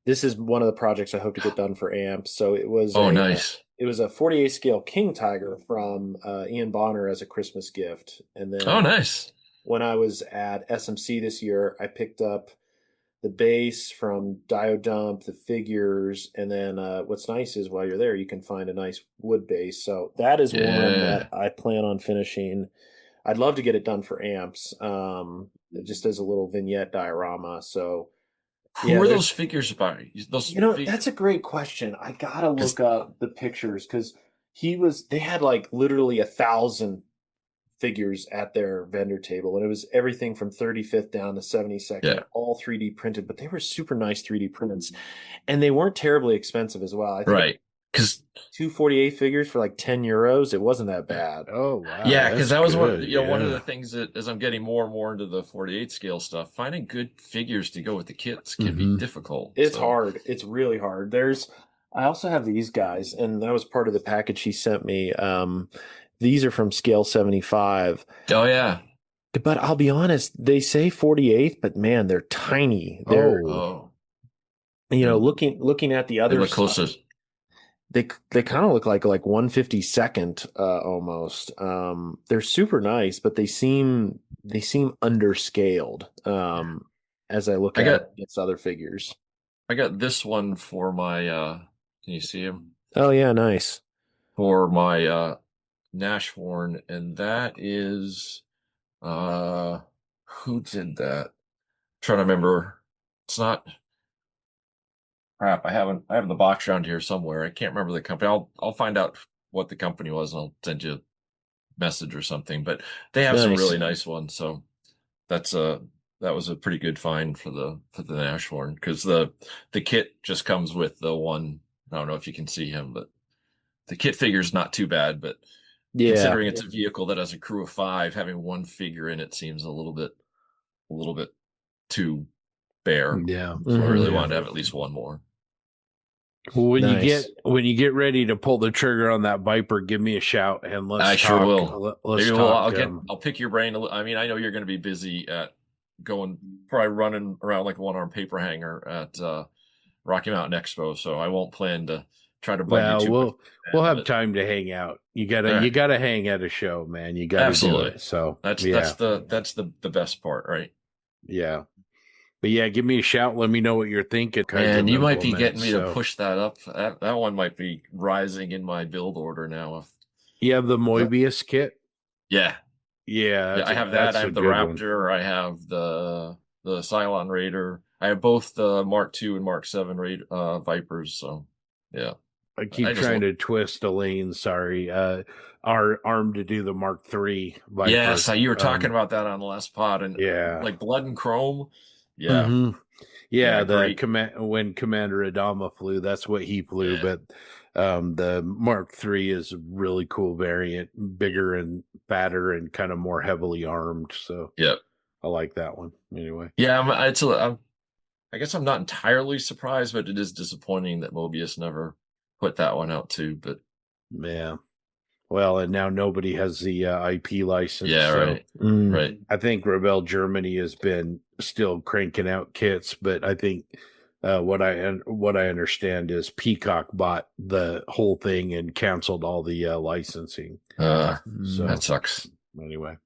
This is one of the projects I hope to get done for amps. So it was Oh, nice. it was a 48 scale King Tiger from Ian Bonner as a Christmas gift. And Oh, then nice. when I was at SMC this year, I picked up the bass from Diodump, the figures, and then what's nice is while you're there, you can find a nice wood bass. So that is one Yeah. that I plan on finishing. I'd love to get it done for amps, just as a little vignette diorama. So Who yeah, are those figures by? Those that's a great question. I gotta 'cause- look up the pictures because they had like literally 1,000 figures at their vendor table, and it was everything from 35th down to 72nd, yeah, all 3D printed, but they were super nice 3D prints, and they weren't terribly expensive as well. I think right. Because 248 figures for like €10. It wasn't that bad. Oh wow, yeah, because that's that was good. one of Yeah. the things that as I'm getting more and more into the 48 scale stuff, finding good figures to go with the kits can be Mhm. difficult. It's So, hard. It's really hard. I also have these guys, and that was part of the package he sent me. These are from scale 75. oh yeah. But I'll be honest, they say 48th, but man, they're tiny. They're, Oh, Oh, you know, yeah. looking at the They other look closer. side, they kind of look like 152nd almost. They're super nice, but they seem underscaled as I look I at got it against other figures. I got this one for my can you see him? Oh yeah, nice. For my Nashorn, and that is who did that? Trying to remember. It's not crap. I have the box around here somewhere. I can't remember the company. I'll find out what the company was and I'll send you a message or something. But they have some Nice. really nice ones. So that's that was a pretty good find for the Nashorn because the kit just comes with the one. I don't know if you can see him, but the kit figure's not too bad. But Yeah. considering it's a vehicle that has a crew of 5, having one figure in it seems a little bit too bare. yeah. So I really Mhm. wanted to have at least one more. When Nice. you get ready to pull the trigger on that Viper, give me a shout and let's I talk. sure will. Let's Maybe talk. I'll pick your brain. I mean, I know you're going to be busy at probably running around like a one-arm paper hanger at Rocky Mountain Expo, so I won't plan to try to bug you Well, too much. we'll have But time to hang out. You all right. gotta hang at a show, man. You gotta do Absolutely. it. So That's yeah, that's the best part, right? yeah. But yeah, give me a shout. Let me know what you're thinking. Kinds And of you might be getting implements, me to so. push that up. That one might be rising in my build order now. You have the Moebius kit. Yeah, Yeah, I have that. that's I a have the good one. Raptor. I have the Cylon Raider. I have both the Mark II and Mark VII Vipers. So yeah, I keep I just trying look- to twist Elaine. Sorry, our arm to do the Mark III Viper. Yes, you were talking about that on the last pod, and Yeah. like Blood and Chrome. Yeah, Mhm. Yeah, Yeah, the great. when Commander Adama flew, that's what he flew. Yeah. But the Mark III is a really cool variant, bigger and fatter, and kind of more heavily armed. So yeah, I like that one anyway. yeah. I guess I'm not entirely surprised, but it is disappointing that Mobius never put that one out too. But Yeah. Well, and now nobody has the IP license. yeah, so right, Mm. right. I think Rebel Germany has been still cranking out kits, but I think what I understand is Peacock bought the whole thing and canceled all the licensing. So That sucks. anyway,